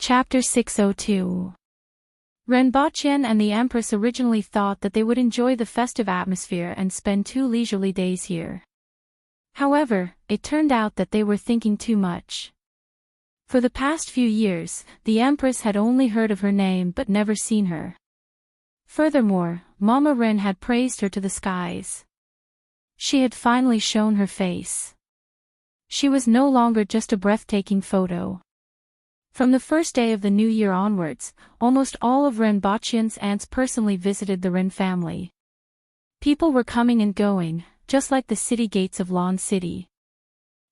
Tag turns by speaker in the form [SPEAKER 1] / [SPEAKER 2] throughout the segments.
[SPEAKER 1] Chapter 602. Renbachien and the Empress originally thought that they would enjoy the festive atmosphere and spend 2 leisurely days here. However, it turned out that they were thinking too much. For the past few years, the Empress had only heard of her name but never seen her. Furthermore, Mama Ren had praised her to the skies. She had finally shown her face. She was no longer just a breathtaking photo. From the first day of the new year onwards, almost all of Renbachien's aunts personally visited the Ren family. People were coming and going, just like the city gates of Lan City.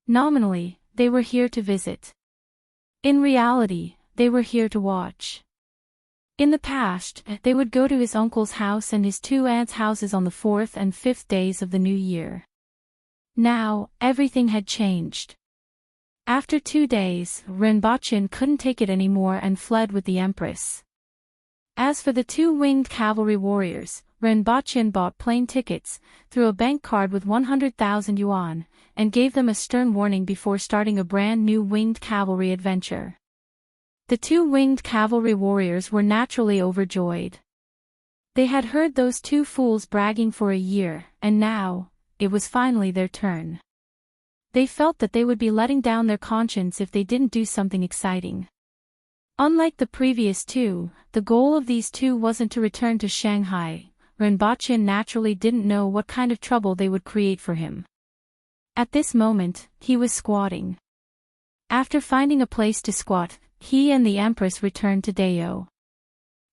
[SPEAKER 1] Nominally, they were here to visit. In reality, they were here to watch. In the past, they would go to his uncle's house and his 2 aunts' houses on the 4th and 5th days of the new year. Now, everything had changed. After 2 days, Renbachien couldn't take it anymore and fled with the Empress. As for the 2 winged cavalry warriors, Renbachien bought plane tickets, threw a bank card with 100,000 yuan, and gave them a stern warning before starting a brand new winged cavalry adventure. The 2 winged cavalry warriors were naturally overjoyed. They had heard those 2 fools bragging for a year, and now, it was finally their turn. They felt that they would be letting down their conscience if they didn't do something exciting. Unlike the previous 2, the goal of these 2 wasn't to return to Shanghai. Renbachien naturally didn't know what kind of trouble they would create for him. At this moment, he was squatting. After finding a place to squat, he and the Empress returned to Dao.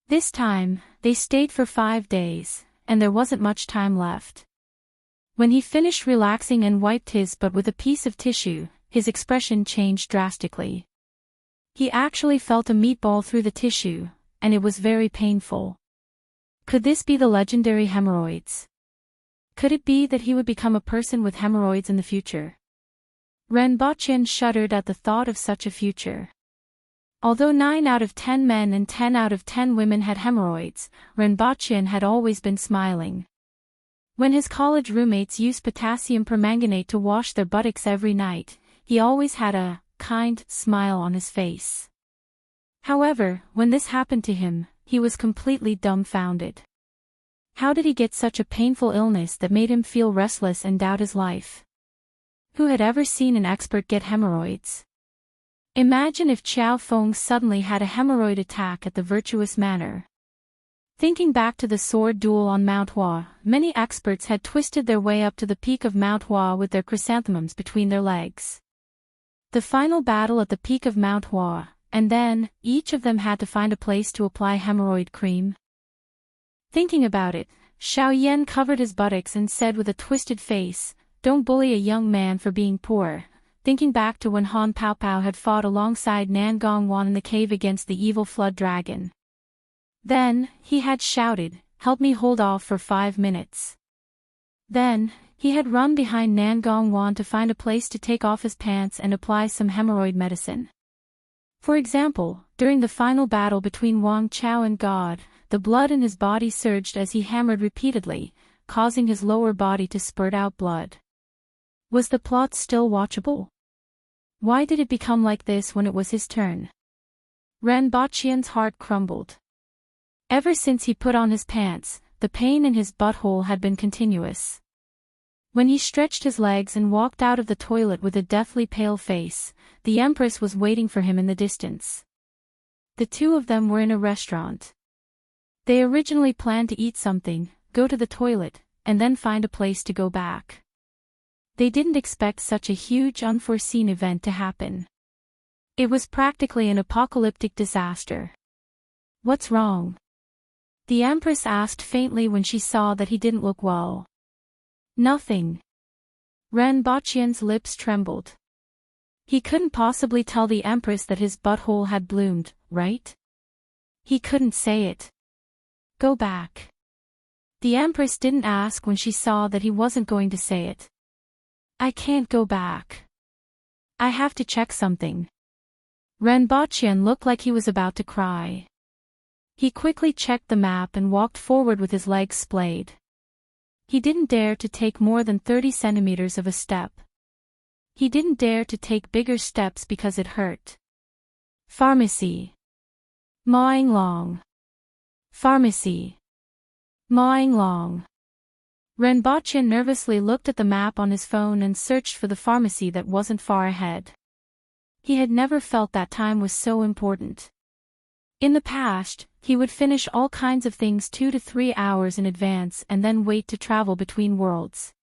[SPEAKER 1] This time, they stayed for 5 days, and there wasn't much time left. When he finished relaxing and wiped his butt with a piece of tissue, his expression changed drastically. He actually felt a meatball through the tissue, and it was very painful. Could this be the legendary hemorrhoids? Could it be that he would become a person with hemorrhoids in the future? Renbachien shuddered at the thought of such a future. Although 9 out of 10 men and 10 out of 10 women had hemorrhoids, Renbachien had always been smiling. When his college roommates used potassium permanganate to wash their buttocks every night, he always had a kind smile on his face. However, when this happened to him, he was completely dumbfounded. How did he get such a painful illness that made him feel restless and doubt his life? Who had ever seen an expert get hemorrhoids? Imagine if Qiao Feng suddenly had a hemorrhoid attack at the Virtuous Manor. Thinking back to the sword duel on Mount Hua, many experts had twisted their way up to the peak of Mount Hua with their chrysanthemums between their legs. The final battle at the peak of Mount Hua, and then, each of them had to find a place to apply hemorrhoid cream. Thinking about it, Xiao Yan covered his buttocks and said with a twisted face, "Don't bully a young man for being poor," thinking back to when Han Paopao had fought alongside Nan Gongwan in the cave against the evil flood dragon. Then, he had shouted, "Help me hold off for 5 minutes." Then, he had run behind Nan Gongwan to find a place to take off his pants and apply some hemorrhoid medicine. For example, during the final battle between Wang Chao and God, the blood in his body surged as he hammered repeatedly, causing his lower body to spurt out blood. Was the plot still watchable? Why did it become like this when it was his turn? Renbachien's heart crumbled. Ever since he put on his pants, the pain in his butthole had been continuous. When he stretched his legs and walked out of the toilet with a deathly pale face, the Empress was waiting for him in the distance. The 2 of them were in a restaurant. They originally planned to eat something, go to the toilet, and then find a place to go back. They didn't expect such a huge unforeseen event to happen. It was practically an apocalyptic disaster. "What's wrong?" the Empress asked faintly when she saw that he didn't look well. "Nothing." Renbachien's lips trembled. He couldn't possibly tell the Empress that his butthole had bloomed, right? He couldn't say it. "Go back." The Empress didn't ask when she saw that he wasn't going to say it. "I can't go back. I have to check something." Renbachien looked like he was about to cry. He quickly checked the map and walked forward with his legs splayed. He didn't dare to take more than 30 centimeters of a step. He didn't dare to take bigger steps because it hurt. Pharmacy. Mawing long. Pharmacy. Mawing long. Renbochin nervously looked at the map on his phone and searched for the pharmacy that wasn't far ahead. He had never felt that time was so important. In the past, he would finish all kinds of things 2 to 3 hours in advance and then wait to travel between worlds.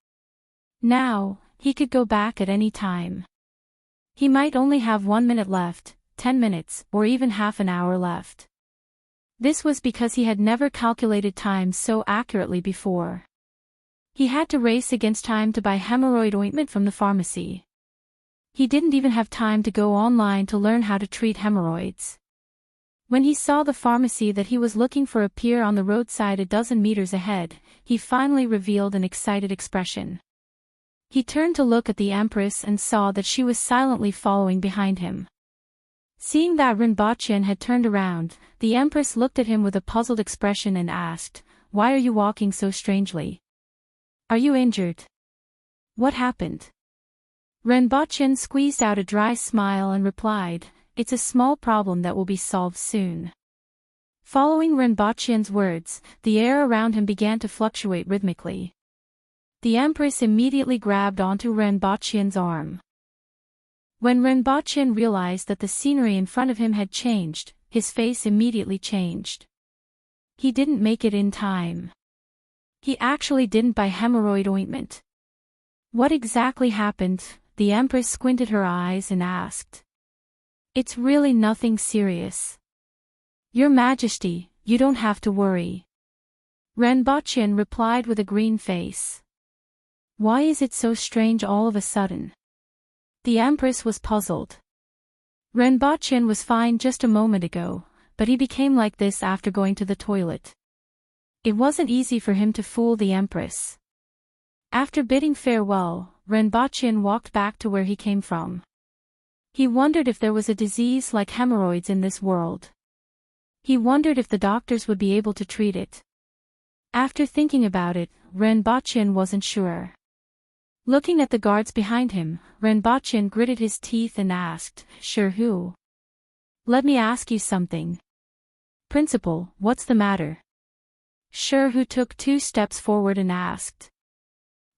[SPEAKER 1] Now, he could go back at any time. He might only have 1 minute left, 10 minutes, or even half an hour left. This was because he had never calculated time so accurately before. He had to race against time to buy hemorrhoid ointment from the pharmacy. He didn't even have time to go online to learn how to treat hemorrhoids. When he saw the pharmacy that he was looking for appear on the roadside a dozen meters ahead, he finally revealed an excited expression. He turned to look at the Empress and saw that she was silently following behind him. Seeing that Renbochin had turned around, the Empress looked at him with a puzzled expression and asked, "Why are you walking so strangely? Are you injured? What happened?" Renbochin squeezed out a dry smile and replied, "It's a small problem that will be solved soon." Following Renbochin's words, the air around him began to fluctuate rhythmically. The Empress immediately grabbed onto Renbochin's arm. When Renbochin realized that the scenery in front of him had changed, his face immediately changed. He didn't make it in time. He actually didn't buy hemorrhoid ointment. What exactly happened? The Empress squinted her eyes and asked. "It's really nothing serious. Your Majesty, you don't have to worry." Renbochin replied with a green face. "Why is it so strange all of a sudden?" The Empress was puzzled. Renbochin was fine just a moment ago, but he became like this after going to the toilet. It wasn't easy for him to fool the Empress. After bidding farewell, Renbochin walked back to where he came from. He wondered if there was a disease like hemorrhoids in this world. He wondered if the doctors would be able to treat it. After thinking about it, Renbochin wasn't sure. Looking at the guards behind him, Renbochin gritted his teeth and asked, "Sure who? Let me ask you something. Principal, what's the matter?" Sure who took 2 steps forward and asked.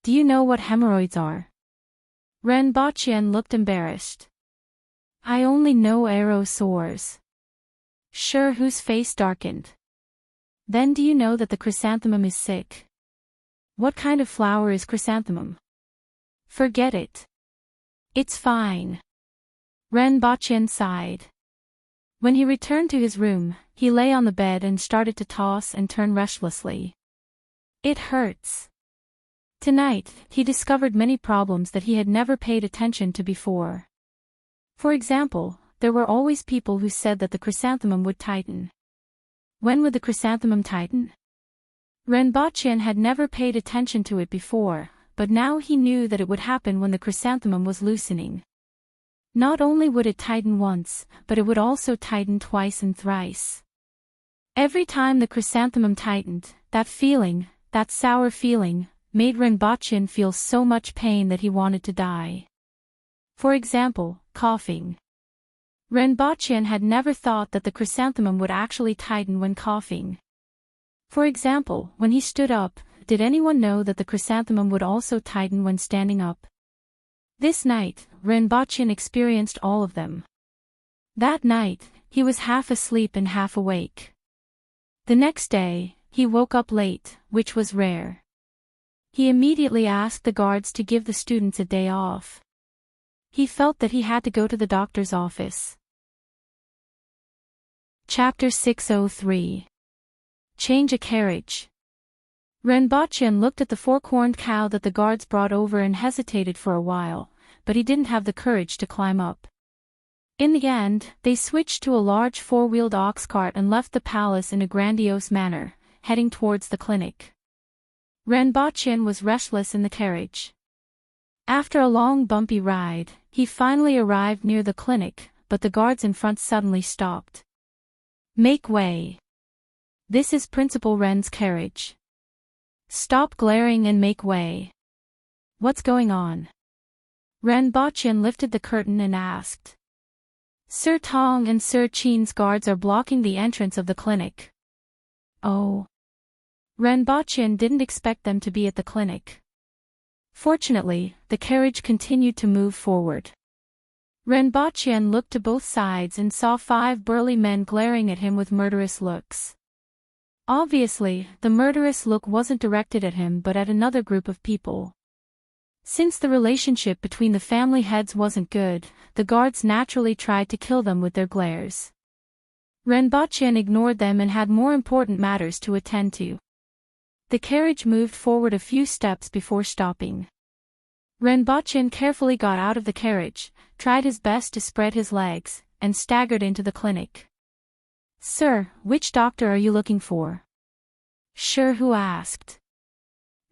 [SPEAKER 1] "Do you know what hemorrhoids are?" Renbochin looked embarrassed. "I only know aerosaurs." Sure whose face darkened. "Then do you know that the chrysanthemum is sick?" "What kind of flower is chrysanthemum?" "Forget it. It's fine." Renbochin sighed. When he returned to his room, he lay on the bed and started to toss and turn restlessly. It hurts. Tonight, he discovered many problems that he had never paid attention to before. For example, there were always people who said that the chrysanthemum would tighten. When would the chrysanthemum tighten? Renbochin had never paid attention to it before, but now he knew that it would happen when the chrysanthemum was loosening. Not only would it tighten once, but it would also tighten twice and thrice. Every time the chrysanthemum tightened, that feeling, that sour feeling, made Renbochin feel so much pain that he wanted to die. For example, coughing. Renbochin had never thought that the chrysanthemum would actually tighten when coughing. For example, when he stood up, did anyone know that the chrysanthemum would also tighten when standing up? This night, Renbochin experienced all of them. That night, he was half asleep and half awake. The next day, he woke up late, which was rare. He immediately asked the guards to give the students a day off. He felt that he had to go to the doctor's office. Chapter 603. Change a carriage. Renbochin looked at the 4-corned cow that the guards brought over and hesitated for a while, but he didn't have the courage to climb up. In the end, they switched to a large 4-wheeled ox cart and left the palace in a grandiose manner, heading towards the clinic. Renbochin was restless in the carriage. After a long bumpy ride, he finally arrived near the clinic, but the guards in front suddenly stopped. "Make way. This is Principal Ren's carriage. Stop glaring and make way." "What's going on?" Renbochin lifted the curtain and asked. Sir Tong and Sir Qin's guards are blocking the entrance of the clinic. Oh. Ren Baqian didn't expect them to be at the clinic. Fortunately, the carriage continued to move forward. Ren Baqian looked to both sides and saw 5 burly men glaring at him with murderous looks. Obviously, the murderous look wasn't directed at him but at another group of people. Since the relationship between the family heads wasn't good, the guards naturally tried to kill them with their glares. Ren Baqian ignored them and had more important matters to attend to. The carriage moved forward a few steps before stopping. Ren Baqian carefully got out of the carriage, tried his best to spread his legs, and staggered into the clinic. "Sir, which doctor are you looking for?" Sure who asked.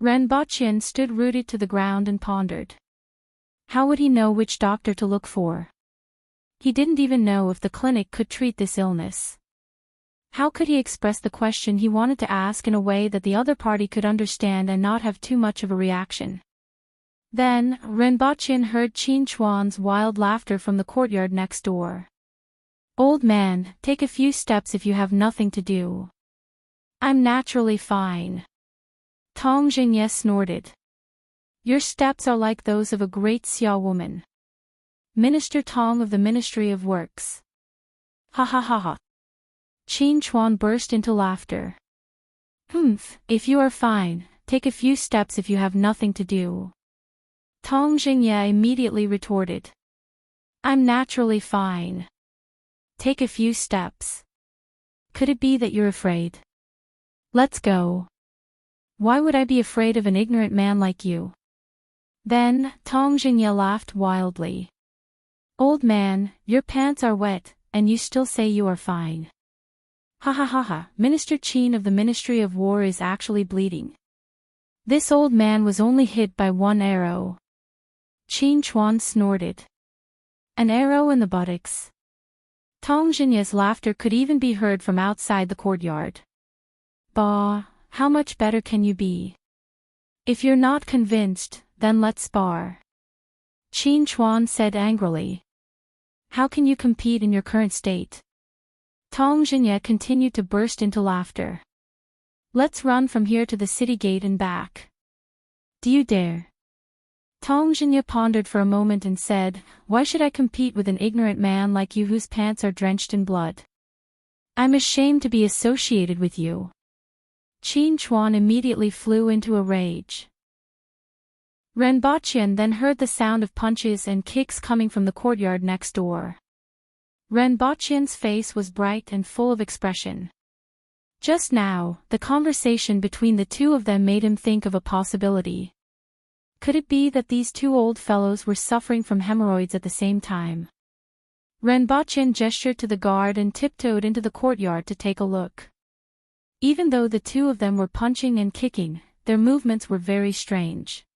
[SPEAKER 1] Ren Baqian stood rooted to the ground and pondered. How would he know which doctor to look for? He didn't even know if the clinic could treat this illness. How could he express the question he wanted to ask in a way that the other party could understand and not have too much of a reaction? Then, Ren Baqian heard Qin Chuan's wild laughter from the courtyard next door. "Old man, take a few steps if you have nothing to do." "I'm naturally fine." Tong Jingye snorted. "Your steps are like those of a great Xia woman. Minister Tong of the Ministry of Works." Ha ha ha ha. Qin Chuan burst into laughter. If you are fine, take a few steps if you have nothing to do." Tong Jingye immediately retorted. "I'm naturally fine. Take a few steps. Could it be that you're afraid? Let's go." "Why would I be afraid of an ignorant man like you?" Then, Tong Jingye laughed wildly. "Old man, your pants are wet, and you still say you are fine. Ha ha ha ha, Minister Qin of the Ministry of War is actually bleeding. This old man was only hit by 1 arrow." Qin Chuan snorted. "An arrow in the buttocks." Tong Jinye's laughter could even be heard from outside the courtyard. "Bah, how much better can you be? If you're not convinced, then let's spar." Qin Chuan said angrily. "How can you compete in your current state?" Tong Jinye continued to burst into laughter. "Let's run from here to the city gate and back." "Do you dare?" Tong Jinye pondered for a moment and said, "Why should I compete with an ignorant man like you whose pants are drenched in blood? I'm ashamed to be associated with you." Qin Chuan immediately flew into a rage. Ren Baqian then heard the sound of punches and kicks coming from the courtyard next door. Ren Baqian's face was bright and full of expression. Just now, the conversation between the two of them made him think of a possibility. Could it be that these 2 old fellows were suffering from hemorrhoids at the same time? Ren Baqian gestured to the guard and tiptoed into the courtyard to take a look. Even though the 2 of them were punching and kicking, their movements were very strange.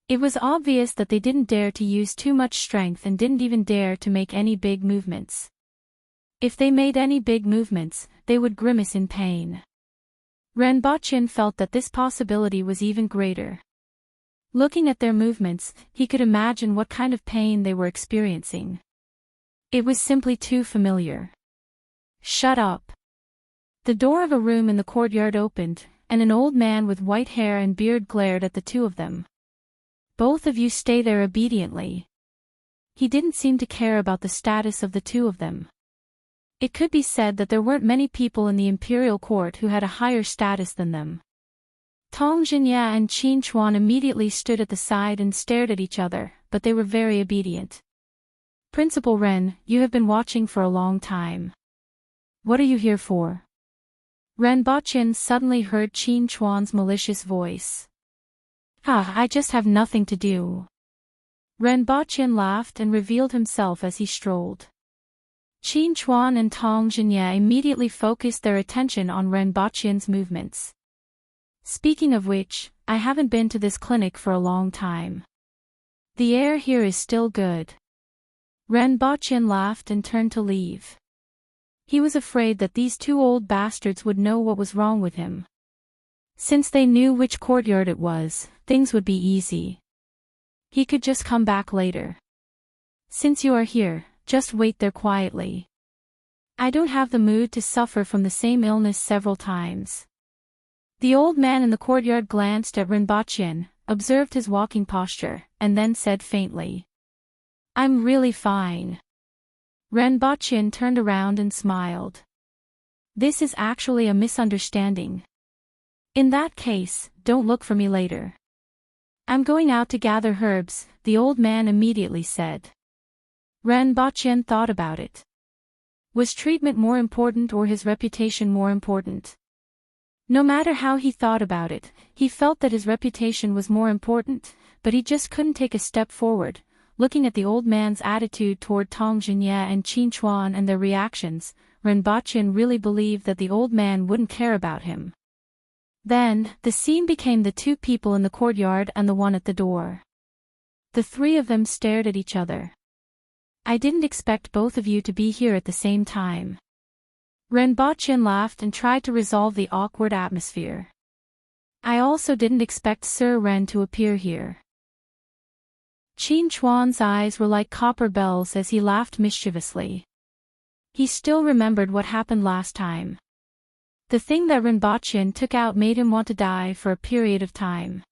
[SPEAKER 1] It was obvious that they didn't dare to use too much strength and didn't even dare to make any big movements. If they made any big movements, they would grimace in pain. Ren Baqian felt that this possibility was even greater. Looking at their movements, he could imagine what kind of pain they were experiencing. It was simply too familiar. "Shut up." The door of a room in the courtyard opened, and an old man with white hair and beard glared at the 2 of them. "Both of you stay there obediently." He didn't seem to care about the status of the 2 of them. It could be said that there weren't many people in the imperial court who had a higher status than them. Tong Jinye and Qin Chuan immediately stood at the side and stared at each other, but they were very obedient. "Principal Ren, you have been watching for a long time. What are you here for?" Ren Baqian suddenly heard Qin Chuan's malicious voice. I just have nothing to do." Ren Baqian laughed and revealed himself as he strolled. Qin Chuan and Tong Jinye immediately focused their attention on Ren Baqian's movements. "Speaking of which, I haven't been to this clinic for a long time. The air here is still good." Ren Baqian laughed and turned to leave. He was afraid that these 2 old bastards would know what was wrong with him. Since they knew which courtyard it was, things would be easy. He could just come back later. "Since you are here, just wait there quietly. I don't have the mood to suffer from the same illness several times. The old man in the courtyard glanced at Rinpoche, observed his walking posture, and then said faintly, "I'm really fine." Rinpoche turned around and smiled. "This is actually a misunderstanding. In that case, don't look for me later. I'm going out to gather herbs," the old man immediately said. Rinpoche thought about it. Was treatment more important or his reputation more important? No matter how he thought about it, he felt that his reputation was more important, but he just couldn't take a step forward. Looking at the old man's attitude toward Tong Jinye and Qin Chuan and their reactions, Rinpoche really believed that the old man wouldn't care about him. Then, the scene became the two people in the courtyard and the one at the door. The three of them stared at each other. "I didn't expect both of you to be here at the same time." Rinpoche laughed and tried to resolve the awkward atmosphere. "I also didn't expect Sir Ren to appear here." Qin Chuan's eyes were like copper bells as he laughed mischievously. He still remembered what happened last time. The thing that Rinpoche took out made him want to die for a period of time.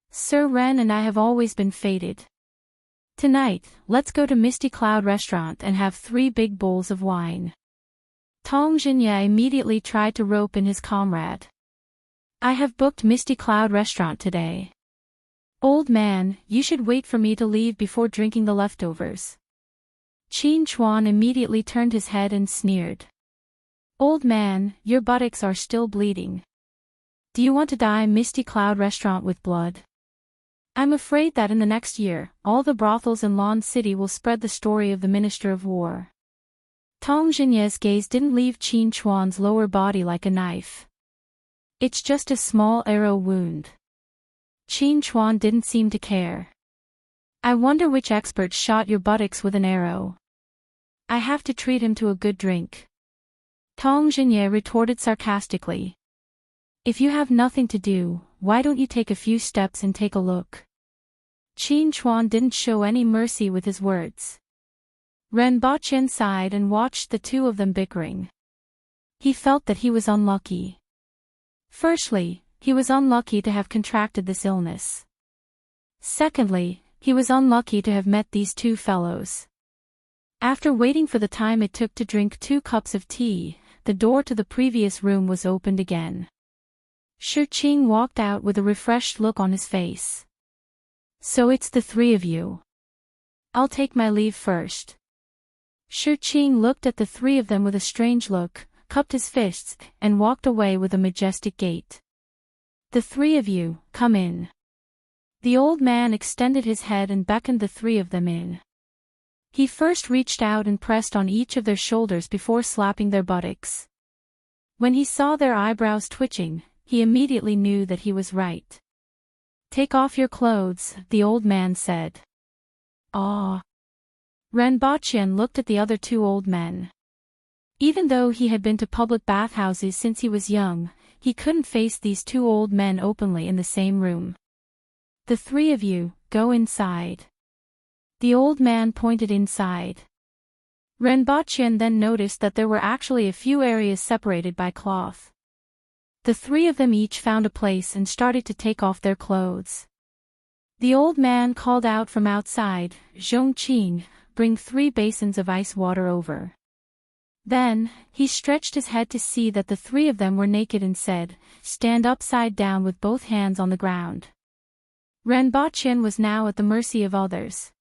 [SPEAKER 1] "Sir Ren and I have always been fated. Tonight, let's go to Misty Cloud Restaurant and have 3 big bowls of wine." Tong Jinye immediately tried to rope in his comrade. "I have booked Misty Cloud Restaurant today. Old man, you should wait for me to leave before drinking the leftovers." Qin Chuan immediately turned his head and sneered. "Old man, your buttocks are still bleeding. Do you want to die Misty Cloud Restaurant with blood? I'm afraid that in the next year, all the brothels in Lon City will spread the story of the Minister of War." Tong Jinye's gaze didn't leave Qin Chuan's lower body like a knife. "It's just a small arrow wound." Qin Chuan didn't seem to care. "I wonder which expert shot your buttocks with an arrow. I have to treat him to a good drink." Tong Jinye retorted sarcastically. "If you have nothing to do, why don't you take a few steps and take a look?" Qin Chuan didn't show any mercy with his words. Rinpoche sighed and watched the two of them bickering. He felt that he was unlucky. Firstly, he was unlucky to have contracted this illness. Secondly, he was unlucky to have met these two fellows. After waiting for the time it took to drink 2 cups of tea, the door to the previous room was opened again. Shi Qing walked out with a refreshed look on his face. "So it's the 3 of you. I'll take my leave first." Shi Qing looked at the 3 of them with a strange look, cupped his fists, and walked away with a majestic gait. "The 3 of you, come in." The old man extended his head and beckoned the 3 of them in. He first reached out and pressed on each of their shoulders before slapping their buttocks. When he saw their eyebrows twitching, he immediately knew that he was right. "Take off your clothes," the old man said. "Ah." Rinpoche looked at the other 2 old men. Even though he had been to public bathhouses since he was young, he couldn't face these 2 old men openly in the same room. "The 3 of you, go inside." The old man pointed inside. Rinpoche then noticed that there were actually a few areas separated by cloth. The 3 of them each found a place and started to take off their clothes. The old man called out from outside, "Zhongqing, bring 3 basins of ice water over." Then, he stretched his head to see that the 3 of them were naked and said, "Stand upside down with both hands on the ground." Rinpoche was now at the mercy of others.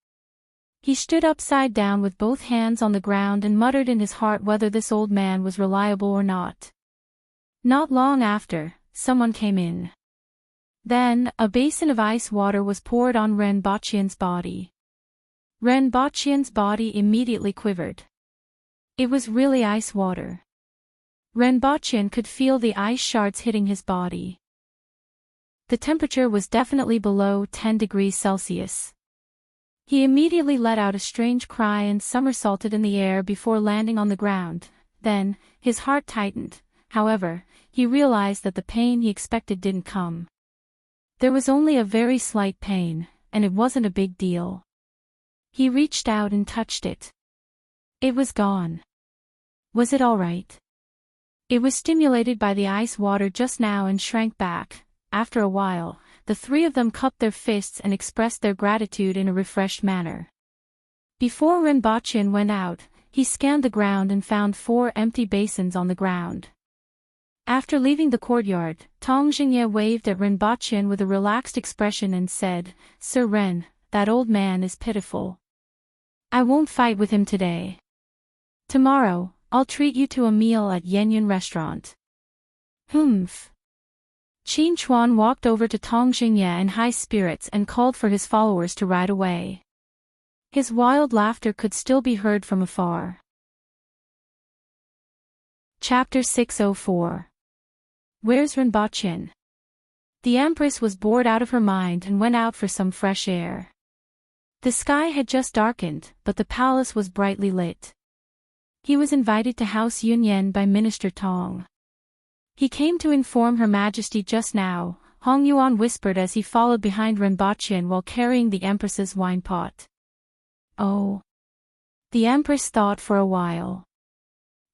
[SPEAKER 1] He stood upside down with both hands on the ground and muttered in his heart whether this old man was reliable or not. Not long after, someone came in. Then, a basin of ice water was poured on Rinpoche's body. Rinpoche's body immediately quivered. It was really ice water. Rinpoche could feel the ice shards hitting his body. The temperature was definitely below 10 degrees Celsius. He immediately let out a strange cry and somersaulted in the air before landing on the ground. Then, his heart tightened. However, he realized that the pain he expected didn't come. There was only a very slight pain, and it wasn't a big deal. He reached out and touched it. It was gone. Was it all right? It was stimulated by the ice water just now and shrank back. After a while, the three of them cupped their fists and expressed their gratitude in a refreshed manner. Before Rinpoche went out, he scanned the ground and found 4 empty basins on the ground. After leaving the courtyard, Tong Jingye waved at Rinpoche with a relaxed expression and said, "Sir Ren, that old man is pitiful. I won't fight with him today. Tomorrow, I'll treat you to a meal at Yenyun restaurant." Humph. Qin Chuan walked over to Tong Jingye in high spirits and called for his followers to ride away. His wild laughter could still be heard from afar. Chapter 604. Where's Rinpoche? The Empress was bored out of her mind and went out for some fresh air. The sky had just darkened, but the palace was brightly lit. He was invited to House Yunyan by Minister Tong. He came to inform Her Majesty just now, Hong Yuan whispered as he followed behind Rinpoche while carrying the Empress's wine pot. Oh. The Empress thought for a while.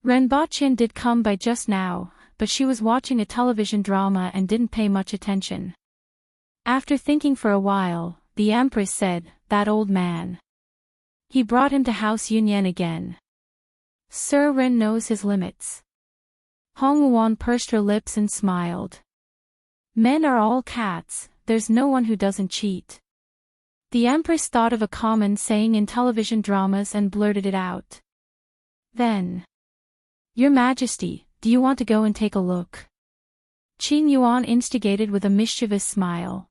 [SPEAKER 1] Rinpoche did come by just now, but she was watching a television drama and didn't pay much attention. After thinking for a while, the Empress said, "That old man. He brought him to House Yunyan again. Sir Ren knows his limits." Hong Yuan pursed her lips and smiled. Men are all cats, there's no one who doesn't cheat. The Empress thought of a common saying in television dramas and blurted it out. Then, "Your Majesty, do you want to go and take a look?" Qin Yuan instigated with a mischievous smile.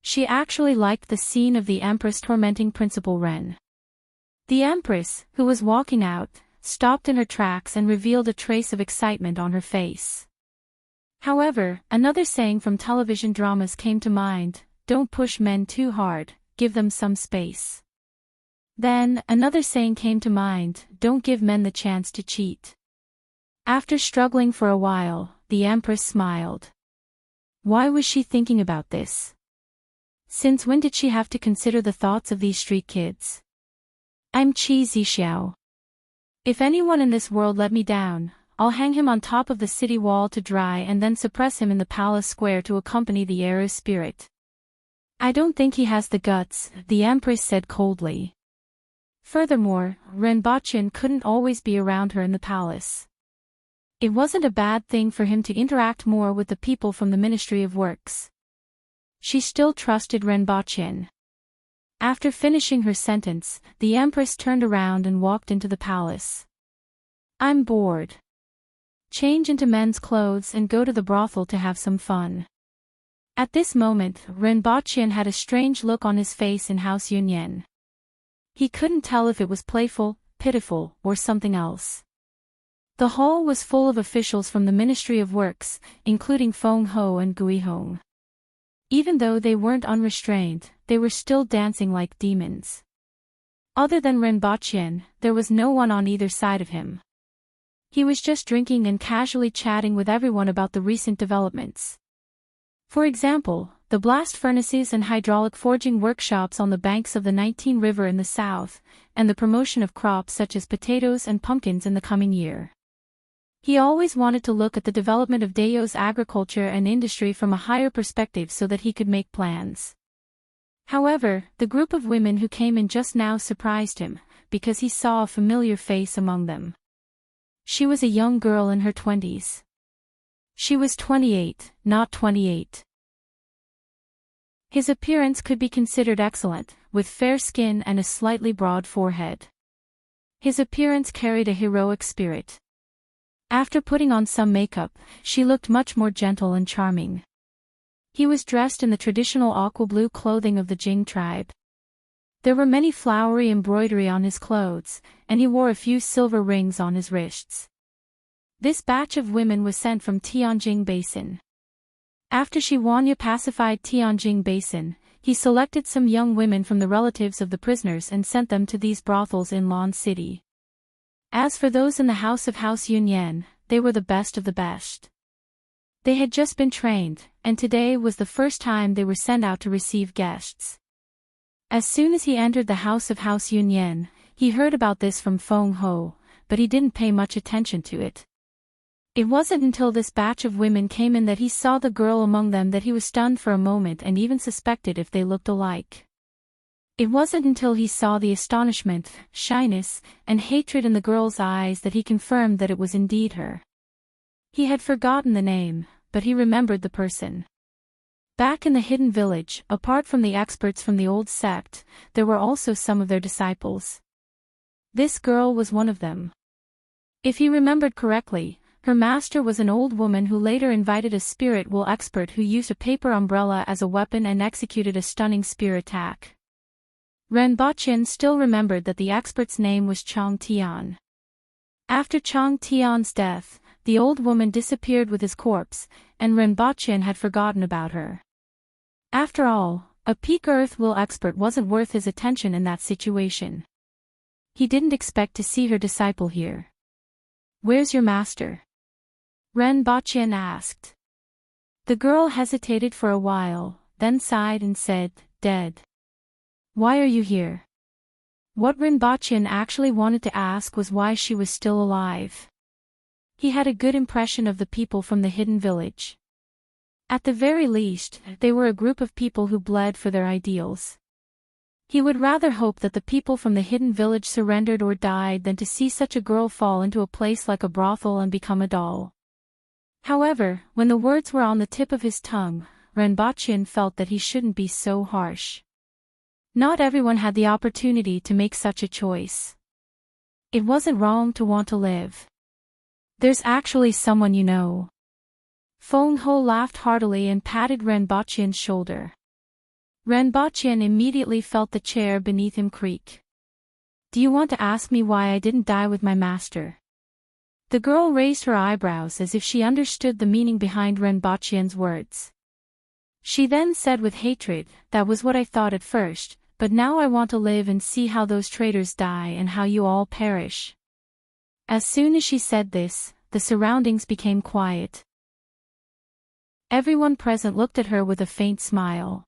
[SPEAKER 1] She actually liked the scene of the Empress tormenting Principal Ren. The Empress, who was walking out, stopped in her tracks and revealed a trace of excitement on her face. However, another saying from television dramas came to mind, "Don't push men too hard, give them some space." Then, another saying came to mind, "Don't give men the chance to cheat." After struggling for a while, the Empress smiled. Why was she thinking about this? Since when did she have to consider the thoughts of these street kids? "I'm Qi Zixiao. If anyone in this world let me down, I'll hang him on top of the city wall to dry and then suppress him in the palace square to accompany the heir's spirit." "I don't think he has the guts," the Empress said coldly. Furthermore, Rinpoche couldn't always be around her in the palace. It wasn't a bad thing for him to interact more with the people from the Ministry of Works. She still trusted Rinpoche. After finishing her sentence, the Empress turned around and walked into the palace. "I'm bored. Change into men's clothes and go to the brothel to have some fun." At this moment, Rinpoche had a strange look on his face in House Yunyan. He couldn't tell if it was playful, pitiful, or something else. The hall was full of officials from the Ministry of Works, including Feng Ho and Gui Hong. Even though they weren't unrestrained, they were still dancing like demons. Other than Rinpoche, there was no one on either side of him. He was just drinking and casually chatting with everyone about the recent developments. For example, the blast furnaces and hydraulic forging workshops on the banks of the 19 River in the south, and the promotion of crops such as potatoes and pumpkins in the coming year. He always wanted to look at the development of Dayo's agriculture and industry from a higher perspective so that he could make plans. However, the group of women who came in just now surprised him, because he saw a familiar face among them. She was a young girl in her 20s. She was 28, not 28. His appearance could be considered excellent, with fair skin and a slightly broad forehead. His appearance carried a heroic spirit. After putting on some makeup, she looked much more gentle and charming. He was dressed in the traditional aqua blue clothing of the Jing tribe. There were many flowery embroidery on his clothes, and he wore a few silver rings on his wrists. This batch of women was sent from Tianjing Basin. After Shi Wanya pacified Tianjing Basin, he selected some young women from the relatives of the prisoners and sent them to these brothels in Lan City. As for those in the house of House Yunyan, they were the best of the best. They had just been trained, and today was the first time they were sent out to receive guests. As soon as he entered the house of House Yunyan, He heard about this from Feng Ho, but he didn't pay much attention to it. It wasn't until this batch of women came in that he saw the girl among them that he was stunned for a moment and even suspected if they looked alike. It wasn't until he saw the astonishment, shyness, and hatred in the girl's eyes that he confirmed that it was indeed her. He had forgotten the name, but he remembered the person. Back in the hidden village, apart from the experts from the old sect, there were also some of their disciples. This girl was one of them. If he remembered correctly, her master was an old woman who later invited a spirit wool expert who used a paper umbrella as a weapon and executed a stunning spear attack. Renbochin still remembered that the expert's name was Chong Tian. After Chong Tian's death, the old woman disappeared with his corpse, and Renbochin had forgotten about her. After all, a peak earth will expert wasn't worth his attention in that situation. He didn't expect to see her disciple here. "Where's your master?" Renbochin asked. The girl hesitated for a while, then sighed and said, "Dead." "Why are you here?" What Renbochin actually wanted to ask was why she was still alive. He had a good impression of the people from the hidden village. At the very least, they were a group of people who bled for their ideals. He would rather hope that the people from the hidden village surrendered or died than to see such a girl fall into a place like a brothel and become a doll. However, when the words were on the tip of his tongue, Renbochin felt that he shouldn't be so harsh. Not everyone had the opportunity to make such a choice. It wasn't wrong to want to live. "There's actually someone you know." Feng Ho laughed heartily and patted Renbochin's shoulder. Renbochin immediately felt the chair beneath him creak. "Do you want to ask me why I didn't die with my master?" The girl raised her eyebrows as if she understood the meaning behind Renbochin's words. She then said with hatred, "That was what I thought at first, but now I want to live and see how those traitors die and how you all perish." As soon as she said this, the surroundings became quiet. Everyone present looked at her with a faint smile.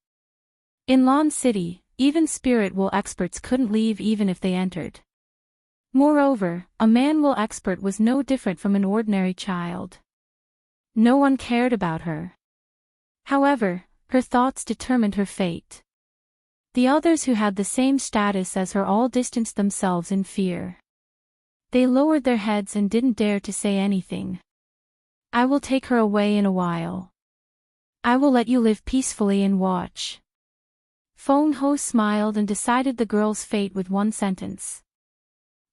[SPEAKER 1] In Lon City, even spirit wool experts couldn't leave even if they entered. Moreover, a man wool expert was no different from an ordinary child. No one cared about her. However, her thoughts determined her fate. The others who had the same status as her all distanced themselves in fear. They lowered their heads and didn't dare to say anything. "I will take her away in a while. I will let you live peacefully and watch." Feng Ho smiled and decided the girl's fate with one sentence.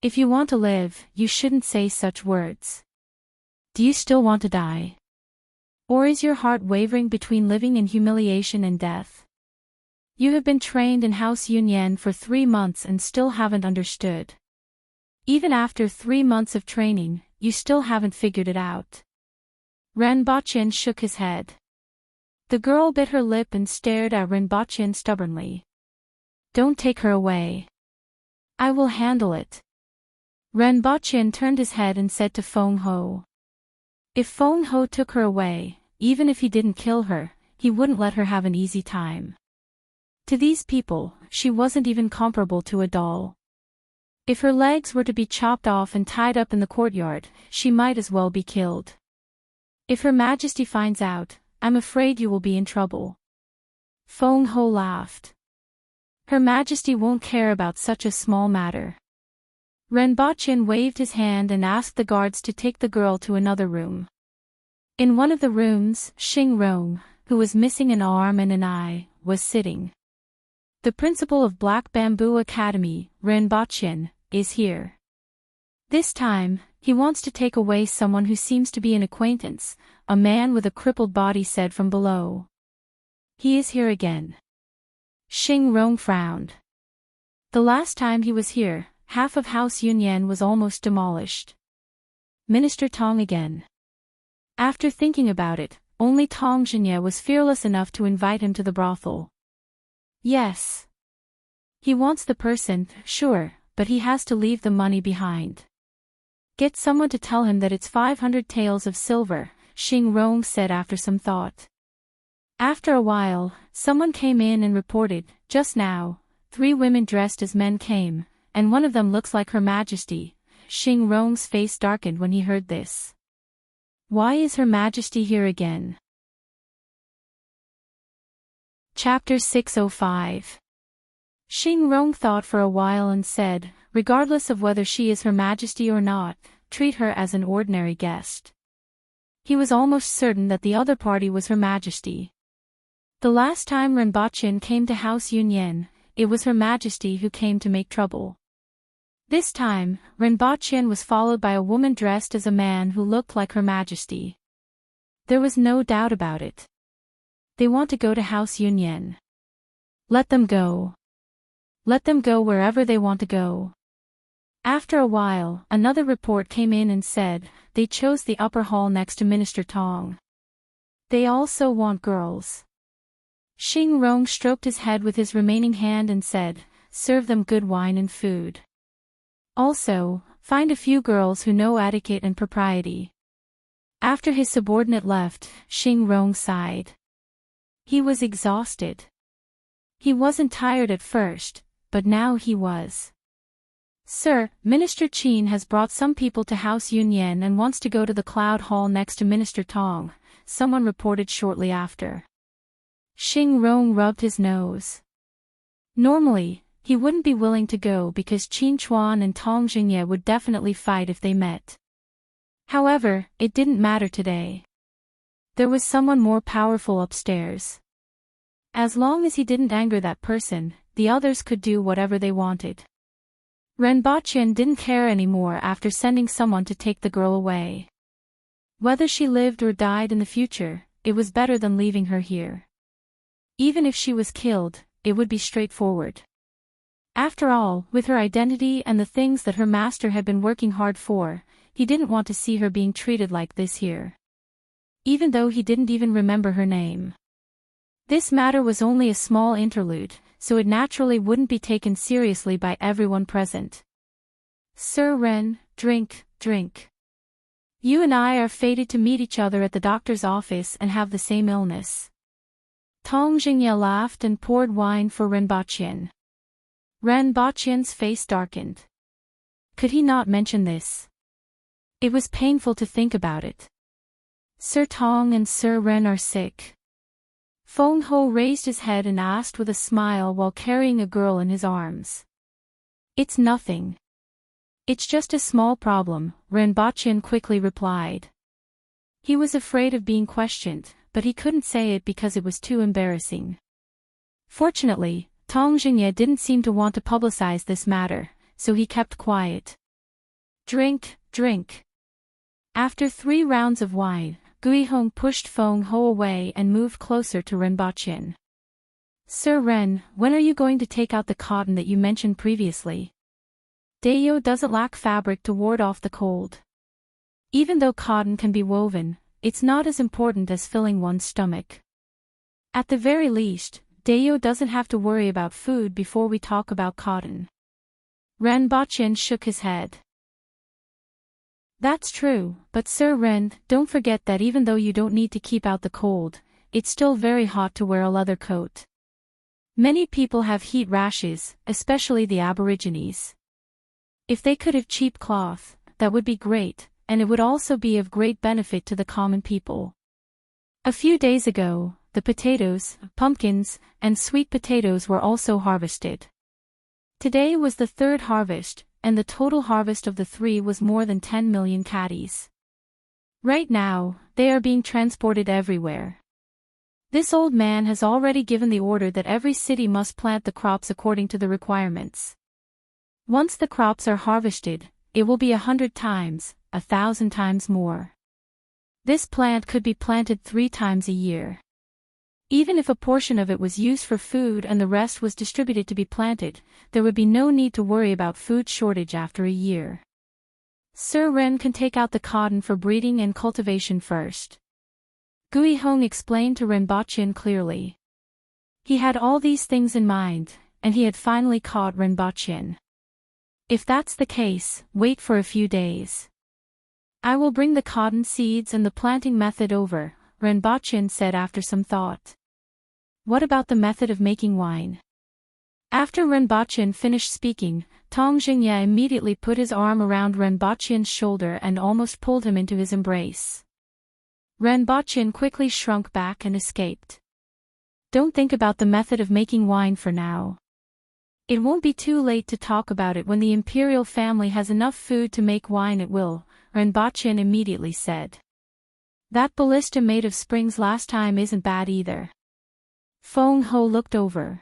[SPEAKER 1] "If you want to live, you shouldn't say such words. Do you still want to die? Or is your heart wavering between living in humiliation and death? You have been trained in House Yunyan for 3 months and still haven't understood. Even after 3 months of training, you still haven't figured it out." Renbochin shook his head. The girl bit her lip and stared at Renbochin stubbornly. "Don't take her away. I will handle it." Renbochin turned his head and said to Feng Ho. If Feng Ho took her away, even if he didn't kill her, he wouldn't let her have an easy time. To these people, she wasn't even comparable to a doll. If her legs were to be chopped off and tied up in the courtyard, she might as well be killed. "If Her Majesty finds out, I'm afraid you will be in trouble." Feng Ho laughed. "Her Majesty won't care about such a small matter." Renbochin waved his hand and asked the guards to take the girl to another room. In one of the rooms, Xing Rong, who was missing an arm and an eye, was sitting. "The principal of Black Bamboo Academy, Renbochin, is here. This time, he wants to take away someone who seems to be an acquaintance," a man with a crippled body said from below. "He is here again." Xing Rong frowned. The last time he was here, half of House Yunyan was almost demolished. Minister Tong again. After thinking about it, only Tong Zhenye was fearless enough to invite him to the brothel. Yes. He wants the person, sure, but he has to leave the money behind. "Get someone to tell him that it's 500 taels of silver," Xing Rong said after some thought. After a while, someone came in and reported, "Just now, 3 women dressed as men came, and one of them looks like Her Majesty. Xing Rong's face darkened when he heard this. Why is Her Majesty here again? Chapter 605. Xing Rong thought for a while and said, regardless of whether she is Her Majesty or not, treat her as an ordinary guest. He was almost certain that the other party was Her Majesty. The last time Renbochin came to House Yunyan, it was Her Majesty who came to make trouble. This time, Renbochin was followed by a woman dressed as a man who looked like Her Majesty. There was no doubt about it. They want to go to House Yunyan. Let them go. Let them go wherever they want to go. After a while, another report came in and said, they chose the upper hall next to Minister Tong. They also want girls. Xing Rong stroked his head with his remaining hand and said, serve them good wine and food. Also, find a few girls who know etiquette and propriety. After his subordinate left, Xing Rong sighed. He was exhausted. He wasn't tired at first, but now he was. Sir, Minister Qin has brought some people to House Yunyan and wants to go to the Cloud Hall next to Minister Tong, someone reported shortly after. Xing Rong rubbed his nose. Normally, he wouldn't be willing to go because Qin Chuan and Tong Jingye would definitely fight if they met. However, it didn't matter today. There was someone more powerful upstairs. As long as he didn't anger that person, the others could do whatever they wanted. Renbochin didn't care anymore after sending someone to take the girl away. Whether she lived or died in the future, it was better than leaving her here. Even if she was killed, it would be straightforward. After all, with her identity and the things that her master had been working hard for, he didn't want to see her being treated like this here. Even though he didn't even remember her name. This matter was only a small interlude, so it naturally wouldn't be taken seriously by everyone present. Sir Ren, drink, drink. You and I are fated to meet each other at the doctor's office and have the same illness. Tong Jingye laughed and poured wine for Renbochin. Renbochin's face darkened. Could he not mention this? It was painful to think about it. Sir Tong and Sir Ren are sick. Feng Ho raised his head and asked with a smile while carrying a girl in his arms. It's nothing. It's just a small problem, Renbochin quickly replied. He was afraid of being questioned, but he couldn't say it because it was too embarrassing. Fortunately, Tong Jingye didn't seem to want to publicize this matter, so he kept quiet. Drink, drink. After 3 rounds of wine, Guihong pushed Feng Ho away and moved closer to Renbochin. Sir Ren, when are you going to take out the cotton that you mentioned previously? Dayo doesn't lack fabric to ward off the cold. Even though cotton can be woven, it's not as important as filling one's stomach. At the very least, Dayo doesn't have to worry about food before we talk about cotton. Renbochin shook his head. That's true, but Sir Ren, don't forget that even though you don't need to keep out the cold, it's still very hot to wear a leather coat. Many people have heat rashes, especially the Aborigines. If they could have cheap cloth, that would be great, and it would also be of great benefit to the common people. A few days ago, the potatoes, pumpkins, and sweet potatoes were also harvested. Today was the 3rd harvest, and the total harvest of the 3 was more than 10 million caddies. Right now, they are being transported everywhere. This old man has already given the order that every city must plant the crops according to the requirements. Once the crops are harvested, it will be 100 times, 1,000 times more. This plant could be planted 3 times a year. Even if a portion of it was used for food and the rest was distributed to be planted, there would be no need to worry about food shortage after a year. Sir Ren can take out the cotton for breeding and cultivation first. Guihong explained to Renbochin clearly. He had all these things in mind, and he had finally caught Renbochin. If that's the case, wait for a few days. I will bring the cotton seeds and the planting method over, Renbochin said after some thought. What about the method of making wine? After Renbochin finished speaking, Tong Jingye immediately put his arm around Renbochin's shoulder and almost pulled him into his embrace. Renbochin quickly shrunk back and escaped. Don't think about the method of making wine for now. It won't be too late to talk about it when the imperial family has enough food to make wine at will, Renbochin immediately said. That ballista made of springs last time isn't bad either. Feng Ho looked over.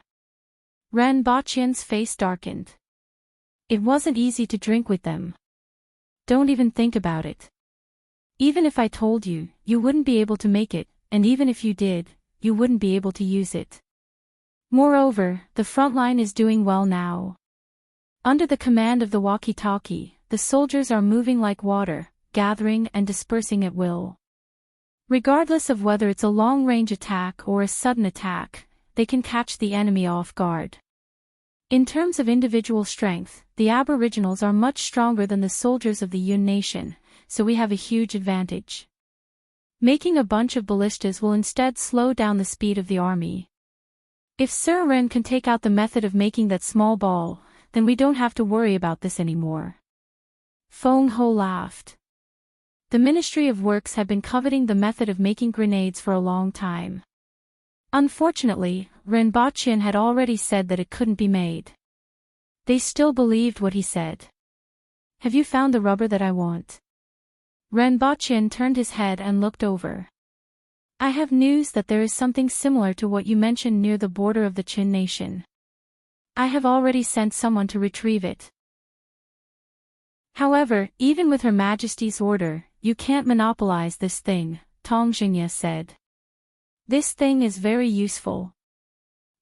[SPEAKER 1] Renbochin's face darkened. It wasn't easy to drink with them. Don't even think about it. Even if I told you, you wouldn't be able to make it, and even if you did, you wouldn't be able to use it. Moreover, the front line is doing well now. Under the command of the walkie-talkie, the soldiers are moving like water, gathering and dispersing at will. Regardless of whether it's a long-range attack or a sudden attack, they can catch the enemy off guard. In terms of individual strength, the Aboriginals are much stronger than the soldiers of the Yun Nation, so we have a huge advantage. Making a bunch of ballistas will instead slow down the speed of the army. If Sir Ren can take out the method of making that small ball, then we don't have to worry about this anymore. Feng Ho laughed. The Ministry of Works had been coveting the method of making grenades for a long time. Unfortunately, Renbochin had already said that it couldn't be made. They still believed what he said. Have you found the rubber that I want? Renbochin turned his head and looked over. I have news that there is something similar to what you mentioned near the border of the Qin nation. I have already sent someone to retrieve it. However, even with Her Majesty's order, you can't monopolize this thing, Tong Jingye said. This thing is very useful.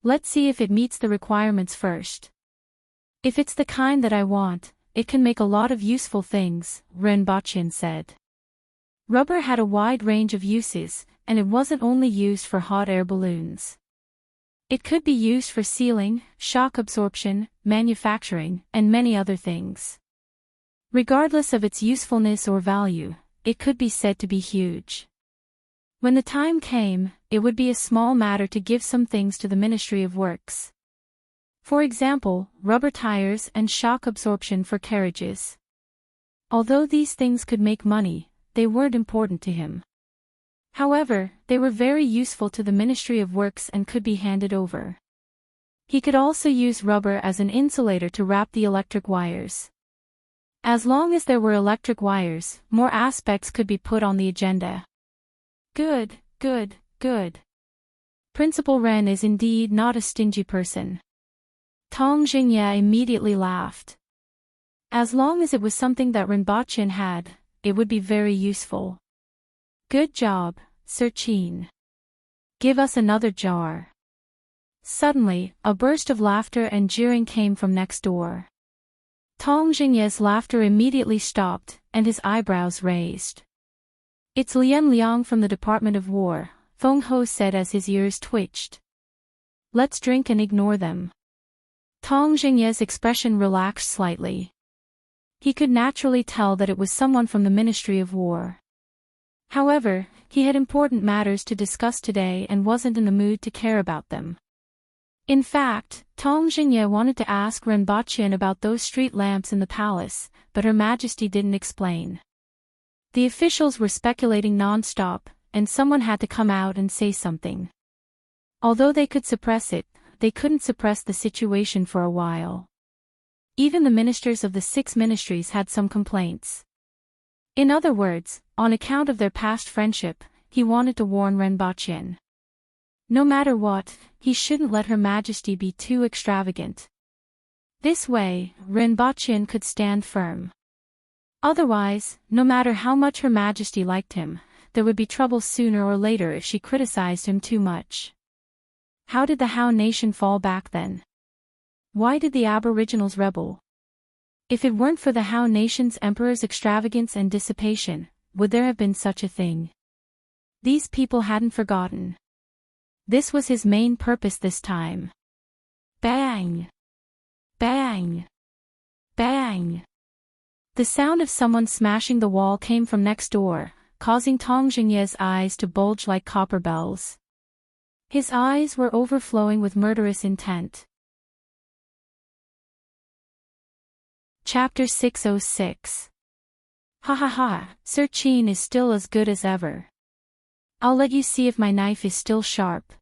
[SPEAKER 1] Let's see if it meets the requirements first. If it's the kind that I want, it can make a lot of useful things, Renbochin said. Rubber had a wide range of uses, and it wasn't only used for hot air balloons. It could be used for sealing, shock absorption, manufacturing, and many other things. Regardless of its usefulness or value, it could be said to be huge. When the time came, it would be a small matter to give some things to the Ministry of Works. For example, rubber tires and shock absorption for carriages. Although these things could make money, they weren't important to him. However, they were very useful to the Ministry of Works and could be handed over. He could also use rubber as an insulator to wrap the electric wires. As long as there were electric wires, more aspects could be put on the agenda. Good, good, good. Principal Ren is indeed not a stingy person. Tong Jingye immediately laughed. As long as it was something that Renbochin had, it would be very useful. Good job, Sir Qin. Give us another jar. Suddenly, a burst of laughter and jeering came from next door. Tong Jingye's laughter immediately stopped, and his eyebrows raised. It's Lian Liang from the Department of War, Feng Ho said as his ears twitched. Let's drink and ignore them. Tong Jingye's expression relaxed slightly. He could naturally tell that it was someone from the Ministry of War. However, he had important matters to discuss today and wasn't in the mood to care about them. In fact, Tong Jingye wanted to ask Renbochin about those street lamps in the palace, but Her Majesty didn't explain. The officials were speculating non-stop, and someone had to come out and say something. Although they could suppress it, they couldn't suppress the situation for a while. Even the ministers of the 6 ministries had some complaints. In other words, on account of their past friendship, he wanted to warn Renbochin. No matter what, he shouldn't let Her Majesty be too extravagant. This way, Renbochin could stand firm. Otherwise, no matter how much Her Majesty liked him, there would be trouble sooner or later if she criticized him too much. How did the Han nation fall back then? Why did the Aboriginals rebel? If it weren't for the Han nation's emperor's extravagance and dissipation, would there have been such a thing? These people hadn't forgotten. This was his main purpose this time. Bang! Bang! Bang! The sound of someone smashing the wall came from next door, causing Tong Jingye's eyes to bulge like copper bells. His eyes were overflowing with murderous intent. Chapter 606. Ha ha ha, Sir Qin is still as good as ever. I'll let you see if my knife is still sharp.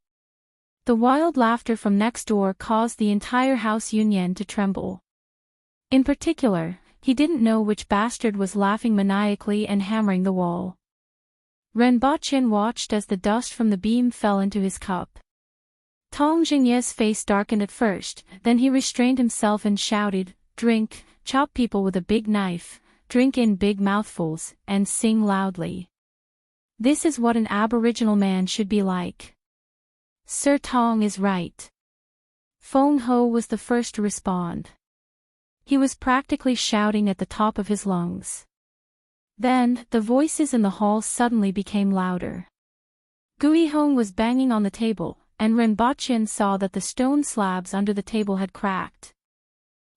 [SPEAKER 1] The wild laughter from next door caused the entire house Yunyan to tremble. In particular, he didn't know which bastard was laughing maniacally and hammering the wall. Renbochin watched as the dust from the beam fell into his cup. Tong Jingye's face darkened at first, then he restrained himself and shouted, "Drink, chop people with a big knife, drink in big mouthfuls, and sing loudly. This is what an aboriginal man should be like." Sir Tong is right. Feng Ho was the first to respond. He was practically shouting at the top of his lungs. Then, the voices in the hall suddenly became louder. Gui Hong was banging on the table, and Renbochin saw that the stone slabs under the table had cracked.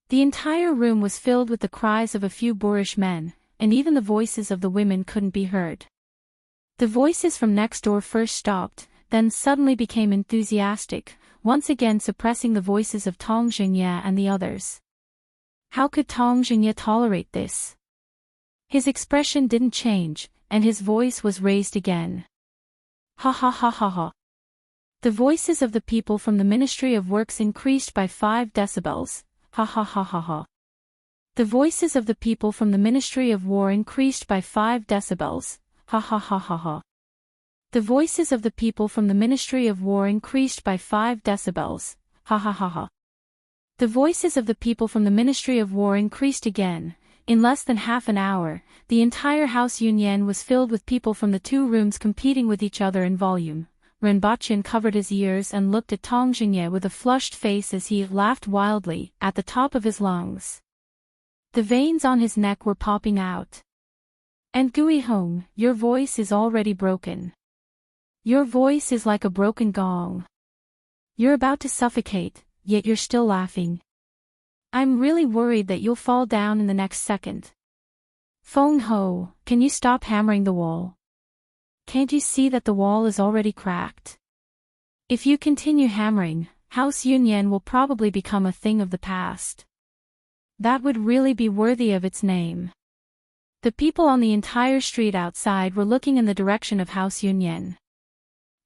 [SPEAKER 1] The entire room was filled with the cries of a few boorish men, and even the voices of the women couldn't be heard. The voices from next door first stopped, then suddenly became enthusiastic, once again suppressing the voices of Tong Jingye and the others. How could Tong Jingye tolerate this? His expression didn't change, and his voice was raised again. Ha ha ha ha ha. The voices of the people from the Ministry of Works increased by 5 decibels. Ha ha ha ha ha. The voices of the people from the Ministry of War increased by 5 decibels. Ha ha ha ha ha. The voices of the people from the Ministry of War increased by 5 decibels. Ha ha ha ha. The voices of the people from the Ministry of War increased again. In less than half an hour, the entire house Yunyan was filled with people from the 2 rooms competing with each other in volume. Renbochin covered his ears and looked at Tong Jingye with a flushed face as he laughed wildly, at the top of his lungs. The veins on his neck were popping out. "And Gui Hong, your voice is already broken. Your voice is like a broken gong. You're about to suffocate, yet you're still laughing. I'm really worried that you'll fall down in the next second. Feng Ho, can you stop hammering the wall? Can't you see that the wall is already cracked? If you continue hammering, House Yunyan will probably become a thing of the past. That would really be worthy of its name." The people on the entire street outside were looking in the direction of House Yunyan.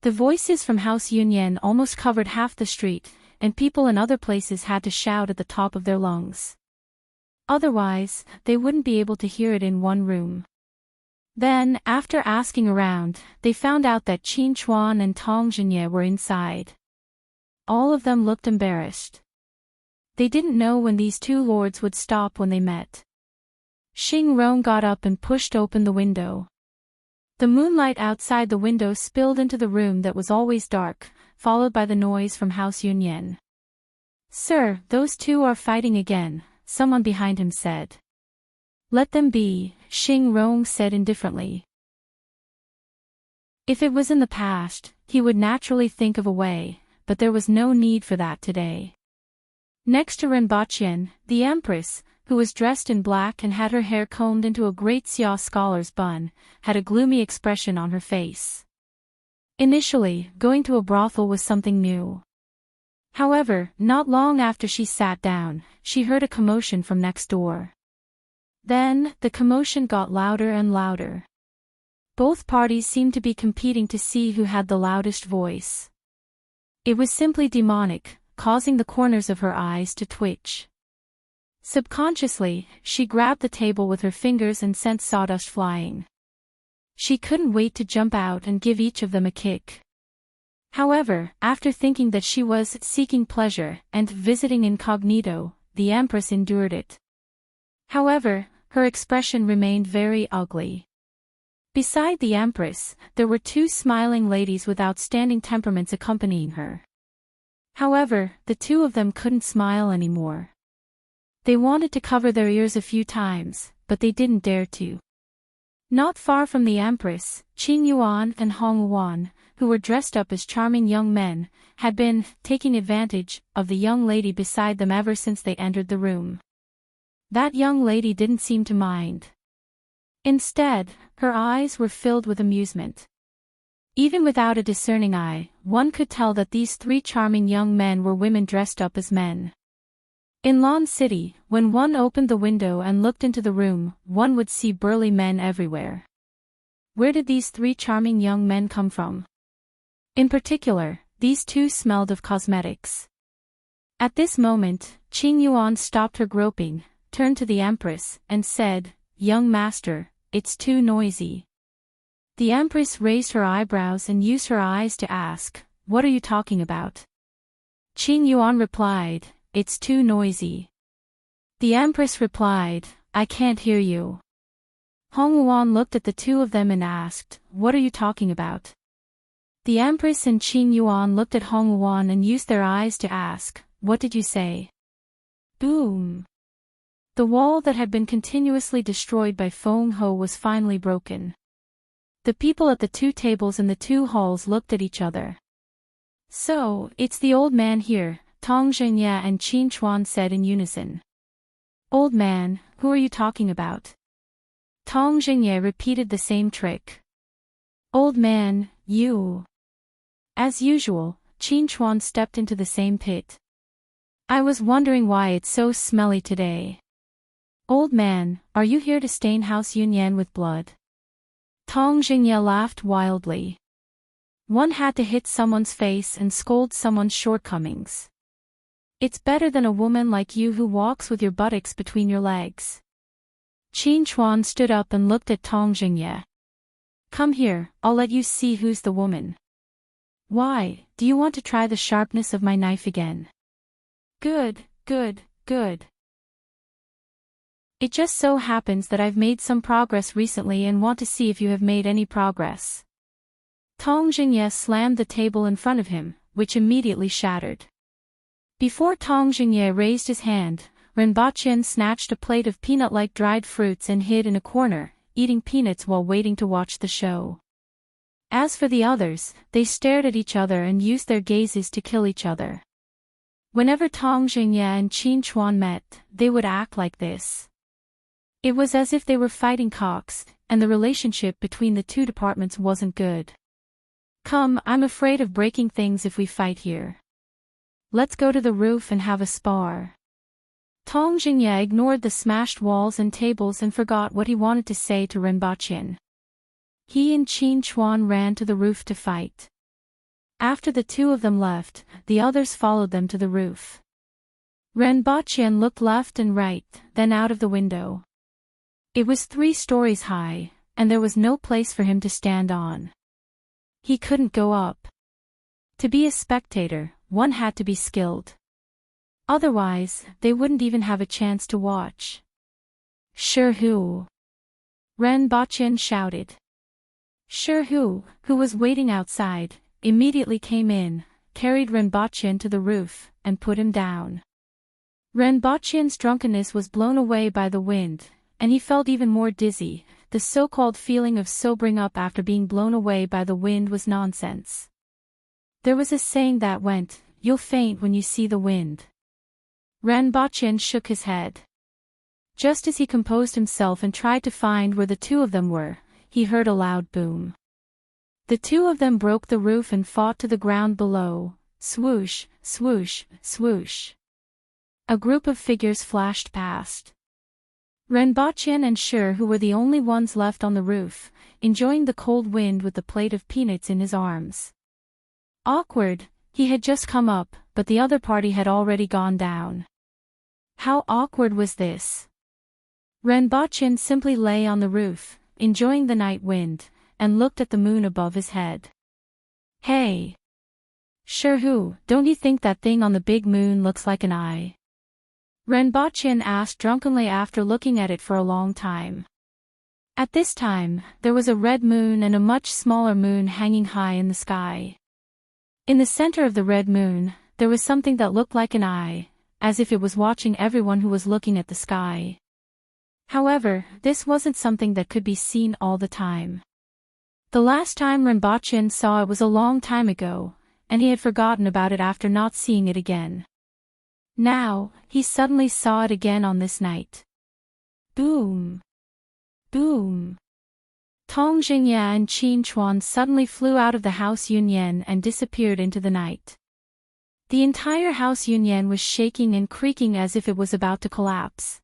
[SPEAKER 1] The voices from House Yunyan almost covered half the street, and people in other places had to shout at the top of their lungs. Otherwise, they wouldn't be able to hear it in one room. Then, after asking around, they found out that Qin Chuan and Tong Jingye were inside. All of them looked embarrassed. They didn't know when these 2 lords would stop when they met. Xing Rong got up and pushed open the window. The moonlight outside the window spilled into the room that was always dark, followed by the noise from House Yunyan. "Sir, those 2 are fighting again," someone behind him said. "Let them be," Xing Rong said indifferently. If it was in the past, he would naturally think of a way, but there was no need for that today. Next to Renbochin, the Empress, who was dressed in black and had her hair combed into a great Xia scholar's bun, had a gloomy expression on her face. Initially, going to a brothel was something new. However, not long after she sat down, she heard a commotion from next door. Then, the commotion got louder and louder. Both parties seemed to be competing to see who had the loudest voice. It was simply demonic, causing the corners of her eyes to twitch. Subconsciously, she grabbed the table with her fingers and sent sawdust flying. She couldn't wait to jump out and give each of them a kick. However, after thinking that she was seeking pleasure and visiting incognito, the Empress endured it. However, her expression remained very ugly. Beside the Empress, there were 2 smiling ladies with outstanding temperaments accompanying her. However, the 2 of them couldn't smile anymore. They wanted to cover their ears a few times, but they didn't dare to. Not far from the Empress, Qing Yuan and Hong Yuan, who were dressed up as charming young men, had been taking advantage of the young lady beside them ever since they entered the room. That young lady didn't seem to mind. Instead, her eyes were filled with amusement. Even without a discerning eye, one could tell that these 3 charming young men were women dressed up as men. In Lawn City, when one opened the window and looked into the room, one would see burly men everywhere. Where did these three charming young men come from? In particular, these two smelled of cosmetics. At this moment, Qing Yuan stopped her groping, turned to the Empress, and said, "Young master, it's too noisy." The Empress raised her eyebrows and used her eyes to ask, "What are you talking about?" Qing Yuan replied, "It's too noisy." The Empress replied, "I can't hear you." Hong Wuan looked at the two of them and asked, "What are you talking about?" The Empress and Qing Yuan looked at Hong Wuan and used their eyes to ask, "What did you say?" Boom! The wall that had been continuously destroyed by Feng Ho was finally broken. The people at the two tables in the two halls looked at each other. "So, it's the old man here," Tong Zhengye and Qin Chuan said in unison. "Old man, who are you talking about?" Tong Zhengye repeated the same trick. "Old man, you." As usual, Qin Chuan stepped into the same pit. "I was wondering why it's so smelly today." "Old man, are you here to stain House Yunyan with blood?" Tong Zhengye laughed wildly. One had to hit someone's face and scold someone's shortcomings. "It's better than a woman like you who walks with your buttocks between your legs." Qin Chuan stood up and looked at Tong Zhengye. "Come here, I'll let you see who's the woman." "Why, do you want to try the sharpness of my knife again?" "Good, good, good. It just so happens that I've made some progress recently and want to see if you have made any progress." Tong Zhengye slammed the table in front of him, which immediately shattered. Before Tong Zhengye raised his hand, Renbaqian snatched a plate of peanut-like dried fruits and hid in a corner, eating peanuts while waiting to watch the show. As for the others, they stared at each other and used their gazes to kill each other. Whenever Tong Zhengye and Qin Chuan met, they would act like this. It was as if they were fighting cocks, and the relationship between the two departments wasn't good. "Come, I'm afraid of breaking things if we fight here. Let's go to the roof and have a spar." Tong Zhengye ignored the smashed walls and tables and forgot what he wanted to say to Renbaqian. He and Qin Chuan ran to the roof to fight. After the two of them left, the others followed them to the roof. Renbaqian looked left and right, then out of the window. It was 3 stories high, and there was no place for him to stand on. He couldn't go up. To be a spectator, one had to be skilled. Otherwise, they wouldn't even have a chance to watch. "Sure who?" Renbaqian shouted. Sure who was waiting outside, immediately came in, carried Renbaqian to the roof, and put him down. Renbaqian's drunkenness was blown away by the wind, and he felt even more dizzy. The so-called feeling of sobering up after being blown away by the wind was nonsense. There was a saying that went, "You'll faint when you see the wind." Renbaqian shook his head. Just as he composed himself and tried to find where the two of them were, he heard a loud boom. The two of them broke the roof and fought to the ground below. Swoosh, swoosh, swoosh. A group of figures flashed past. Renbaqian and Sure, who were the only ones left on the roof, enjoying the cold wind with the plate of peanuts in his arms. Awkward, he had just come up, but the other party had already gone down. How awkward was this? Renbaqian simply lay on the roof, enjoying the night wind, and looked at the moon above his head. "Hey! Sure, don't you think that thing on the big moon looks like an eye?" Renbaqian asked drunkenly after looking at it for a long time. At this time, there was a red moon and a much smaller moon hanging high in the sky. In the center of the red moon, there was something that looked like an eye, as if it was watching everyone who was looking at the sky. However, this wasn't something that could be seen all the time. The last time Renbaqian saw it was a long time ago, and he had forgotten about it after not seeing it again. Now, he suddenly saw it again on this night. Boom! Boom! Tong Jingye and Qin Chuan suddenly flew out of the house Yunyan and disappeared into the night. The entire House Yunyan was shaking and creaking as if it was about to collapse.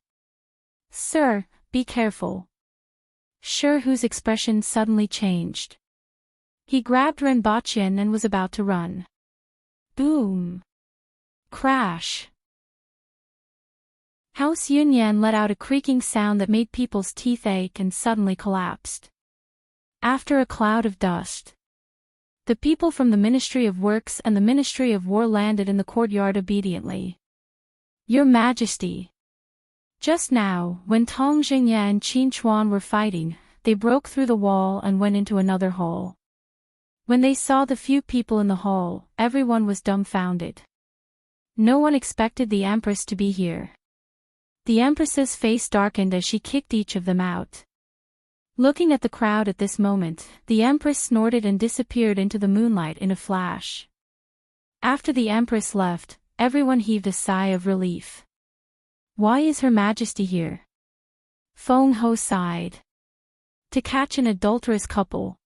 [SPEAKER 1] "Sir, be careful." Shi Hu's expression suddenly changed. He grabbed Renbachyan and was about to run. Boom! Crash! House Yunyan let out a creaking sound that made people's teeth ache and suddenly collapsed. After a cloud of dust, the people from the Ministry of Works and the Ministry of War landed in the courtyard obediently. "Your Majesty." Just now, when Tong Jingya and Qin Chuan were fighting, they broke through the wall and went into another hall. When they saw the few people in the hall, everyone was dumbfounded. No one expected the Empress to be here. The Empress's face darkened as she kicked each of them out. Looking at the crowd at this moment, the Empress snorted and disappeared into the moonlight in a flash. After the Empress left, everyone heaved a sigh of relief. "Why is Her Majesty here?" Feng Ho sighed. "To catch an adulterous couple."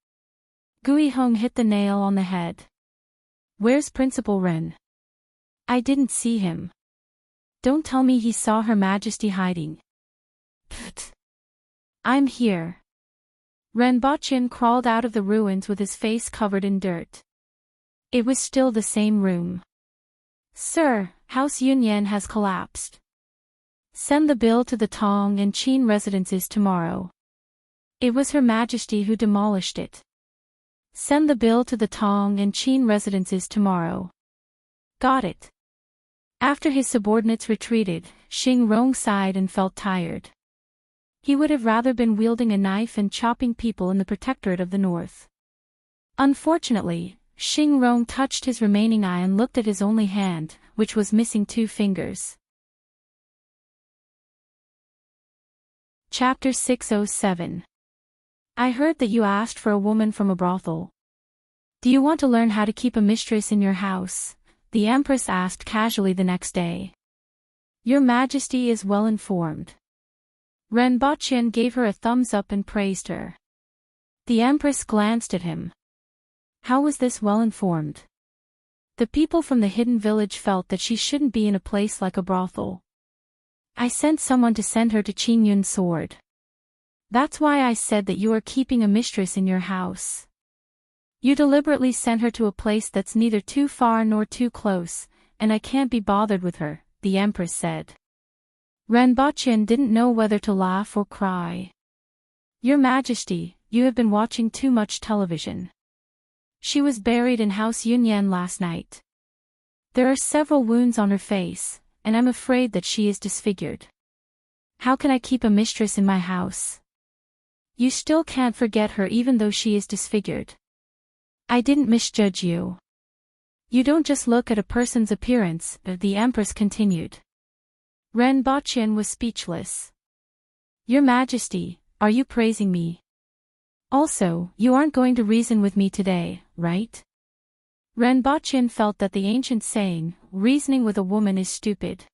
[SPEAKER 1] Gui Hong hit the nail on the head. "Where's Principal Ren?" "I didn't see him." "Don't tell me he saw Her Majesty hiding." "Pfft. I'm here." Renbachyan crawled out of the ruins with his face covered in dirt. It was still the same room. "Sir, House Yunyan has collapsed. Send the bill to the Tong and Qin residences tomorrow." It was Her Majesty who demolished it. "Send the bill to the Tong and Qin residences tomorrow." "Got it." After his subordinates retreated, Xing Rong sighed and felt tired. He would have rather been wielding a knife and chopping people in the Protectorate of the North. Unfortunately, Xing Rong touched his remaining eye and looked at his only hand, which was missing 2 fingers. Chapter 607. I heard that you asked for a woman from a brothel. Do you want to learn how to keep a mistress in your house? The Empress asked casually the next day. Your Majesty is well informed. Renbachyan gave her a thumbs up and praised her. The Empress glanced at him. How was this well informed? The people from the hidden village felt that she shouldn't be in a place like a brothel. I sent someone to send her to Qin Yun's sword. That's why I said that you are keeping a mistress in your house. You deliberately sent her to a place that's neither too far nor too close, and I can't be bothered with her, the Empress said. Renbachyan didn't know whether to laugh or cry. Your Majesty, you have been watching too much television. She was buried in House Yunyan last night. There are several wounds on her face, and I'm afraid that she is disfigured. How can I keep a mistress in my house? You still can't forget her even though she is disfigured. I didn't misjudge you. You don't just look at a person's appearance, the Empress continued. Renbachyan was speechless. Your Majesty, are you praising me? Also, you aren't going to reason with me today, right? Renbachyan felt that the ancient saying, reasoning with a woman is stupid.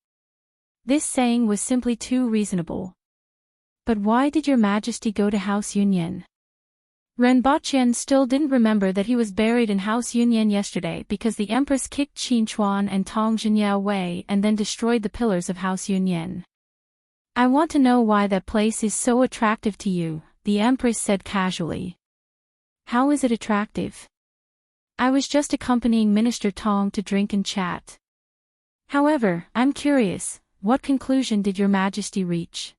[SPEAKER 1] This saying was simply too reasonable. But why did your Majesty go to House Yunyan? Renbachyan still didn't remember that he was buried in House Yunyan yesterday because the Empress kicked Qin Chuan and Tong Jingya away and then destroyed the pillars of House Yunyan. I want to know why that place is so attractive to you, the Empress said casually. How is it attractive? I was just accompanying Minister Tong to drink and chat. However, I'm curious, what conclusion did your Majesty reach?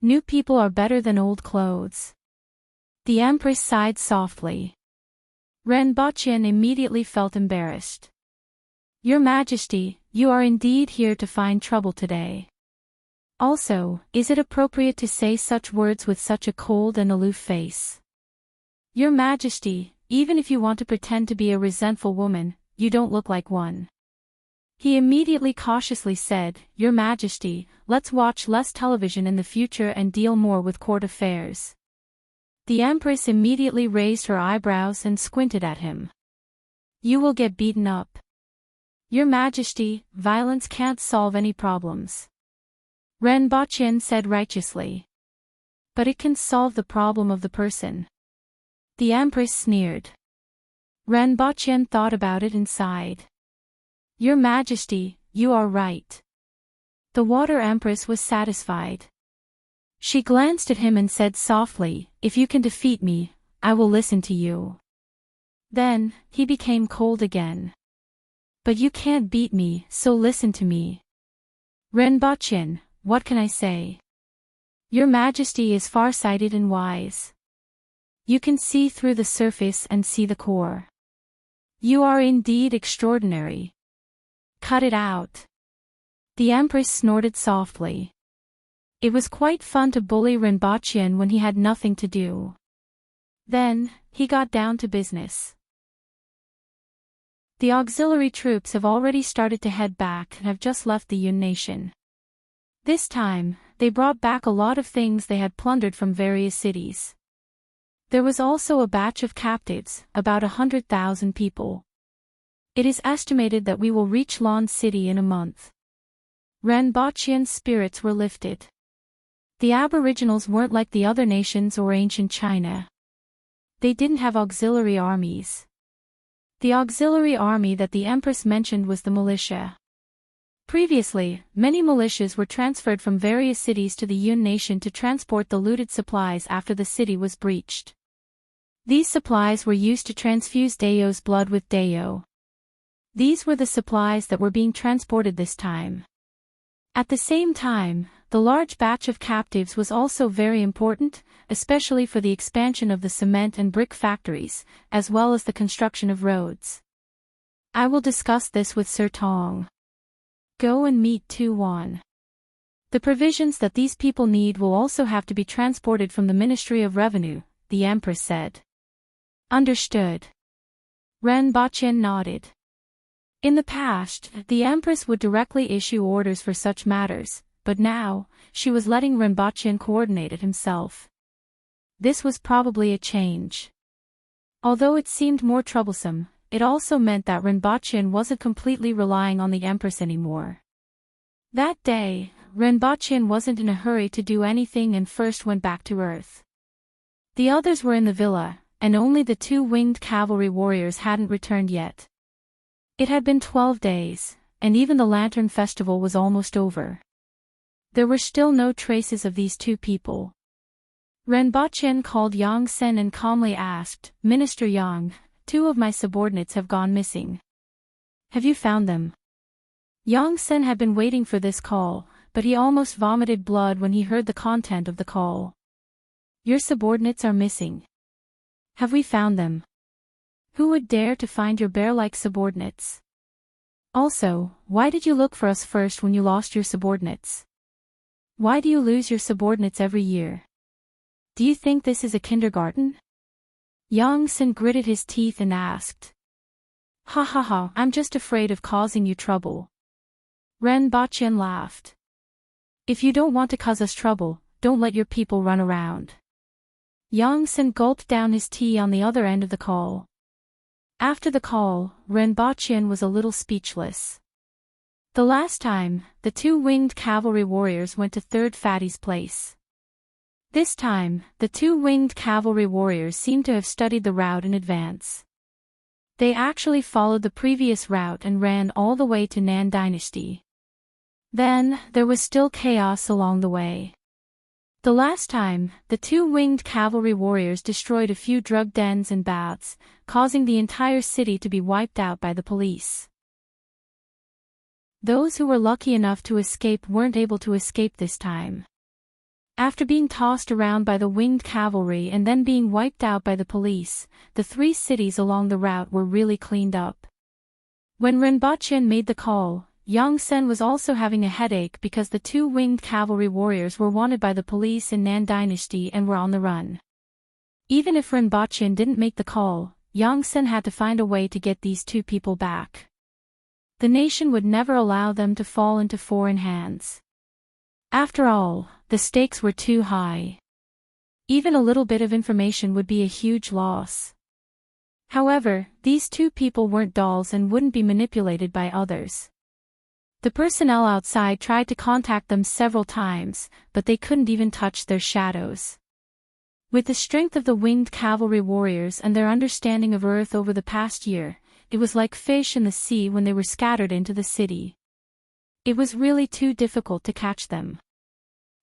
[SPEAKER 1] New people are better than old clothes. The Empress sighed softly. Renbachyan immediately felt embarrassed. Your Majesty, you are indeed here to find trouble today. Also, is it appropriate to say such words with such a cold and aloof face? Your Majesty, even if you want to pretend to be a resentful woman, you don't look like one. He immediately cautiously said, Your Majesty, let's watch less television in the future and deal more with court affairs. The Empress immediately raised her eyebrows and squinted at him. You will get beaten up. Your Majesty, violence can't solve any problems. Renbachyan said righteously. But it can solve the problem of the person. The Empress sneered. Renbachyan thought about it and sighed. Your Majesty, you are right. The Water Empress was satisfied. She glanced at him and said softly, if you can defeat me, I will listen to you. Then, he became cold again. But you can't beat me, so listen to me. Renbochin, what can I say? Your Majesty is far-sighted and wise. You can see through the surface and see the core. You are indeed extraordinary. Cut it out. The Empress snorted softly. It was quite fun to bully Renbochin when he had nothing to do. Then, he got down to business. The auxiliary troops have already started to head back and have just left the Yun nation. This time, they brought back a lot of things they had plundered from various cities. There was also a batch of captives, about 100,000 people. It is estimated that we will reach Lan City in a month. Renbochin's spirits were lifted. The Aboriginals weren't like the other nations or ancient China. They didn't have auxiliary armies. The auxiliary army that the Empress mentioned was the militia. Previously, many militias were transferred from various cities to the Yun nation to transport the looted supplies after the city was breached. These supplies were used to transfuse Dao's blood with Dao. These were the supplies that were being transported this time. At the same time, the large batch of captives was also very important, especially for the expansion of the cement and brick factories, as well as the construction of roads. I will discuss this with Sir Tong. Go and meet Tu Wan. The provisions that these people need will also have to be transported from the Ministry of Revenue, the Empress said. Understood. Renbochin nodded. In the past, the Empress would directly issue orders for such matters, but now, she was letting Renbochin coordinate it himself. This was probably a change. Although it seemed more troublesome, it also meant that Renbochin wasn't completely relying on the Empress anymore. That day, Renbochin wasn't in a hurry to do anything and first went back to Earth. The others were in the villa, and only the 2 winged cavalry warriors hadn't returned yet. It had been 12 days, and even the Lantern Festival was almost over. There were still no traces of these 2 people. Renbochin called Yang Sen and calmly asked, Minister Yang, 2 of my subordinates have gone missing. Have you found them? Yang Sen had been waiting for this call, but he almost vomited blood when he heard the content of the call. Your subordinates are missing. Have we found them? Who would dare to find your bear-like subordinates? Also, why did you look for us first when you lost your subordinates? Why do you lose your subordinates every year? Do you think this is a kindergarten? Yang Sen gritted his teeth and asked. Ha ha ha, I'm just afraid of causing you trouble. Renbochin laughed. If you don't want to cause us trouble, don't let your people run around. Yang Sen gulped down his tea on the other end of the call. After the call, Renbochin was a little speechless. The last time, the 2 winged cavalry warriors went to Third Fatty's place. This time, the 2 winged cavalry warriors seemed to have studied the route in advance. They actually followed the previous route and ran all the way to Nan Dynasty. Then, there was still chaos along the way. The last time, the 2 winged cavalry warriors destroyed a few drug dens and baths, causing the entire city to be wiped out by the police. Those who were lucky enough to escape weren't able to escape this time. After being tossed around by the winged cavalry and then being wiped out by the police, the 3 cities along the route were really cleaned up. When Renbochin made the call, Yang Sen was also having a headache because the 2 winged cavalry warriors were wanted by the police in Nan Dynasty and were on the run. Even if Renbochin didn't make the call, Yang Sen had to find a way to get these 2 people back. The nation would never allow them to fall into foreign hands. After all, the stakes were too high. Even a little bit of information would be a huge loss. However, these 2 people weren't dolls and wouldn't be manipulated by others. The personnel outside tried to contact them several times, but they couldn't even touch their shadows. With the strength of the winged cavalry warriors and their understanding of Earth over the past year, it was like fish in the sea when they were scattered into the city. It was really too difficult to catch them.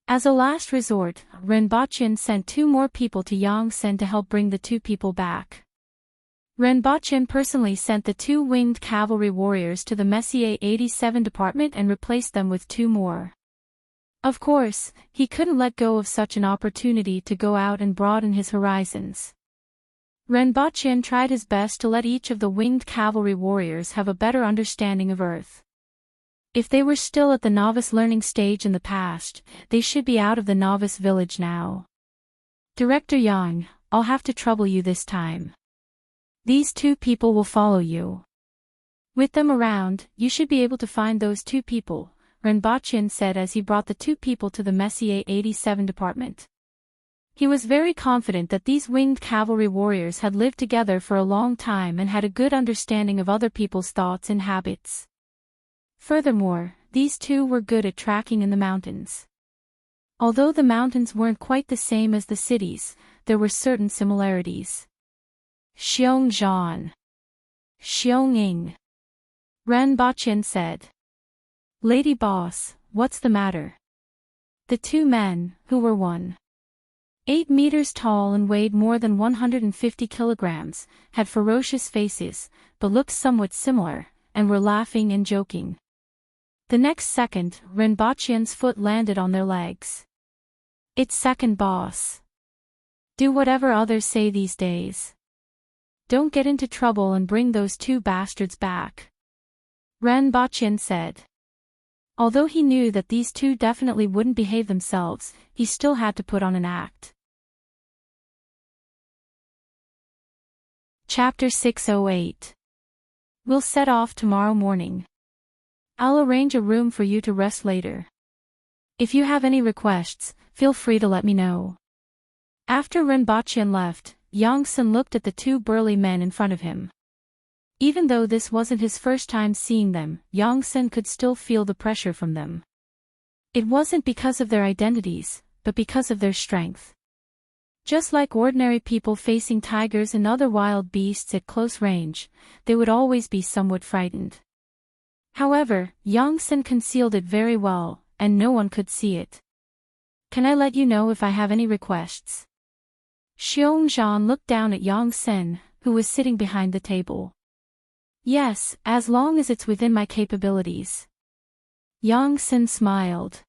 [SPEAKER 1] As a last resort, Renbochin sent 2 more people to Yongsen to help bring the 2 people back. Renbochin personally sent the 2 winged cavalry warriors to the Messier 87 department and replaced them with 2 more. Of course, he couldn't let go of such an opportunity to go out and broaden his horizons. Renbochin tried his best to let each of the winged cavalry warriors have a better understanding of Earth. If they were still at the novice learning stage in the past, they should be out of the novice village now. Director Yang, I'll have to trouble you this time. These 2 people will follow you. With them around, you should be able to find those 2 people, Renbochin said as he brought the 2 people to the Messier 87 department. He was very confident that these winged cavalry warriors had lived together for a long time and had a good understanding of other people's thoughts and habits. Furthermore, these 2 were good at tracking in the mountains. Although the mountains weren't quite the same as the cities, there were certain similarities. Xiongzhan. Xionging. Renbochin said. Lady boss, what's the matter? The 2 men, who were 1.8 meters tall and weighed more than 150 kilograms, had ferocious faces, but looked somewhat similar, and were laughing and joking. The next second, Renbochin's foot landed on their legs. It's second boss. Do whatever others say these days. Don't get into trouble and bring those 2 bastards back. Renbochin said. Although he knew that these 2 definitely wouldn't behave themselves, he still had to put on an act. Chapter 608. We'll set off tomorrow morning. I'll arrange a room for you to rest later. If you have any requests, feel free to let me know. After Renbochin left, Yongsen looked at the 2 burly men in front of him. Even though this wasn't his first time seeing them, Yongsen could still feel the pressure from them. It wasn't because of their identities, but because of their strength. Just like ordinary people facing tigers and other wild beasts at close range, they would always be somewhat frightened. However, Yongsen concealed it very well, and no one could see it. Can I let you know if I have any requests? Xiongzhan looked down at Yongsen, who was sitting behind the table. Yes, as long as it's within my capabilities. Yongsen smiled.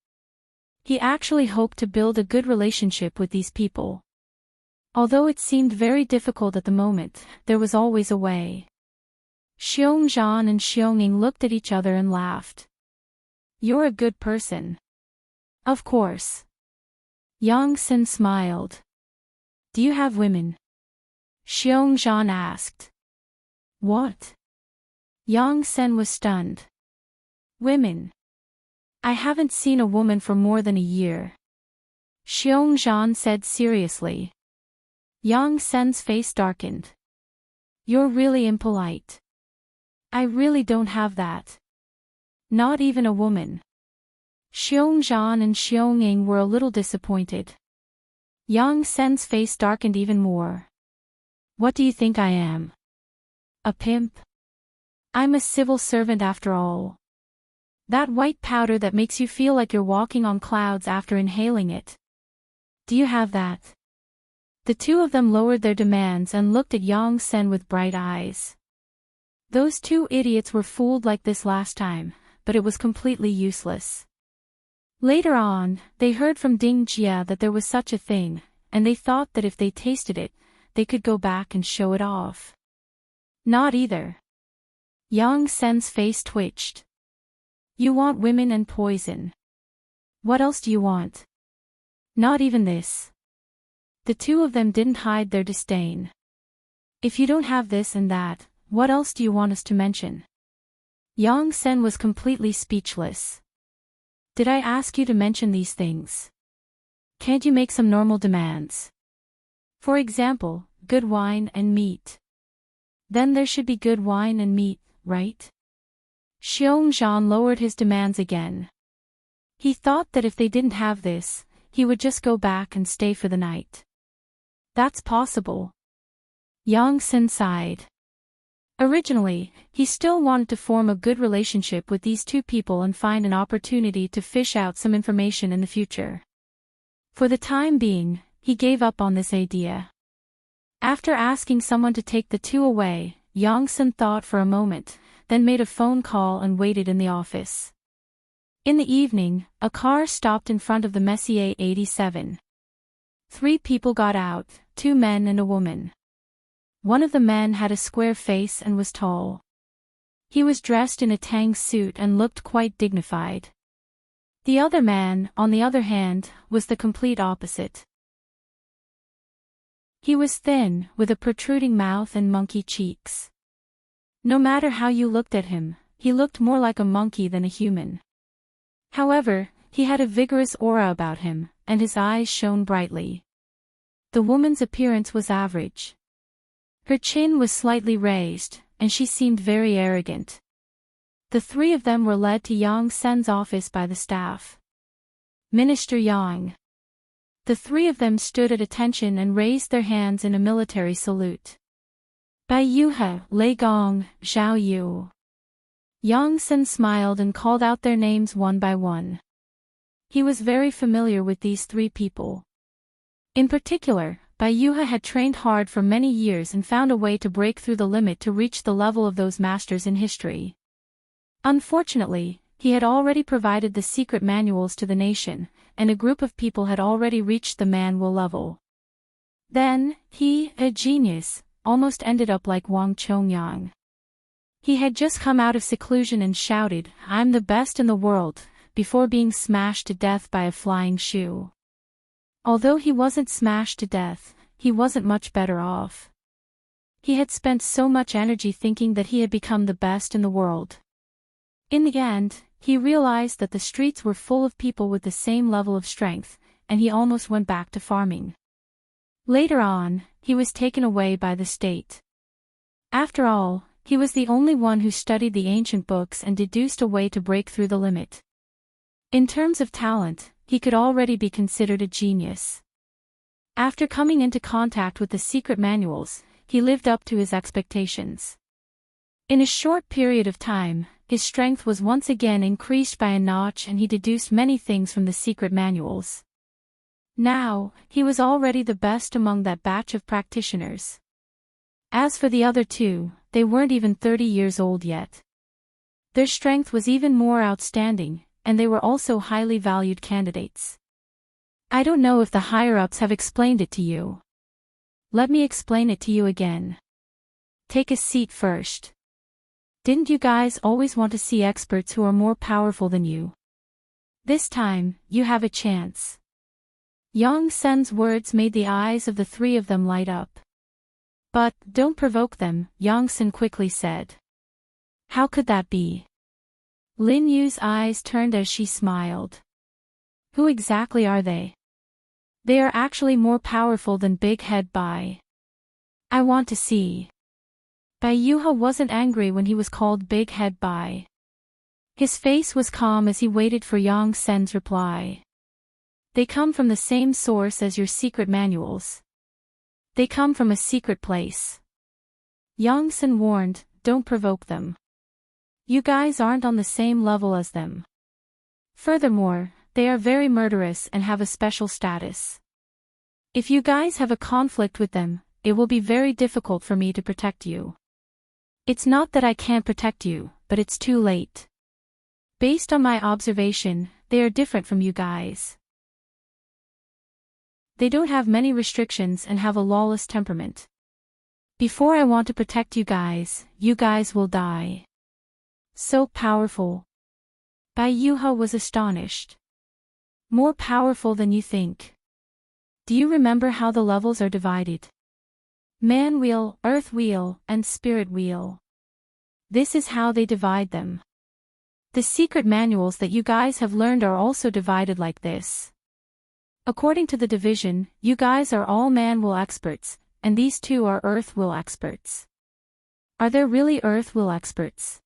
[SPEAKER 1] He actually hoped to build a good relationship with these people. Although it seemed very difficult at the moment, there was always a way. Xiongzhan and Xionging looked at each other and laughed. You're a good person. Of course. Yongsen smiled. Do you have women? Xiongzhan asked. What? Yongsen was stunned. Women. I haven't seen a woman for more than a year. Xiongzhan said seriously. Yongsen's face darkened. You're really impolite. I really don't have that. Not even a woman. Xiongzhan and Xionging were a little disappointed. Yongsen's face darkened even more. What do you think I am? A pimp? I'm a civil servant after all. That white powder that makes you feel like you're walking on clouds after inhaling it. Do you have that? The 2 of them lowered their demands and looked at Yongsen with bright eyes. Those 2 idiots were fooled like this last time, but it was completely useless. Later on, they heard from Ding Jia that there was such a thing, and they thought that if they tasted it, they could go back and show it off. Not either. Yongsen's face twitched. You want women and poison. What else do you want? Not even this. The 2 of them didn't hide their disdain. If you don't have this and that, what else do you want us to mention? Yongsen was completely speechless. Did I ask you to mention these things? Can't you make some normal demands? For example, good wine and meat. Then there should be good wine and meat, right? Xiongzhan lowered his demands again. He thought that if they didn't have this, he would just go back and stay for the night. That's possible. Yongsen sighed. Originally, he still wanted to form a good relationship with these two people and find an opportunity to fish out some information in the future. For the time being, he gave up on this idea. After asking someone to take the two away, Yang-sun thought for a moment, then made a phone call and waited in the office. In the evening, a car stopped in front of the Messier 87. 3 people got out, 2 men and a woman. One of the men had a square face and was tall. He was dressed in a tang suit and looked quite dignified. The other man, on the other hand, was the complete opposite. He was thin, with a protruding mouth and monkey cheeks. No matter how you looked at him, he looked more like a monkey than a human. However, he had a vigorous aura about him, and his eyes shone brightly. The woman's appearance was average. Her chin was slightly raised, and she seemed very arrogant. The 3 of them were led to Yang-sen's office by the staff. Minister Yang. The 3 of them stood at attention and raised their hands in a military salute. Bai Yuhe, Lei Gong, Zhao Yu. Yang-sen smiled and called out their names one by one. He was very familiar with these 3 people. In particular, Bai Yuhe had trained hard for many years and found a way to break through the limit to reach the level of those masters in history. Unfortunately, he had already provided the secret manuals to the nation, and a group of people had already reached the manual level. Then, he, a genius, almost ended up like Wang Chongyang. He had just come out of seclusion and shouted, "I'm the best in the world," before being smashed to death by a flying shoe. Although he wasn't smashed to death, he wasn't much better off. He had spent so much energy thinking that he had become the best in the world. In the end, he realized that the streets were full of people with the same level of strength, and he almost went back to farming. Later on, he was taken away by the state. After all, he was the only one who studied the ancient books and deduced a way to break through the limit. In terms of talent, he could already be considered a genius. After coming into contact with the secret manuals, he lived up to his expectations. In a short period of time, his strength was once again increased by a notch and he deduced many things from the secret manuals. Now, he was already the best among that batch of practitioners. As for the other 2, they weren't even 30 years old yet. Their strength was even more outstanding, and they were also highly valued candidates. I don't know if the higher-ups have explained it to you. Let me explain it to you again. Take a seat first. Didn't you guys always want to see experts who are more powerful than you? This time, you have a chance. Yang-sen's words made the eyes of the 3 of them light up. But, don't provoke them, Yang-sen quickly said. How could that be? Lin Yu's eyes turned as she smiled. Who exactly are they? They are actually more powerful than Big Head Bai. I want to see. Bai Yuhe wasn't angry when he was called Big Head Bai. His face was calm as he waited for Yang-sen's reply. They come from the same source as your secret manuals. They come from a secret place. Yang-sen warned, don't provoke them. You guys aren't on the same level as them. Furthermore, they are very murderous and have a special status. If you guys have a conflict with them, it will be very difficult for me to protect you. It's not that I can't protect you, but it's too late. Based on my observation, they are different from you guys. They don't have many restrictions and have a lawless temperament. Before I want to protect you guys will die. So powerful. Bai Yuhe was astonished. More powerful than you think. Do you remember how the levels are divided? Man wheel, earth wheel, and spirit wheel. This is how they divide them. The secret manuals that you guys have learned are also divided like this. According to the division, you guys are all man will experts, and these 2 are earth will experts. Are there really earth will experts?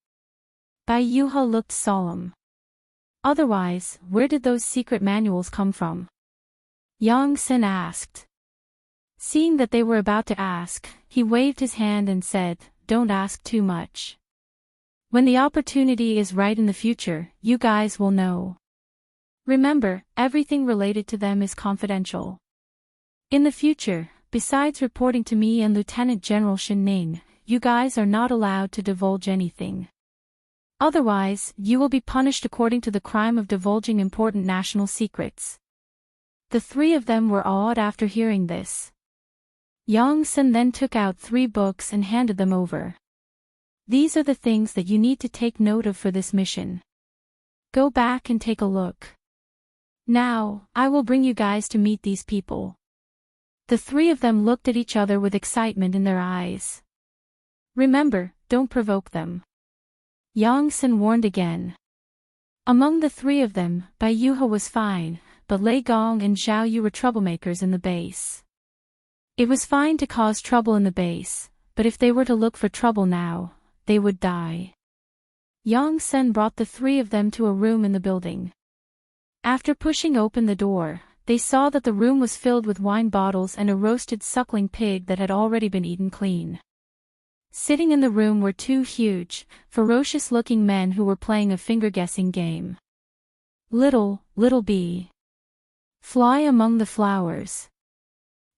[SPEAKER 1] Bai Yuhe looked solemn. Otherwise, where did those secret manuals come from? Yang-sen asked. Seeing that they were about to ask, he waved his hand and said, don't ask too much. When the opportunity is right in the future, you guys will know. Remember, everything related to them is confidential. In the future, besides reporting to me and Lieutenant General Shin Ning, you guys are not allowed to divulge anything. Otherwise, you will be punished according to the crime of divulging important national secrets. The three of them were awed after hearing this. Yang-sen then took out 3 books and handed them over. These are the things that you need to take note of for this mission. Go back and take a look. Now, I will bring you guys to meet these people. The 3 of them looked at each other with excitement in their eyes. Remember, don't provoke them. Yang-sen warned again. Among the 3 of them, Bai Yuha was fine, but Lei Gong and Zhao Yu were troublemakers in the base. It was fine to cause trouble in the base, but if they were to look for trouble now, they would die. Yang-sen brought the 3 of them to a room in the building. After pushing open the door, they saw that the room was filled with wine bottles and a roasted suckling pig that had already been eaten clean. Sitting in the room were 2 huge, ferocious-looking men who were playing a finger-guessing game. Little bee. Fly among the flowers.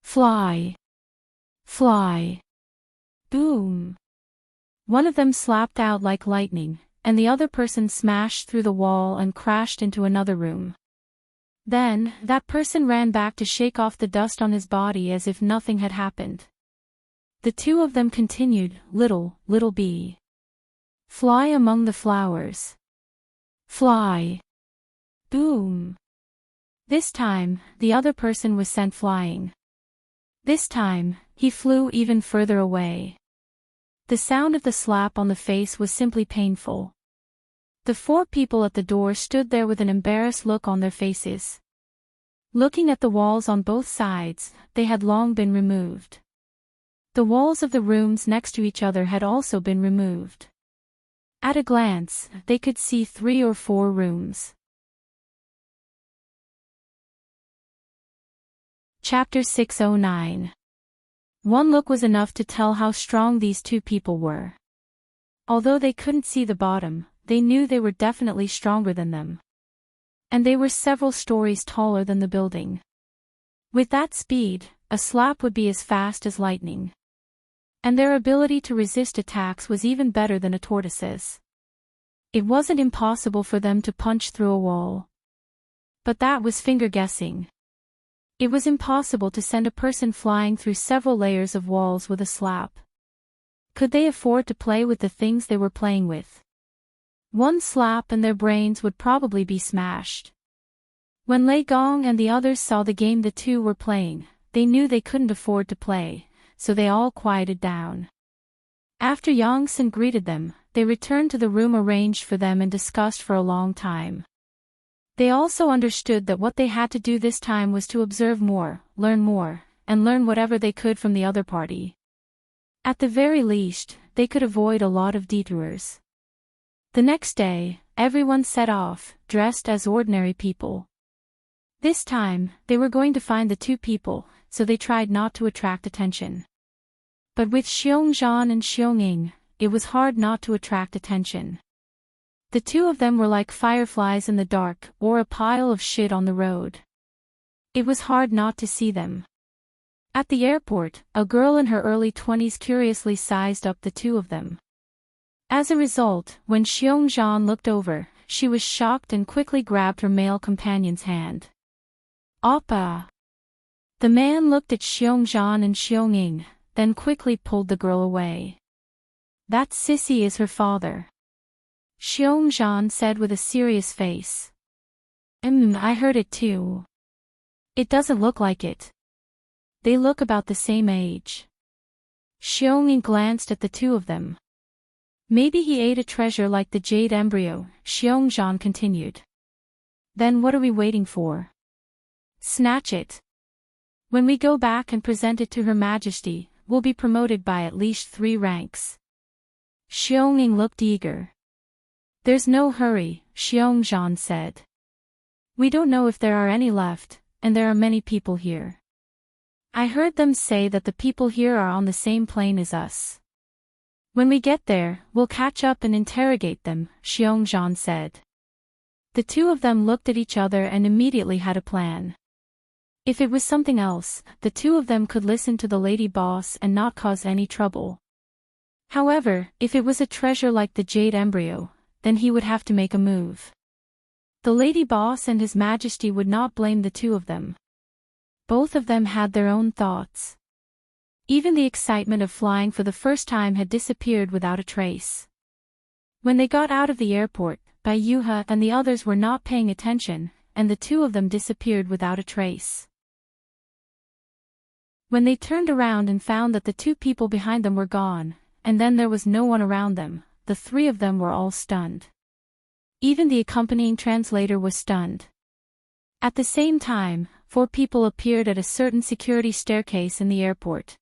[SPEAKER 1] Fly. Fly. Boom. One of them slapped out like lightning, and the other person smashed through the wall and crashed into another room. Then, that person ran back to shake off the dust on his body as if nothing had happened. The 2 of them continued, little bee. Fly among the flowers. Fly. Boom. This time, the other person was sent flying. This time, he flew even further away. The sound of the slap on the face was simply painful. The 4 people at the door stood there with an embarrassed look on their faces. Looking at the walls on both sides, they had long been removed. The walls of the rooms next to each other had also been removed. At a glance, they could see 3 or 4 rooms. Chapter 609. One look was enough to tell how strong these 2 people were. Although they couldn't see the bottom, they knew they were definitely stronger than them. And they were several stories taller than the building. With that speed, a slap would be as fast as lightning. And their ability to resist attacks was even better than a tortoise's. It wasn't impossible for them to punch through a wall. But that was finger-guessing. It was impossible to send a person flying through several layers of walls with a slap. Could they afford to play with the things they were playing with? One slap and their brains would probably be smashed. When Lei Gong and the others saw the game the 2 were playing, they knew they couldn't afford to play, so they all quieted down. After Yang-sen greeted them, they returned to the room arranged for them and discussed for a long time. They also understood that what they had to do this time was to observe more, and learn whatever they could from the other party. At the very least, they could avoid a lot of detours. The next day, everyone set off, dressed as ordinary people. This time, they were going to find the 2 people, so they tried not to attract attention. But with Xiongzhan and Xionging, it was hard not to attract attention. The 2 of them were like fireflies in the dark, or a pile of shit on the road. It was hard not to see them. At the airport, a girl in her early 20s curiously sized up the 2 of them. As a result, when Xiongzhan looked over, she was shocked and quickly grabbed her male companion's hand. Oppa! The man looked at Xiongzhan and Xionging, then quickly pulled the girl away. That sissy is her father. Xiongzhan said with a serious face. I heard it too. It doesn't look like it. They look about the same age. Xionging glanced at the 2 of them. Maybe he ate a treasure like the jade embryo, Xiongzhan continued. Then what are we waiting for? Snatch it. When we go back and present it to Her Majesty, we'll be promoted by at least 3 ranks. Xionging looked eager. There's no hurry, Xiongzhan said. We don't know if there are any left, and there are many people here. I heard them say that the people here are on the same plane as us. When we get there, we'll catch up and interrogate them, Xiongzhan said. The two of them looked at each other and immediately had a plan. If it was something else, the two of them could listen to the lady boss and not cause any trouble. However, if it was a treasure like the jade embryo, then he would have to make a move. The lady boss and His Majesty would not blame the two of them. Both of them had their own thoughts. Even the excitement of flying for the first time had disappeared without a trace. When they got out of the airport, Bai Yuhe and the others were not paying attention, and the two of them disappeared without a trace. When they turned around and found that the two people behind them were gone, and then there was no one around them, the three of them were all stunned. Even the accompanying translator was stunned. At the same time, 4 people appeared at a certain security staircase in the airport.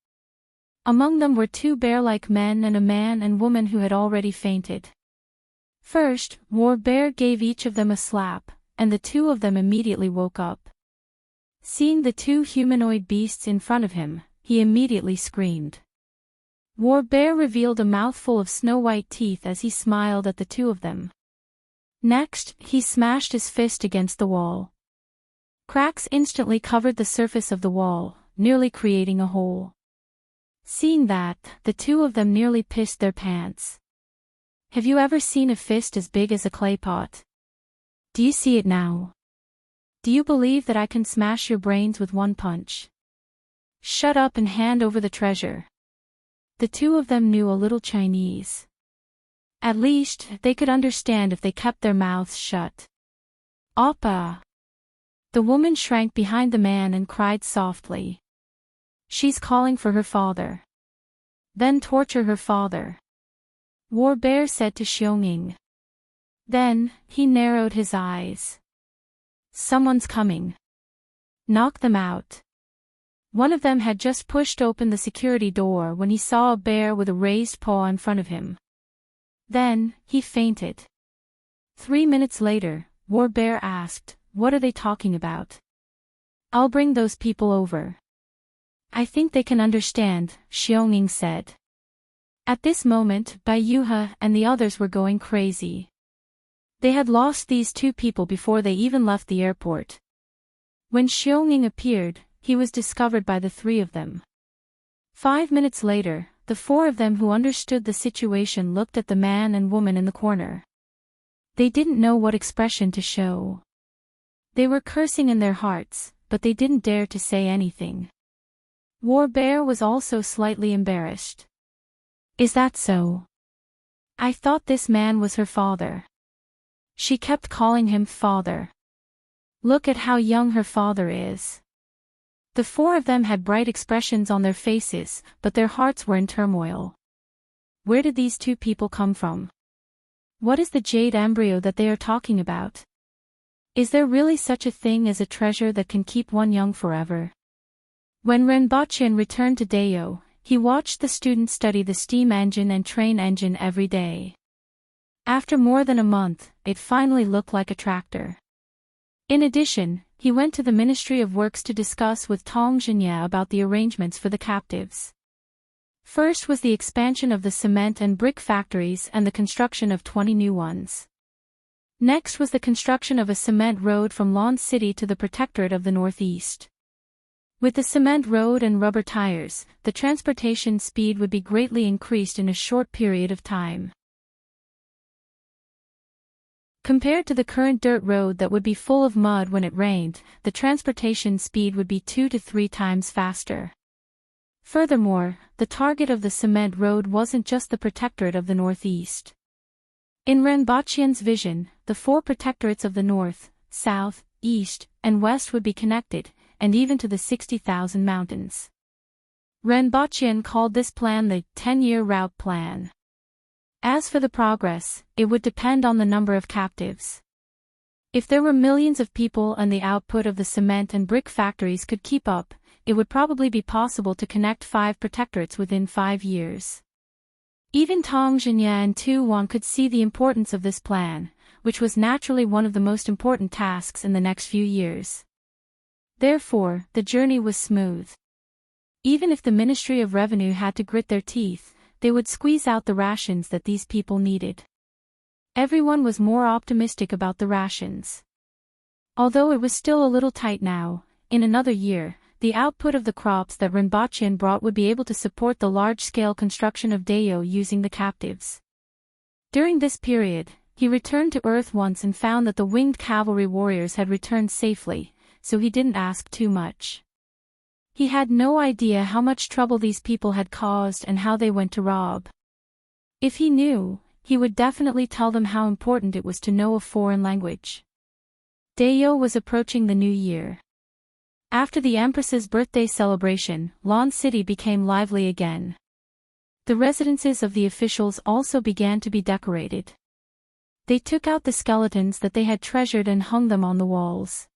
[SPEAKER 1] Among them were 2 bear-like men and a man and woman who had already fainted. First, War Bear gave each of them a slap, and the two of them immediately woke up. Seeing the 2 humanoid beasts in front of him, he immediately screamed. War Bear revealed a mouthful of snow-white teeth as he smiled at the two of them. Next, he smashed his fist against the wall. Cracks instantly covered the surface of the wall, nearly creating a hole. Seeing that, the two of them nearly pissed their pants. Have you ever seen a fist as big as a clay pot? Do you see it now? Do you believe that I can smash your brains with one punch? Shut up and hand over the treasure. The two of them knew a little Chinese. At least, they could understand if they kept their mouths shut. Oppa! The woman shrank behind the man and cried softly. She's calling for her father. Then torture her father. War Bear said to Xiongning. Then, he narrowed his eyes. Someone's coming. Knock them out. One of them had just pushed open the security door when he saw a bear with a raised paw in front of him. Then, he fainted. 3 minutes later, War Bear asked, "What are they talking about?" "I'll bring those people over. I think they can understand," Xiongning said. At this moment, Bai Yuhe and the others were going crazy. They had lost these 2 people before they even left the airport. When Xiongning appeared, he was discovered by the 3 of them. 5 minutes later, the 4 of them who understood the situation looked at the man and woman in the corner. They didn't know what expression to show. They were cursing in their hearts, but they didn't dare to say anything. War Bear was also slightly embarrassed. "Is that so? I thought this man was her father. She kept calling him father. Look at how young her father is." The 4 of them had bright expressions on their faces, but their hearts were in turmoil. Where did these 2 people come from? What is the jade embryo that they are talking about? Is there really such a thing as a treasure that can keep one young forever? When Renbaqian returned to Dayo, he watched the students study the steam engine and train engine every day. After more than a month, it finally looked like a tractor. In addition, he went to the Ministry of Works to discuss with Tong Zhenya about the arrangements for the captives. First was the expansion of the cement and brick factories and the construction of 20 new ones. Next was the construction of a cement road from Lon City to the Protectorate of the Northeast. With the cement road and rubber tires, the transportation speed would be greatly increased in a short period of time. Compared to the current dirt road that would be full of mud when it rained, the transportation speed would be 2 to 3 times faster. Furthermore, the target of the cement road wasn't just the Protectorate of the Northeast. In Renbaqian's vision, the 4 protectorates of the North, South, East, and West would be connected, and even to the 60,000 mountains. Renbaqian called this plan the 10-year route plan. As for the progress, it would depend on the number of captives. If there were millions of people and the output of the cement and brick factories could keep up, it would probably be possible to connect 5 protectorates within 5 years. Even Tong Zhenya and Tu Wan could see the importance of this plan, which was naturally one of the most important tasks in the next few years. Therefore, the journey was smooth. Even if the Ministry of Revenue had to grit their teeth, they would squeeze out the rations that these people needed. Everyone was more optimistic about the rations. Although it was still a little tight now, in another year, the output of the crops that Rinpoche brought would be able to support the large-scale construction of Dayo using the captives. During this period, he returned to Earth once and found that the winged cavalry warriors had returned safely, so he didn't ask too much. He had no idea how much trouble these people had caused and how they went to rob. If he knew, he would definitely tell them how important it was to know a foreign language. Dayo was approaching the new year. After the Empress's birthday celebration, Lawn City became lively again. The residences of the officials also began to be decorated. They took out the skeletons that they had treasured and hung them on the walls.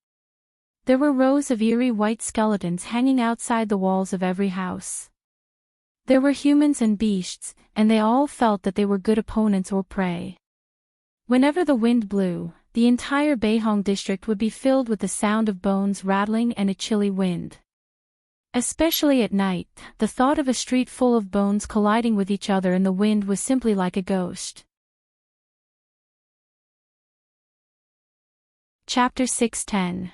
[SPEAKER 1] There were rows of eerie white skeletons hanging outside the walls of every house. There were humans and beasts, and they all felt that they were good opponents or prey. Whenever the wind blew, the entire Beihong district would be filled with the sound of bones rattling and a chilly wind. Especially at night, the thought of a street full of bones colliding with each other in the wind was simply like a ghost. Chapter 610.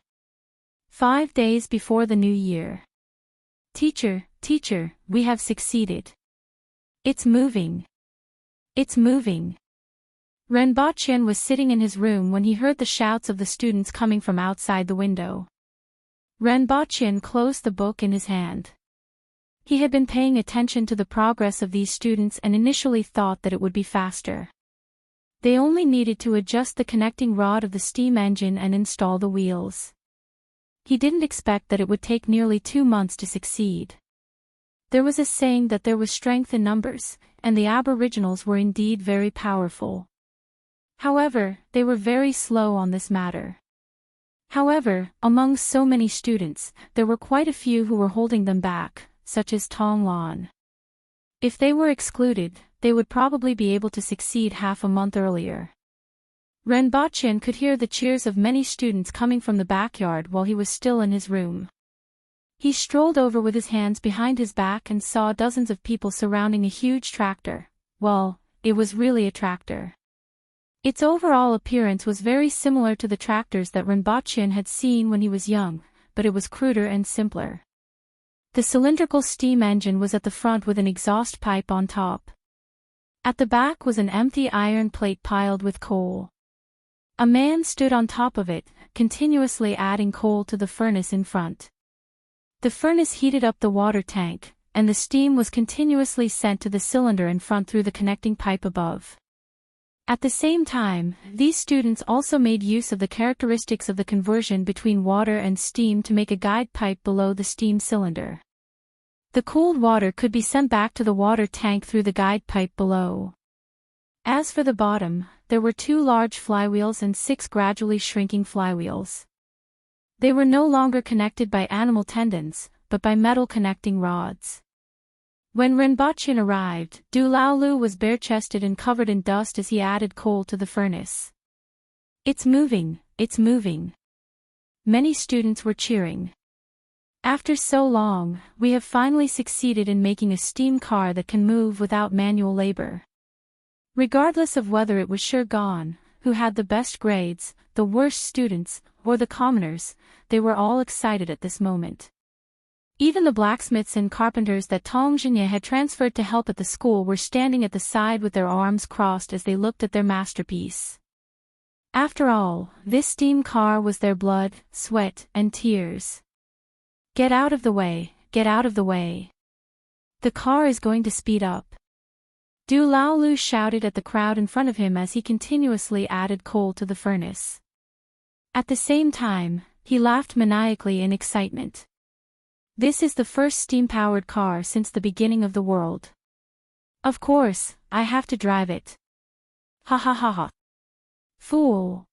[SPEAKER 1] 5 days before the new year. Teacher, teacher, we have succeeded. It's moving. It's moving. Rinpoche was sitting in his room when he heard the shouts of the students coming from outside the window. Rinpoche closed the book in his hand. He had been paying attention to the progress of these students and initially thought that it would be faster. They only needed to adjust the connecting rod of the steam engine and install the wheels. He didn't expect that it would take nearly 2 months to succeed. There was a saying that there was strength in numbers, and the Aboriginals were indeed very powerful. However, they were very slow on this matter. However, among so many students, there were quite a few who were holding them back, such as Tong Lan. If they were excluded, they would probably be able to succeed half a month earlier. Rinpoche could hear the cheers of many students coming from the backyard while he was still in his room. He strolled over with his hands behind his back and saw dozens of people surrounding a huge tractor. Well, it was really a tractor. Its overall appearance was very similar to the tractors that Rinpoche had seen when he was young, but it was cruder and simpler. The cylindrical steam engine was at the front with an exhaust pipe on top. At the back was an empty iron plate piled with coal. A man stood on top of it, continuously adding coal to the furnace in front. The furnace heated up the water tank, and the steam was continuously sent to the cylinder in front through the connecting pipe above. At the same time, these students also made use of the characteristics of the conversion between water and steam to make a guide pipe below the steam cylinder. The cooled water could be sent back to the water tank through the guide pipe below. As for the bottom, there were 2 large flywheels and 6 gradually shrinking flywheels. They were no longer connected by animal tendons, but by metal connecting rods. When Rinpoche arrived, Dulaolu was bare-chested and covered in dust as he added coal to the furnace. It's moving, it's moving. Many students were cheering. After so long, we have finally succeeded in making a steam car that can move without manual labor. Regardless of whether it was Shirgan, who had the best grades, the worst students, or the commoners, they were all excited at this moment. Even the blacksmiths and carpenters that Tong Jinye had transferred to help at the school were standing at the side with their arms crossed as they looked at their masterpiece. After all, this steam car was their blood, sweat, and tears. Get out of the way, get out of the way. The car is going to speed up. Dulaolu shouted at the crowd in front of him as he continuously added coal to the furnace. At the same time, he laughed maniacally in excitement. This is the first steam-powered car since the beginning of the world. Of course, I have to drive it. Ha ha ha ha. Fool.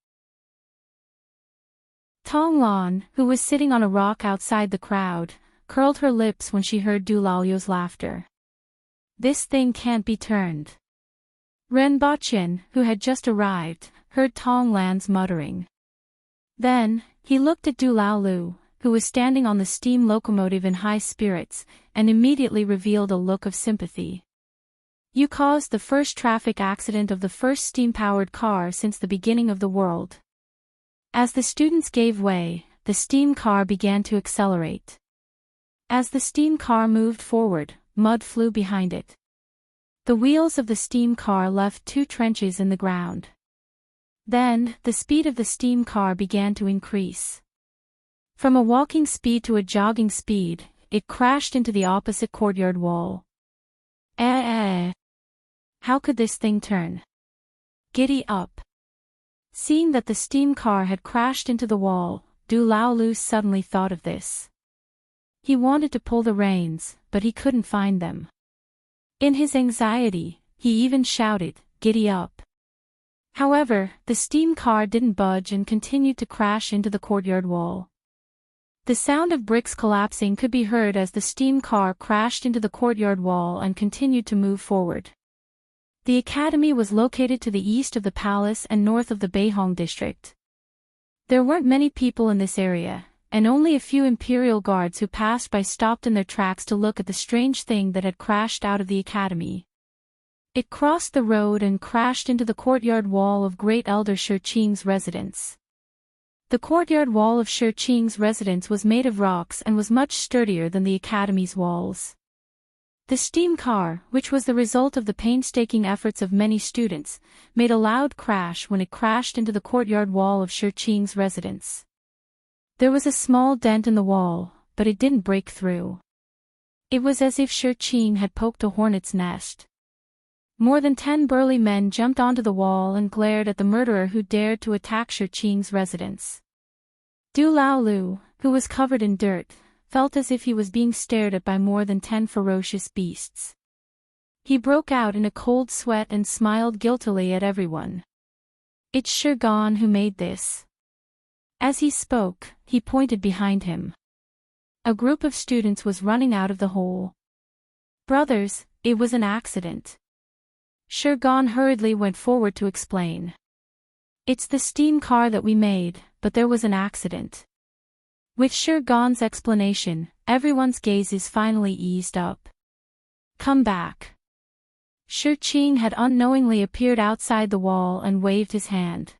[SPEAKER 1] Tong Lan, who was sitting on a rock outside the crowd, curled her lips when she heard Dulao's laughter. This thing can't be turned. Rinpoche, who had just arrived, heard Tong Lan's muttering. Then, he looked at Dulaolu, who was standing on the steam locomotive in high spirits, and immediately revealed a look of sympathy. You caused the first traffic accident of the first steam-powered car since the beginning of the world. As the students gave way, the steam car began to accelerate. As the steam car moved forward, mud flew behind it. The wheels of the steam car left 2 trenches in the ground. Then, the speed of the steam car began to increase. From a walking speed to a jogging speed, it crashed into the opposite courtyard wall. How could this thing turn? Giddy up. Seeing that the steam car had crashed into the wall, Du Lao Lu suddenly thought of this. He wanted to pull the reins, but he couldn't find them. In his anxiety, he even shouted, "Giddy up!" However, the steam car didn't budge and continued to crash into the courtyard wall. The sound of bricks collapsing could be heard as the steam car crashed into the courtyard wall and continued to move forward. The academy was located to the east of the palace and north of the Beihong district. There weren't many people in this area, and only a few imperial guards who passed by stopped in their tracks to look at the strange thing that had crashed out of the academy. It crossed the road and crashed into the courtyard wall of Great Elder Shi Qing's residence. The courtyard wall of Shi Qing's residence was made of rocks and was much sturdier than the academy's walls. The steam car, which was the result of the painstaking efforts of many students, made a loud crash when it crashed into the courtyard wall of Shi Qing's residence. There was a small dent in the wall, but it didn't break through. It was as if Shi Qing had poked a hornet's nest. More than 10 burly men jumped onto the wall and glared at the murderer who dared to attack Shi Qing's residence. Du Lao Lu, who was covered in dirt, felt as if he was being stared at by more than 10 ferocious beasts. He broke out in a cold sweat and smiled guiltily at everyone. "It's Shi Gan who made this." As he spoke, he pointed behind him. A group of students was running out of the hole. "Brothers, it was an accident." Shi Gan hurriedly went forward to explain. "It's the steam car that we made, but there was an accident." With Shi Gan's explanation, everyone's gaze is finally eased up. "Come back." Shi Qing had unknowingly appeared outside the wall and waved his hand.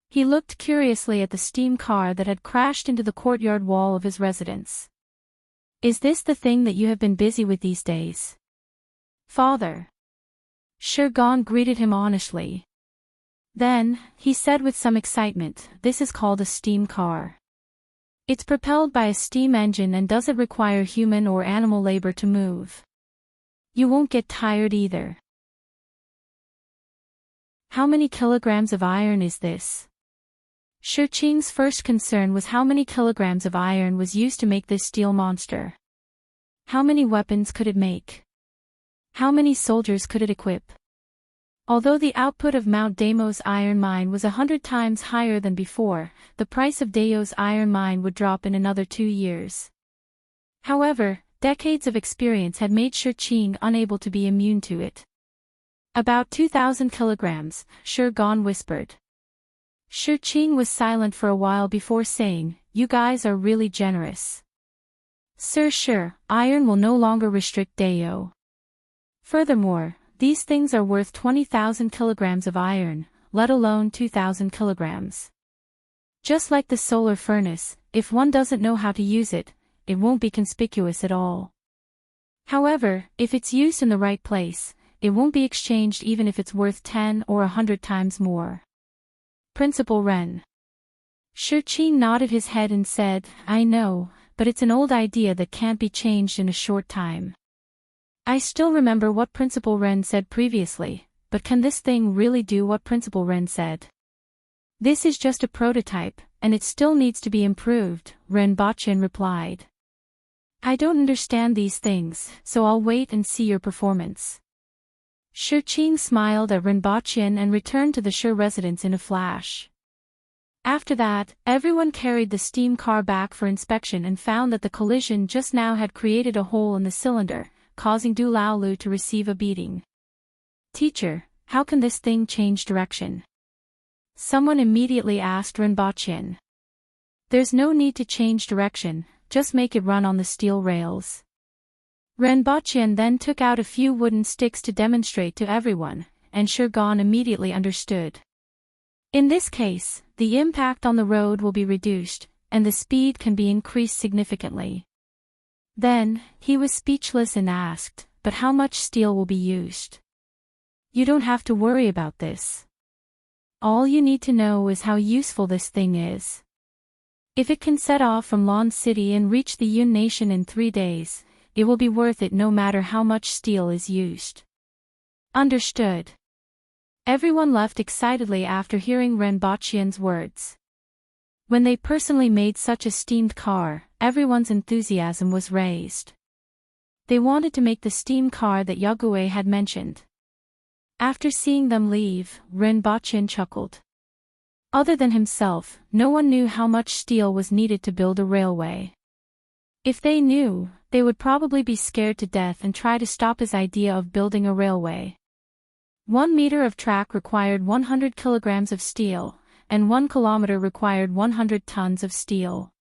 [SPEAKER 1] He looked curiously at the steam car that had crashed into the courtyard wall of his residence. "Is this the thing that you have been busy with these days?" "Father." Shi Gan greeted him honestly. Then, he said with some excitement, "This is called a steam car. It's propelled by a steam engine and doesn't require human or animal labor to move. You won't get tired either." "How many kilograms of iron is this?" Shi Qing's first concern was how many kilograms of iron was used to make this steel monster. How many weapons could it make? How many soldiers could it equip? Although the output of Mount Damo's iron mine was 100 times higher than before, the price of Dayo's iron mine would drop in another 2 years. However, decades of experience had made Shi Qing unable to be immune to it. "About 2,000 kilograms, Shi Gan whispered. Shi Qing was silent for a while before saying, "You guys are really generous. Sir, sure, iron will no longer restrict Dayo. Furthermore, these things are worth 20,000 kilograms of iron, let alone 2,000 kilograms. Just like the solar furnace, if one doesn't know how to use it, it won't be conspicuous at all. However, if it's used in the right place, it won't be exchanged even if it's worth 10 or 100 times more." Principal Ren. Shi Qing nodded his head and said, "I know, but it's an old idea that can't be changed in a short time. I still remember what Principal Ren said previously, but can this thing really do what Principal Ren said?" "This is just a prototype, and it still needs to be improved," Ren Baqin replied. "I don't understand these things, so I'll wait and see your performance." Shi Qing smiled at Ren Baqin and returned to the Shi residence in a flash. After that, everyone carried the steam car back for inspection and found that the collision just now had created a hole in the cylinder, causing Du Lao Lu to receive a beating. "Teacher, how can this thing change direction?" Someone immediately asked Ren Baqin. "There's no need to change direction, just make it run on the steel rails." Renbocchen then took out a few wooden sticks to demonstrate to everyone, and Shurgon immediately understood. In this case, the impact on the road will be reduced, and the speed can be increased significantly. Then, he was speechless and asked, "But how much steel will be used?" "You don't have to worry about this. All you need to know is how useful this thing is. If it can set off from Lawn City and reach the Yun Nation in 3 days, it will be worth it no matter how much steel is used." Understood. Everyone left excitedly after hearing Renbochen's words. When they personally made such a steamed car, everyone's enthusiasm was raised. They wanted to make the steam car that Yagüe had mentioned. After seeing them leave, Renbocchen chuckled. Other than himself, no one knew how much steel was needed to build a railway. If they knew, they would probably be scared to death and try to stop his idea of building a railway. 1 meter of track required 100 kilograms of steel, and 1 kilometer required 100 tons of steel.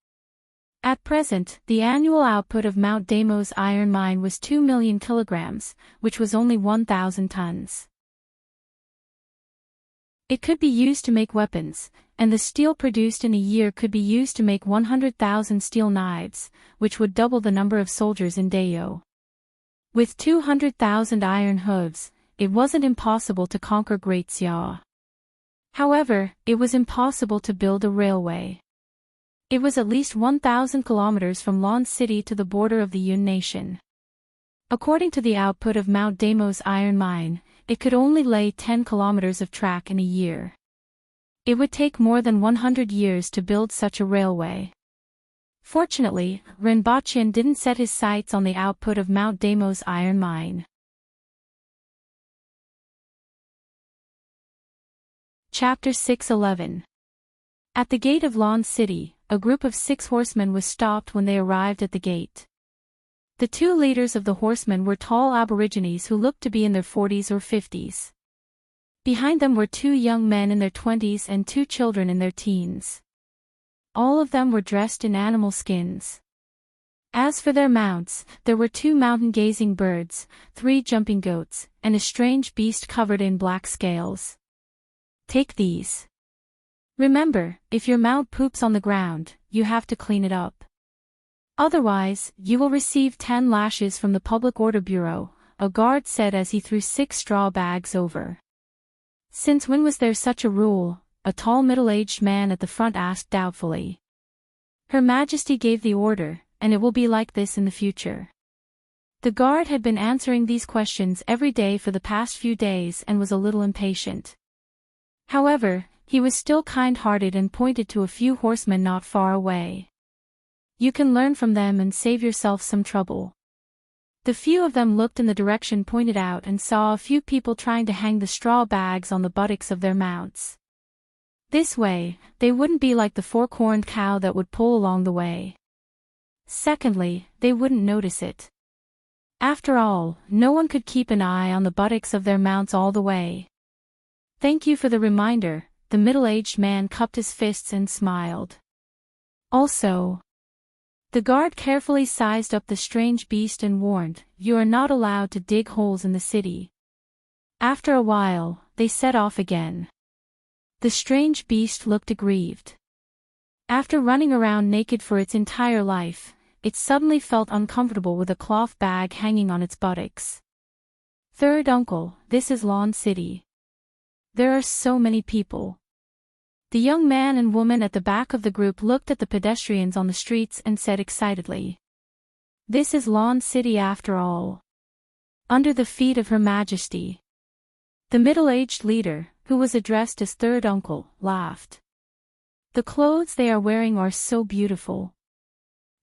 [SPEAKER 1] At present, the annual output of Mount Demo's iron mine was 2 million kilograms, which was only 1,000 tons. It could be used to make weapons, and the steel produced in a year could be used to make 100,000 steel knives, which would double the number of soldiers in Dayo. With 200,000 iron hooves, it wasn't impossible to conquer Great Xia. However, it was impossible to build a railway. It was at least 1,000 kilometers from Lawn City to the border of the Yun Nation. According to the output of Mount Demo's iron mine, it could only lay 10 kilometers of track in a year. It would take more than 100 years to build such a railway. Fortunately, Renbocchen didn't set his sights on the output of Mount Demo's iron mine. Chapter 6:11. At the gate of Lawn City, a group of 6 horsemen was stopped when they arrived at the gate. The 2 leaders of the horsemen were tall aborigines who looked to be in their 40s or 50s. Behind them were 2 young men in their 20s and 2 children in their teens. All of them were dressed in animal skins. As for their mounts, there were 2 mountain-gazing birds, 3 jumping goats, and a strange beast covered in black scales. "Take these. Remember, if your mount poops on the ground, you have to clean it up. Otherwise, you will receive 10 lashes from the Public Order Bureau," a guard said as he threw 6 straw bags over. "Since when was there such a rule?" a tall middle-aged man at the front asked doubtfully. "Her Majesty gave the order, and it will be like this in the future." The guard had been answering these questions every day for the past few days and was a little impatient. However, he was still kind-hearted and pointed to a few horsemen not far away. "You can learn from them and save yourself some trouble." The few of them looked in the direction pointed out and saw a few people trying to hang the straw bags on the buttocks of their mounts. This way, they wouldn't be like the 4-corned cow that would pull along the way. Secondly, they wouldn't notice it. After all, no one could keep an eye on the buttocks of their mounts all the way. "Thank you for the reminder," the middle-aged man cupped his fists and smiled. Also, the guard carefully sized up the strange beast and warned, "You are not allowed to dig holes in the city." After a while, they set off again. The strange beast looked aggrieved. After running around naked for its entire life, it suddenly felt uncomfortable with a cloth bag hanging on its buttocks. "Third uncle, this is Lawn City. There are so many people." The young man and woman at the back of the group looked at the pedestrians on the streets and said excitedly, "This is Lawn City after all. Under the feet of Her Majesty." The middle-aged leader, who was addressed as third uncle, laughed. "The clothes they are wearing are so beautiful."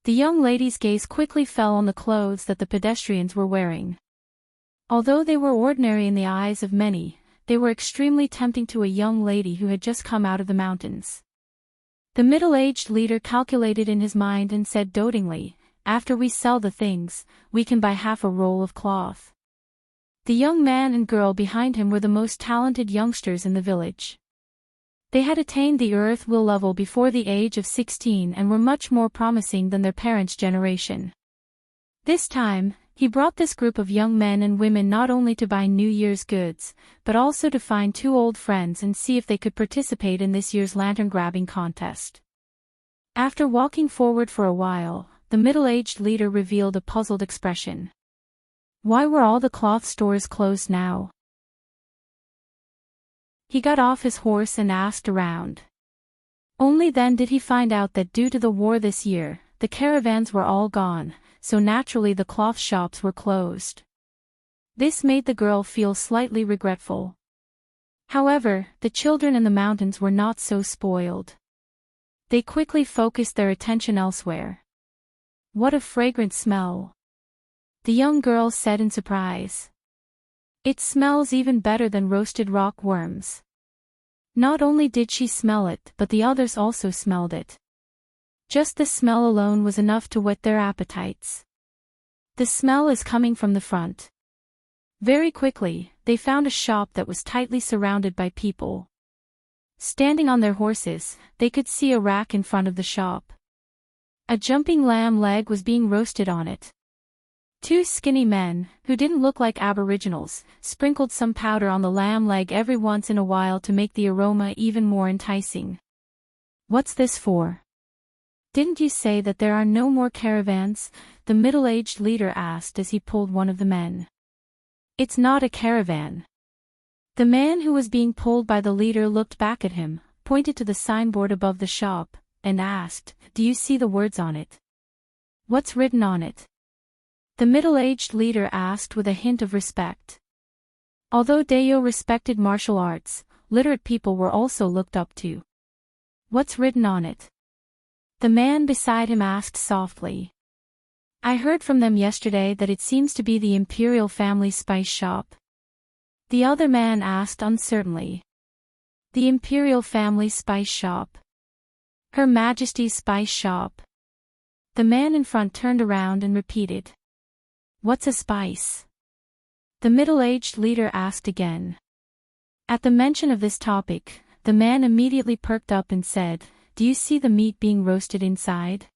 [SPEAKER 1] The young lady's gaze quickly fell on the clothes that the pedestrians were wearing. Although they were ordinary in the eyes of many, they were extremely tempting to a young lady who had just come out of the mountains. The middle-aged leader calculated in his mind and said dotingly, "After we sell the things, we can buy half a roll of cloth." The young man and girl behind him were the most talented youngsters in the village. They had attained the earth will level before the age of 16 and were much more promising than their parents' generation. This time, He brought this group of young men and women not only to buy New Year's goods, but also to find two old friends and see if they could participate in this year's lantern-grabbing contest. After walking forward for a while, the middle-aged leader revealed a puzzled expression. Why were all the cloth stores closed now? He got off his horse and asked around. Only then did he find out that due to the war this year, the caravans were all gone, so naturally the cloth shops were closed. This made the girl feel slightly regretful. However, the children in the mountains were not so spoiled. They quickly focused their attention elsewhere. What a fragrant smell! The young girl said in surprise. It smells even better than roasted rock worms. Not only did she smell it, but the others also smelled it. Just the smell alone was enough to whet their appetites. The smell is coming from the front. Very quickly, they found a shop that was tightly surrounded by people. Standing on their horses, they could see a rack in front of the shop. A jumping lamb leg was being roasted on it. Two skinny men, who didn't look like aboriginals, sprinkled some powder on the lamb leg every once in a while to make the aroma even more enticing. What's this for? Didn't you say that there are no more caravans? The middle-aged leader asked as he pulled one of the men. It's not a caravan. The man who was being pulled by the leader looked back at him, pointed to the signboard above the shop, and asked, Do you see the words on it? What's written on it? The middle-aged leader asked with a hint of respect. Although Dayo respected martial arts, literate people were also looked up to. What's written on it? The man beside him asked softly. I heard from them yesterday that it seems to be the Imperial family spice shop. The other man asked uncertainly. The Imperial family spice shop. Her Majesty's spice shop. The man in front turned around and repeated. What's a spice? The middle-aged leader asked again. At the mention of this topic, the man immediately perked up and said, Do you see the meat being roasted inside?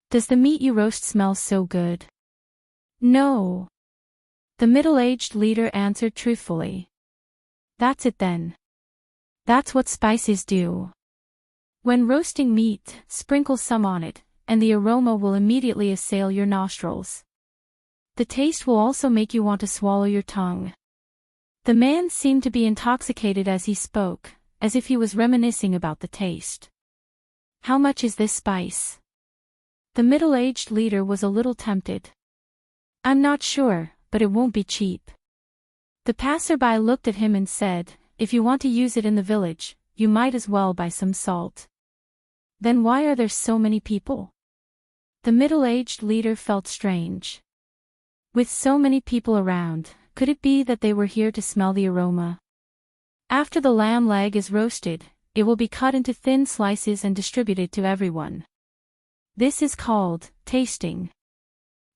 [SPEAKER 1] Does the meat you roast smell so good? No. The middle-aged leader answered truthfully. That's it then. That's what spices do. When roasting meat, sprinkle some on it, and the aroma will immediately assail your nostrils. The taste will also make you want to swallow your tongue. The man seemed to be intoxicated as he spoke, as if he was reminiscing about the taste. How much is this spice? The middle-aged leader was a little tempted. I'm not sure, but it won't be cheap. The passerby looked at him and said, If you want to use it in the village, you might as well buy some salt. Then why are there so many people? The middle-aged leader felt strange. With so many people around, could it be that they were here to smell the aroma? After the lamb leg is roasted, it will be cut into thin slices and distributed to everyone. This is called tasting.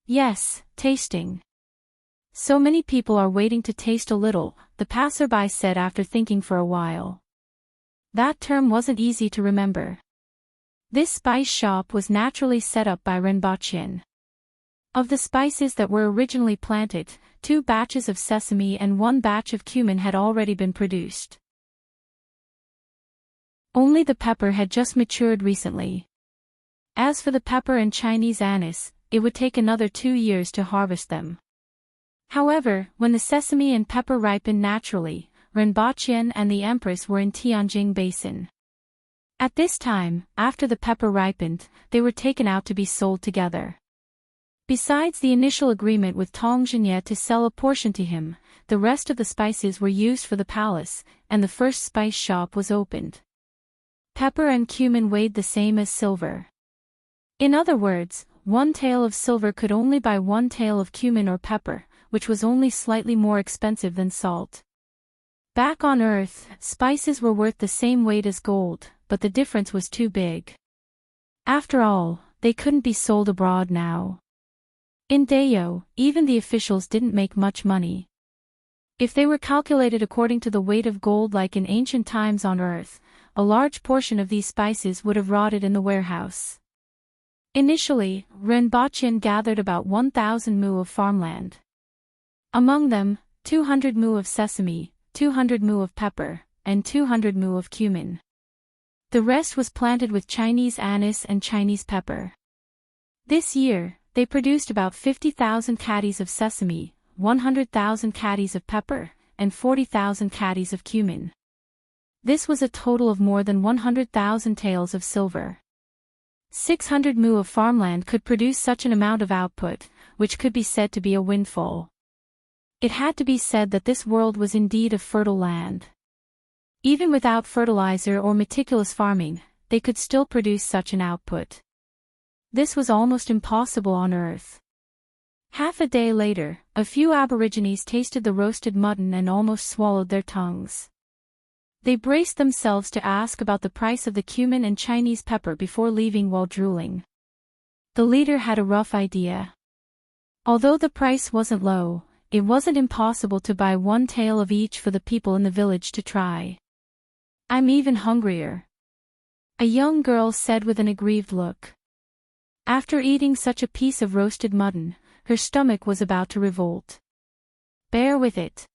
[SPEAKER 1] Yes, tasting. So many people are waiting to taste a little, the passerby said after thinking for a while. That term wasn't easy to remember. This spice shop was naturally set up by Renbachien. Of the spices that were originally planted, 2 batches of sesame and 1 batch of cumin had already been produced. Only the pepper had just matured recently. As for the pepper and Chinese anise, it would take another 2 years to harvest them. However, when the sesame and pepper ripened naturally, Renbachien and the Empress were in Tianjing Basin. At this time, after the pepper ripened, they were taken out to be sold together. Besides the initial agreement with Tong Zhenye to sell a portion to him, the rest of the spices were used for the palace, and the first spice shop was opened. Pepper and cumin weighed the same as silver. In other words, 1 tael of silver could only buy 1 tael of cumin or pepper, which was only slightly more expensive than salt. Back on Earth, spices were worth the same weight as gold, but the difference was too big. After all, they couldn't be sold abroad now. In Dayo, even the officials didn't make much money. If they were calculated according to the weight of gold like in ancient times on Earth, a large portion of these spices would have rotted in the warehouse. Initially, Renbochin gathered about 1,000 mu of farmland. Among them, 200 mu of sesame, 200 mu of pepper, and 200 mu of cumin. The rest was planted with Chinese anise and Chinese pepper. This year, they produced about 50,000 caddies of sesame, 100,000 caddies of pepper, and 40,000 caddies of cumin. This was a total of more than 100,000 taels of silver. 600 mu of farmland could produce such an amount of output, which could be said to be a windfall. It had to be said that this world was indeed a fertile land. Even without fertilizer or meticulous farming, they could still produce such an output. This was almost impossible on Earth. Half a day later, a few aborigines tasted the roasted mutton and almost swallowed their tongues. They braced themselves to ask about the price of the cumin and Chinese pepper before leaving while drooling. The leader had a rough idea. Although the price wasn't low, it wasn't impossible to buy one tael of each for the people in the village to try. "I'm even hungrier," a young girl said with an aggrieved look. After eating such a piece of roasted mutton, her stomach was about to revolt. "Bear with it.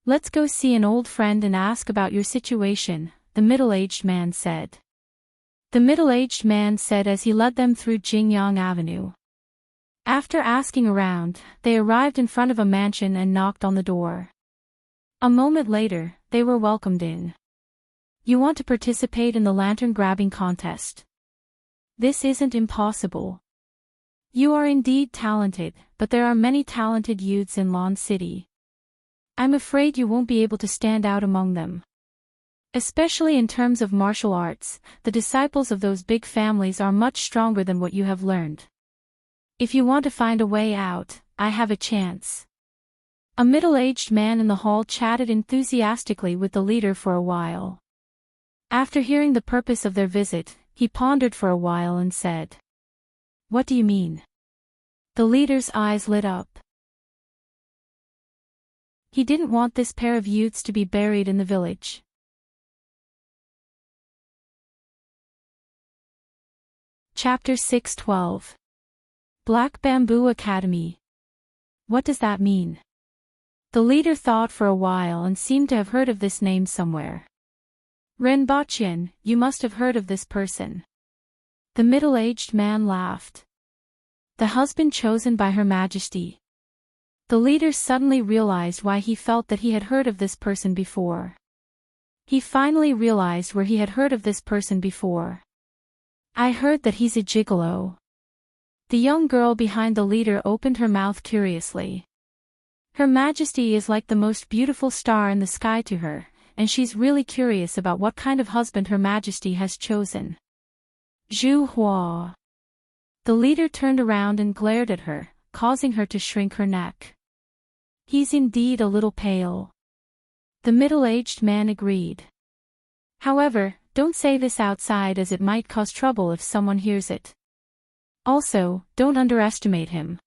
[SPEAKER 1] Let's go see an old friend and ask about your situation," the middle-aged man said. The middle-aged man said as he led them through Jingyang Avenue. After asking around, they arrived in front of a mansion and knocked on the door. A moment later, they were welcomed in. "You want to participate in the lantern-grabbing contest? This isn't impossible. You are indeed talented, but there are many talented youths in Lon City. I'm afraid you won't be able to stand out among them. Especially in terms of martial arts, the disciples of those big families are much stronger than what you have learned. If you want to find a way out, I have a chance." A middle-aged man in the hall chatted enthusiastically with the leader for a while. After hearing the purpose of their visit, he pondered for a while and said, "What do you mean?" The leader's eyes lit up. He didn't want this pair of youths to be buried in the village. Chapter 6:12. Black Bamboo Academy. What does that mean? The leader thought for a while and seemed to have heard of this name somewhere. "Renbochin, you must have heard of this person." The middle-aged man laughed. "The husband chosen by Her Majesty." The leader suddenly realized why he felt that he had heard of this person before. He finally realized where he had heard of this person before. "I heard that he's a gigolo." The young girl behind the leader opened her mouth curiously. Her Majesty is like the most beautiful star in the sky to her, and she's really curious about what kind of husband Her Majesty has chosen. Zhu Hua. The leader turned around and glared at her, causing her to shrink her neck. "He's indeed a little pale." The middle-aged man agreed. "However, don't say this outside as it might cause trouble if someone hears it. Also, don't underestimate him."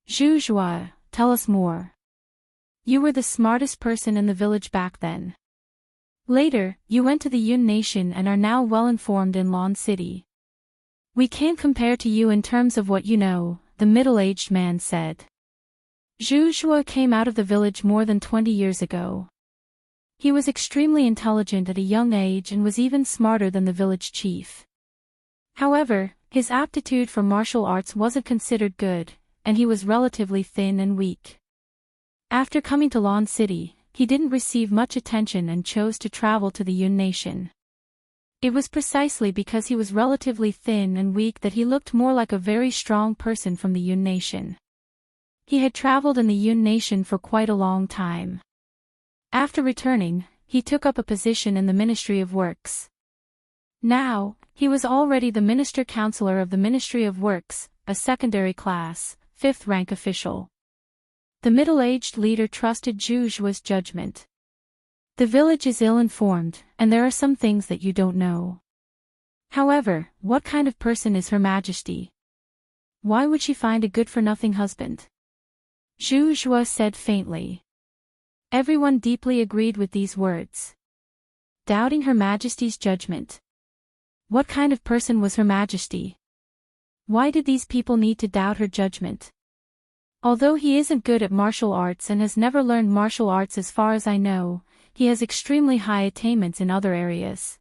[SPEAKER 1] "Zhu Zhua, tell us more. You were the smartest person in the village back then. Later, you went to the Yun Nation and are now well-informed in Lon City. We can't compare to you in terms of what you know," the middle-aged man said. Zhu Zhua came out of the village more than 20 years ago. He was extremely intelligent at a young age and was even smarter than the village chief. However, his aptitude for martial arts wasn't considered good, and he was relatively thin and weak. After coming to Lon City, he didn't receive much attention and chose to travel to the Yun Nation. It was precisely because he was relatively thin and weak that he looked more like a very strong person from the Yun Nation. He had traveled in the Yun Nation for quite a long time. After returning, he took up a position in the Ministry of Works. Now, he was already the Minister Counselor of the Ministry of Works, a secondary class, 5th rank official. The middle-aged leader trusted Zhu Zhua's judgment. "The village is ill-informed, and there are some things that you don't know. However, what kind of person is Her Majesty? Why would she find a good-for-nothing husband?" Zhu Zhua said faintly. Everyone deeply agreed with these words. Doubting Her Majesty's judgment. What kind of person was Her Majesty? Why did these people need to doubt her judgment? Although he isn't good at martial arts and has never learned martial arts as far as I know, he has extremely high attainments in other areas.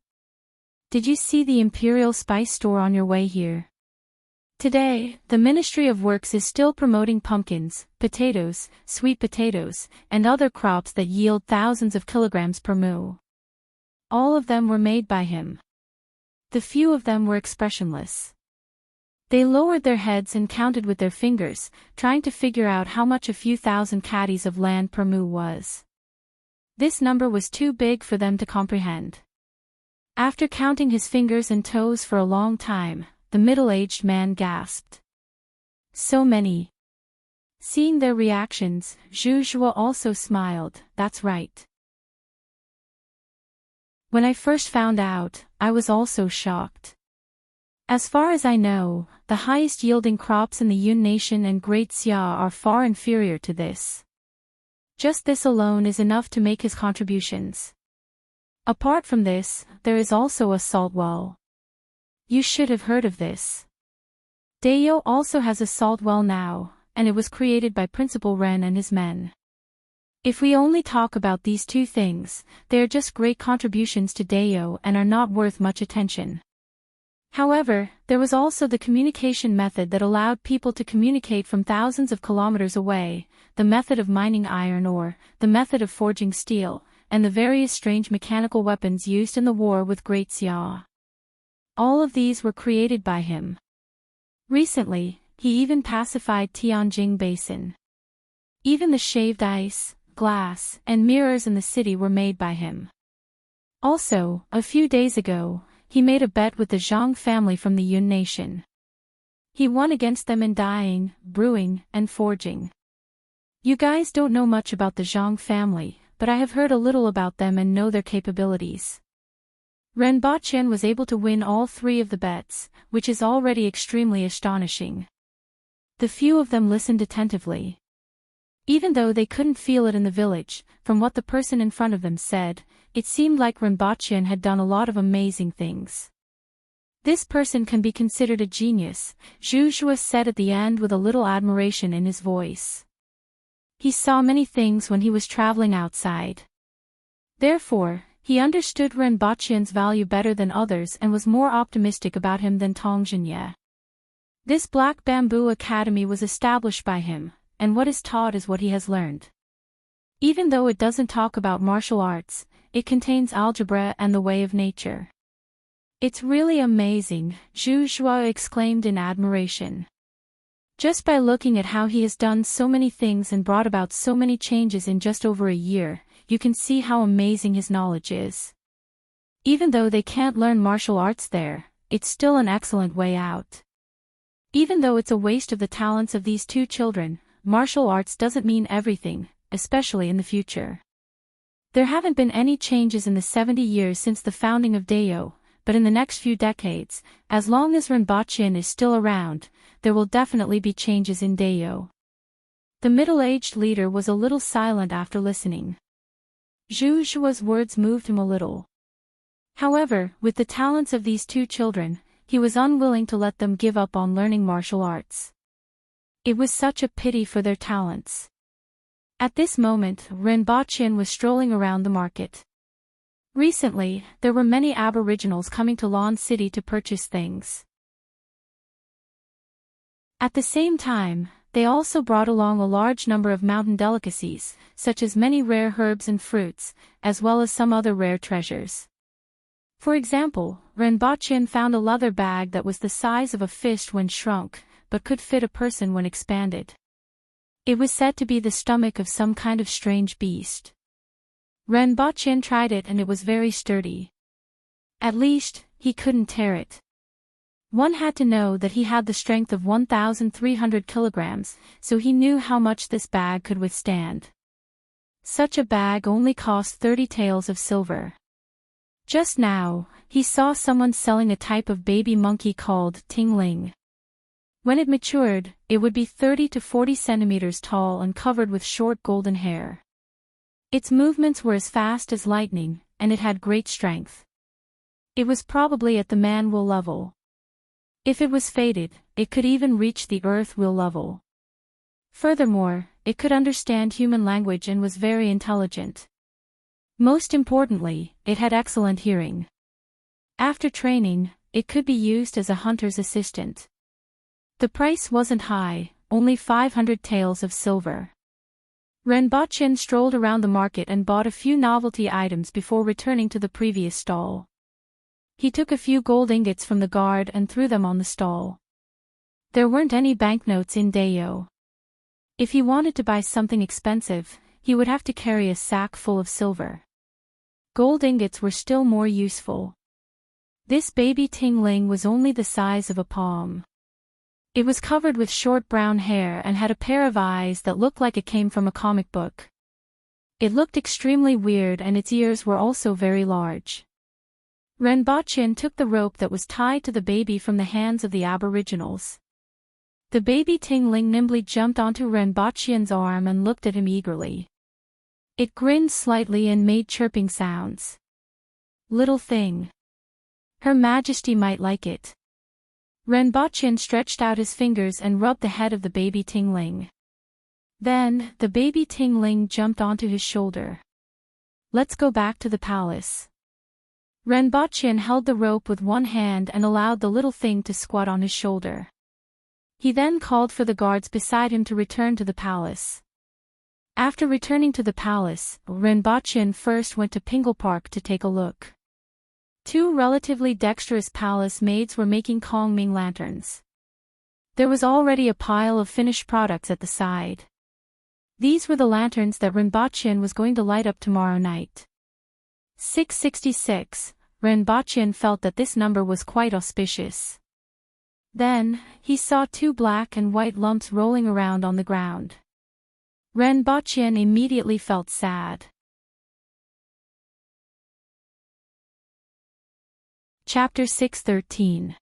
[SPEAKER 1] Did you see the Imperial Spice Store on your way here? Today, the Ministry of Works is still promoting pumpkins, potatoes, sweet potatoes, and other crops that yield thousands of kilograms per moo. All of them were made by him. The few of them were expressionless. They lowered their heads and counted with their fingers, trying to figure out how much a few thousand caddies of land per moo was. This number was too big for them to comprehend. After counting his fingers and toes for a long time, the middle-aged man gasped. So many. Seeing their reactions, Zhu Zhuo also smiled. That's right. When I first found out, I was also shocked. As far as I know, the highest yielding crops in the Yun Nation and Great Xia are far inferior to this. Just this alone is enough to make his contributions. Apart from this, there is also a salt well. You should have heard of this. Dayo also has a salt well now, and it was created by Principal Ren and his men. If we only talk about these two things, they are just great contributions to Dayo and are not worth much attention. However, there was also the communication method that allowed people to communicate from thousands of kilometers away, the method of mining iron ore, the method of forging steel, and the various strange mechanical weapons used in the war with Great Xia. All of these were created by him. Recently, he even pacified Tianjing Basin. Even the shaved ice, glass, and mirrors in the city were made by him. Also, a few days ago, he made a bet with the Zhang family from the Yun Nation. He won against them in dyeing, brewing, and forging. You guys don't know much about the Zhang family, but I have heard a little about them and know their capabilities. Ren Baqian was able to win all three of the bets, which is already extremely astonishing. The few of them listened attentively. Even though they couldn't feel it in the village, from what the person in front of them said, it seemed like Ren Baqian had done a lot of amazing things. This person can be considered a genius, Zhu Zhuo said at the end with a little admiration in his voice. He saw many things when he was traveling outside. Therefore, he understood Ren Baqian's value better than others and was more optimistic about him than Tong Zhenye. This Black Bamboo Academy was established by him, and what is taught is what he has learned. Even though it doesn't talk about martial arts, it contains algebra and the way of nature. It's really amazing, Zhu Zhuo exclaimed in admiration. Just by looking at how he has done so many things and brought about so many changes in just over a year, you can see how amazing his knowledge is. Even though they can't learn martial arts there, it's still an excellent way out. Even though it's a waste of the talents of these two children, martial arts doesn't mean everything, especially in the future. There haven't been any changes in the 70 years since the founding of Dayo, but in the next few decades, as long as Ren Baqian is still around, there will definitely be changes in Dayo. The middle-aged leader was a little silent after listening. Zhu Zhuo's words moved him a little. However, with the talents of these two children, he was unwilling to let them give up on learning martial arts. It was such a pity for their talents. At this moment, Ren Baqian was strolling around the market. Recently, there were many aboriginals coming to Lan City to purchase things. At the same time, they also brought along a large number of mountain delicacies, such as many rare herbs and fruits, as well as some other rare treasures. For example, Ren Baqian found a leather bag that was the size of a fist when shrunk, but could fit a person when expanded. It was said to be the stomach of some kind of strange beast. Ren Baqian tried it and it was very sturdy. At least, he couldn't tear it. One had to know that he had the strength of 1,300 kilograms, so he knew how much this bag could withstand. Such a bag only cost 30 taels of silver. Just now, he saw someone selling a type of baby monkey called Tingling. When it matured, it would be 30 to 40 centimeters tall and covered with short golden hair. Its movements were as fast as lightning, and it had great strength. It was probably at the man-wool level. If it was fated, it could even reach the earth wheel level. Furthermore, it could understand human language and was very intelligent. Most importantly, it had excellent hearing. After training, it could be used as a hunter's assistant. The price wasn't high, only 500 taels of silver. Renbochin strolled around the market and bought a few novelty items before returning to the previous stall. He took a few gold ingots from the guard and threw them on the stall. There weren't any banknotes in Dayo. If he wanted to buy something expensive, he would have to carry a sack full of silver. Gold ingots were still more useful. This baby Tingling was only the size of a palm. It was covered with short brown hair and had a pair of eyes that looked like it came from a comic book. It looked extremely weird and its ears were also very large. Renbochin took the rope that was tied to the baby from the hands of the aboriginals. The baby Tingling nimbly jumped onto Renbochin's arm and looked at him eagerly. It grinned slightly and made chirping sounds. Little thing. Her Majesty might like it. Renbochin stretched out his fingers and rubbed the head of the baby Tingling. Then, the baby Tingling jumped onto his shoulder. Let's go back to the palace. Renbochin held the rope with one hand and allowed the little thing to squat on his shoulder. He then called for the guards beside him to return to the palace. After returning to the palace, Renbochin first went to Pingle Park to take a look. Two relatively dexterous palace maids were making Kongming lanterns. There was already a pile of finished products at the side. These were the lanterns that Renbochin was going to light up tomorrow night. 666, Renbochin felt that this number was quite auspicious. Then, he saw two black and white lumps rolling around on the ground. Renbochin immediately felt sad. Chapter 613.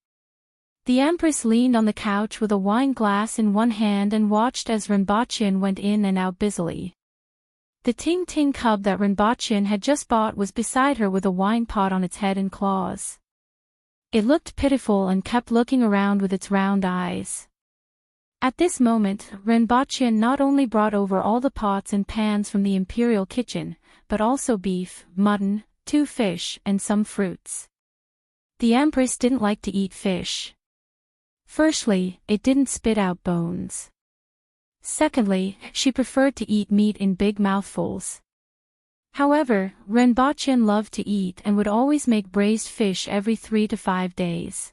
[SPEAKER 1] The Empress leaned on the couch with a wine glass in one hand and watched as Renbochin went in and out busily. The Ting-Ting cub that Renbochin had just bought was beside her with a wine pot on its head and claws. It looked pitiful and kept looking around with its round eyes. At this moment, Renbochin not only brought over all the pots and pans from the imperial kitchen, but also beef, mutton, 2 fish, and some fruits. The Empress didn't like to eat fish. Firstly, it didn't spit out bones. Secondly, she preferred to eat meat in big mouthfuls. However, Renbochin loved to eat and would always make braised fish every 3 to 5 days.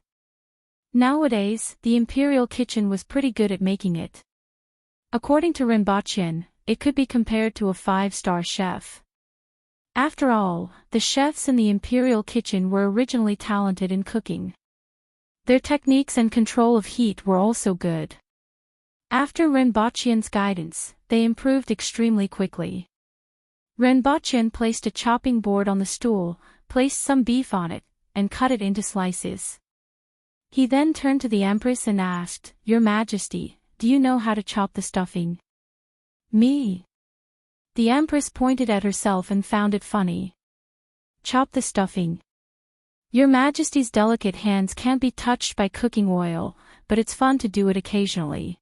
[SPEAKER 1] Nowadays, the imperial kitchen was pretty good at making it. According to Renbochin, it could be compared to a 5-star chef. After all, the chefs in the imperial kitchen were originally talented in cooking. Their techniques and control of heat were also good. After Renbochin's guidance, they improved extremely quickly. Renbochin placed a chopping board on the stool, placed some beef on it, and cut it into slices. He then turned to the Empress and asked, "Your Majesty, do you know how to chop the stuffing?" "Me?" The Empress pointed at herself and found it funny. "Chop the stuffing. Your Majesty's delicate hands can't be touched by cooking oil, but it's fun to do it occasionally.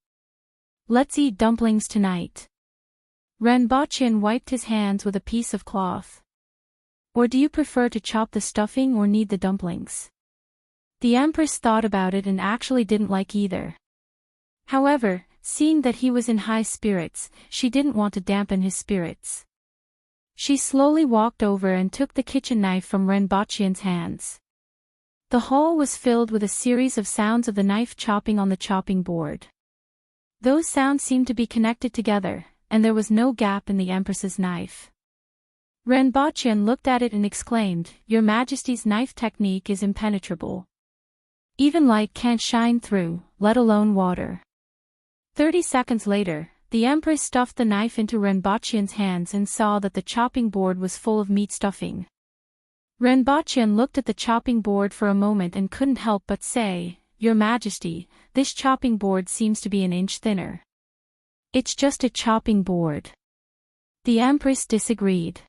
[SPEAKER 1] Let's eat dumplings tonight." Renbochin wiped his hands with a piece of cloth. "Or do you prefer to chop the stuffing or knead the dumplings?" The Empress thought about it and actually didn't like either. However, seeing that he was in high spirits, she didn't want to dampen his spirits. She slowly walked over and took the kitchen knife from Renbochin's hands. The hall was filled with a series of sounds of the knife chopping on the chopping board. Those sounds seemed to be connected together, and there was no gap in the Empress's knife. Renbochin looked at it and exclaimed, "Your Majesty's knife technique is impenetrable. Even light can't shine through, let alone water." 30 seconds later, the Empress stuffed the knife into Renbochin's hands and saw that the chopping board was full of meat stuffing. Renbochin looked at the chopping board for a moment and couldn't help but say, "Your Majesty, this chopping board seems to be an inch thinner." "It's just a chopping board." The Empress disagreed.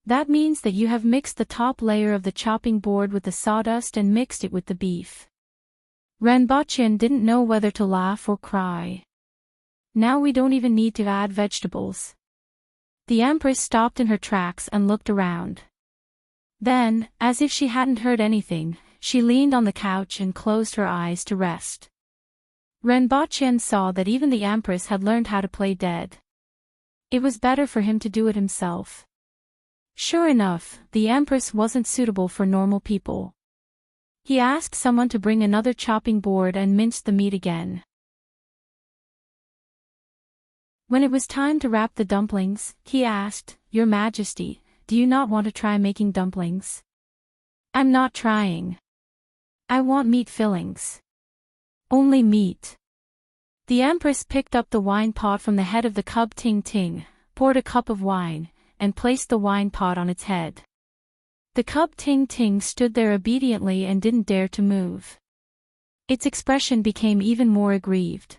[SPEAKER 1] "That means that you have mixed the top layer of the chopping board with the sawdust and mixed it with the beef. Renbochin didn't know whether to laugh or cry. Now we don't even need to add vegetables. The Empress stopped in her tracks and looked around. Then, as if she hadn't heard anything, she leaned on the couch and closed her eyes to rest. Renbochin saw that even the Empress had learned how to play dead. It was better for him to do it himself. Sure enough, the Empress wasn't suitable for normal people. He asked someone to bring another chopping board and minced the meat again. When it was time to wrap the dumplings, he asked, "Your Majesty, do you not want to try making dumplings?" "I'm not trying. I want meat fillings." "Only meat." The Empress picked up the wine pot from the head of the cub Ting Ting, poured a cup of wine, and placed the wine pot on its head. The cub Ting Ting stood there obediently and didn't dare to move. Its expression became even more aggrieved.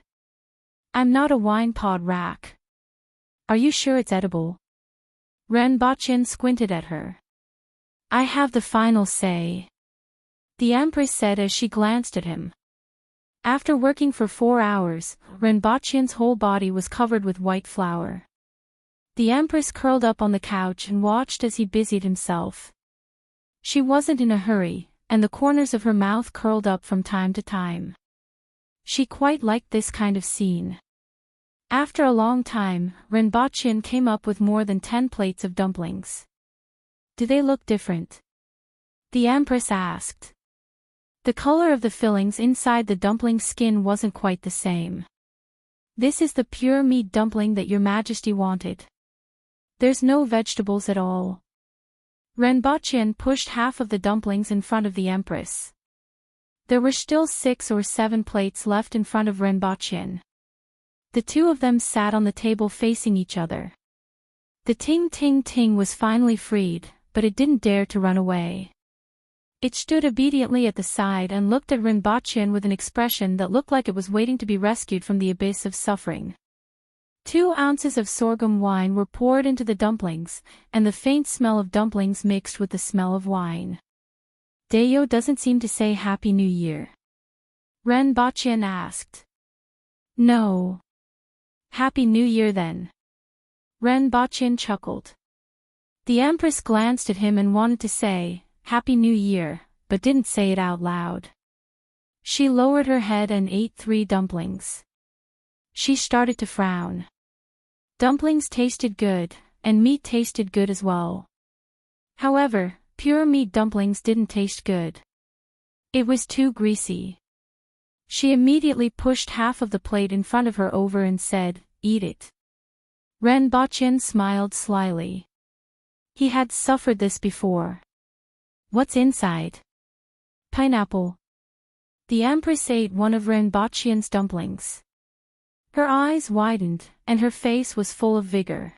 [SPEAKER 1] "I'm not a wine pot rack. Are you sure it's edible?" Renbochin squinted at her. "I have the final say," the Empress said as she glanced at him. After working for 4 hours, Renbochin's whole body was covered with white flour. The Empress curled up on the couch and watched as he busied himself. She wasn't in a hurry, and the corners of her mouth curled up from time to time. She quite liked this kind of scene. After a long time, Renbochin came up with more than 10 plates of dumplings. "Do they look different?" the Empress asked. The color of the fillings inside the dumpling skin wasn't quite the same. "This is the pure meat dumpling that Your Majesty wanted. There's no vegetables at all." Renbochin pushed half of the dumplings in front of the Empress. There were still 6 or 7 plates left in front of Renbochin. The two of them sat on the table facing each other. The Ting Ting Ting was finally freed, but it didn't dare to run away. It stood obediently at the side and looked at Renbochin with an expression that looked like it was waiting to be rescued from the abyss of suffering. 2 ounces of sorghum wine were poured into the dumplings, and the faint smell of dumplings mixed with the smell of wine. "Dayo doesn't seem to say Happy New Year?" Renbochin asked. "No." "Happy New Year then." Renbochin chuckled. The Empress glanced at him and wanted to say, "Happy New Year," but didn't say it out loud. She lowered her head and ate 3 dumplings. She started to frown. Dumplings tasted good, and meat tasted good as well. However, pure meat dumplings didn't taste good. It was too greasy. She immediately pushed half of the plate in front of her over and said, "Eat it." Renbochin smiled slyly. He had suffered this before. "What's inside?" "Pineapple." The Empress ate one of Renbochin's dumplings. Her eyes widened, and her face was full of vigor.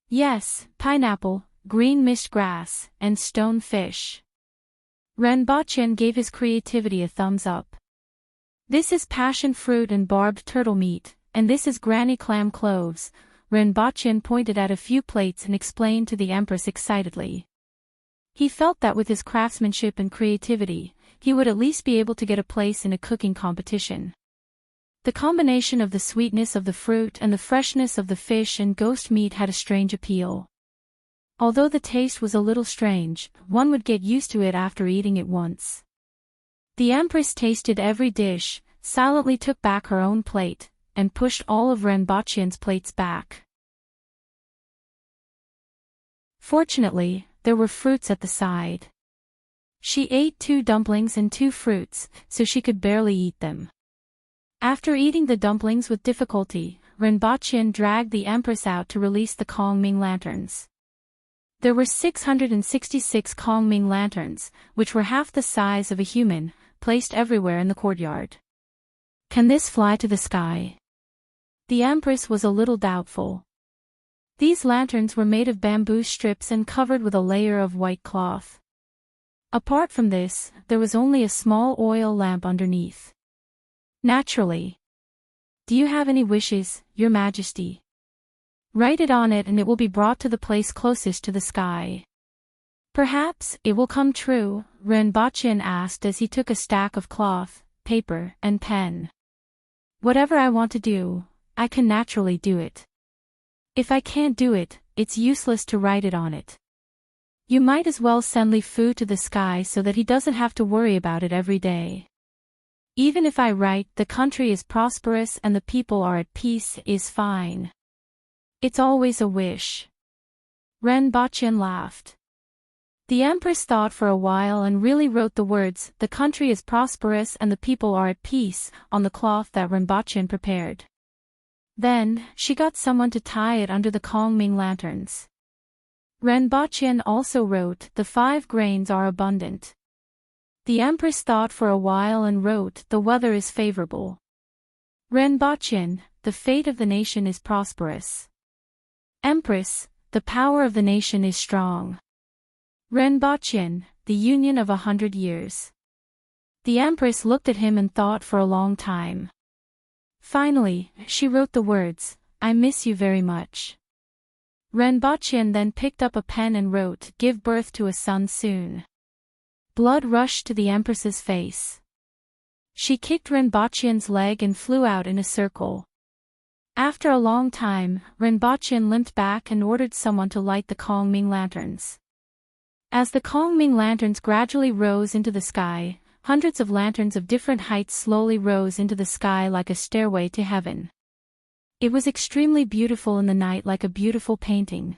[SPEAKER 1] "Yes, pineapple, green mist grass, and stone fish." Renbochin gave his creativity a thumbs up. "This is passion fruit and barbed turtle meat, and this is granny clam cloves." Renbochin pointed at a few plates and explained to the Empress excitedly. He felt that with his craftsmanship and creativity, he would at least be able to get a place in a cooking competition. The combination of the sweetness of the fruit and the freshness of the fish and ghost meat had a strange appeal. Although the taste was a little strange, one would get used to it after eating it once. The Empress tasted every dish, silently took back her own plate, and pushed all of Renbochin's plates back. Fortunately, there were fruits at the side. She ate 2 dumplings and 2 fruits, so she could barely eat them. After eating the dumplings with difficulty, Renbochin dragged the Empress out to release the Kongming lanterns. There were 666 Kongming lanterns, which were half the size of a human, placed everywhere in the courtyard. "Can this fly to the sky?" The Empress was a little doubtful. These lanterns were made of bamboo strips and covered with a layer of white cloth. Apart from this, there was only a small oil lamp underneath. "Naturally. Do you have any wishes, Your Majesty?" "Write it on it and it will be brought to the place closest to the sky." "Perhaps it will come true," Renbochin asked as he took a stack of cloth, paper and pen. Whatever I want to do, I can naturally do it. If I can't do it, it's useless to write it on it. You might as well send Li-Fu to the sky so that he doesn't have to worry about it every day. Even if I write, the country is prosperous and the people are at peace, is fine. It's always a wish. Ren Baqin laughed. The Empress thought for a while and really wrote the words, "The country is prosperous and the people are at peace," on the cloth that Ren Baqin prepared. Then, she got someone to tie it under the Kongming lanterns. Ren Baqin also wrote, "The 5 grains are abundant." The Empress thought for a while and wrote, "The weather is favorable." Ren Baqin, "The fate of the nation is prosperous." Empress, "The power of the nation is strong." Ren Baqin, "The union of 100 years." The Empress looked at him and thought for a long time. Finally, she wrote the words, "I miss you very much." Ren Baqin then picked up a pen and wrote, "Give birth to a son soon." Blood rushed to the Empress's face. She kicked Ren Baqin's leg and flew out in a circle. After a long time, Ren Baqin limped back and ordered someone to light the Kongming lanterns. As the Kongming lanterns gradually rose into the sky, hundreds of lanterns of different heights slowly rose into the sky like a stairway to heaven. It was extremely beautiful in the night, like a beautiful painting.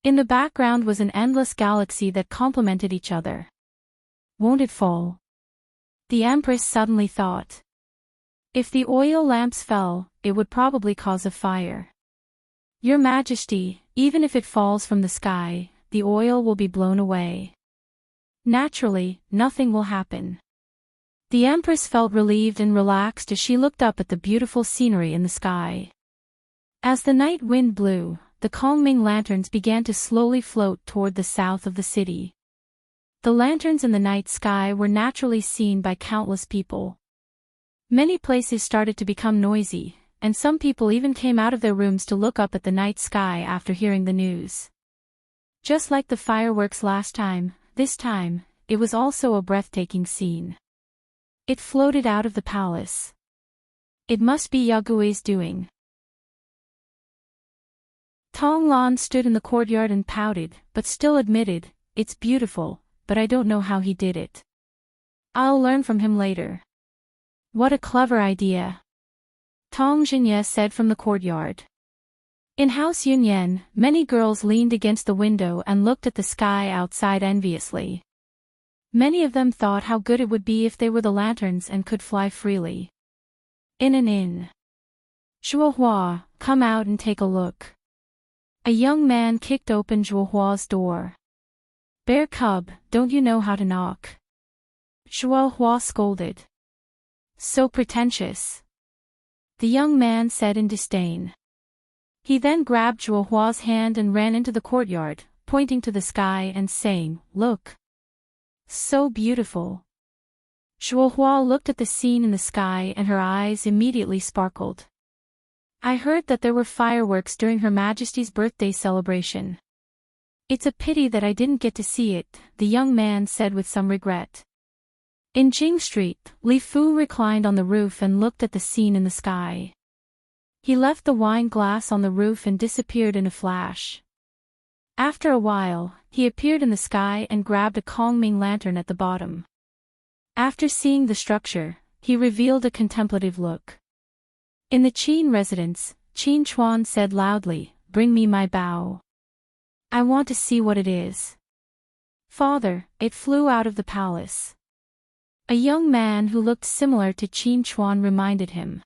[SPEAKER 1] In the background was an endless galaxy that complemented each other. Won't it fall? The Empress suddenly thought. If the oil lamps fell, it would probably cause a fire. Your Majesty, even if it falls from the sky, the oil will be blown away. Naturally, nothing will happen. The Empress felt relieved and relaxed as she looked up at the beautiful scenery in the sky. As the night wind blew, the Kongming lanterns began to slowly float toward the south of the city. The lanterns in the night sky were naturally seen by countless people. Many places started to become noisy, and some people even came out of their rooms to look up at the night sky after hearing the news. Just like the fireworks last time, this time, it was also a breathtaking scene. It floated out of the palace. It must be Yagui's doing. Tong Lan stood in the courtyard and pouted, but still admitted, "It's beautiful, but I don't know how he did it. I'll learn from him later." "What a clever idea," Tong Jinye said from the courtyard. In House Yunyan, many girls leaned against the window and looked at the sky outside enviously. Many of them thought how good it would be if they were the lanterns and could fly freely. In an inn. "Zhuohua, come out and take a look." A young man kicked open Zhuohua's door. "Bear cub, don't you know how to knock?" Zhuohua scolded. "So pretentious," the young man said in disdain. He then grabbed Zhuohua's hand and ran into the courtyard, pointing to the sky and saying, "Look. So beautiful." Zhuohua looked at the scene in the sky and her eyes immediately sparkled. "I heard that there were fireworks during Her Majesty's birthday celebration. It's a pity that I didn't get to see it," the young man said with some regret. In Jing Street, Li-Fu reclined on the roof and looked at the scene in the sky. He left the wine glass on the roof and disappeared in a flash. After a while, he appeared in the sky and grabbed a Kongming lantern at the bottom. After seeing the structure, he revealed a contemplative look. In the Qin residence, Qin Chuan said loudly, "Bring me my bow. I want to see what it is." "Father, it flew out of the palace." A young man who looked similar to Qin Chuan reminded him.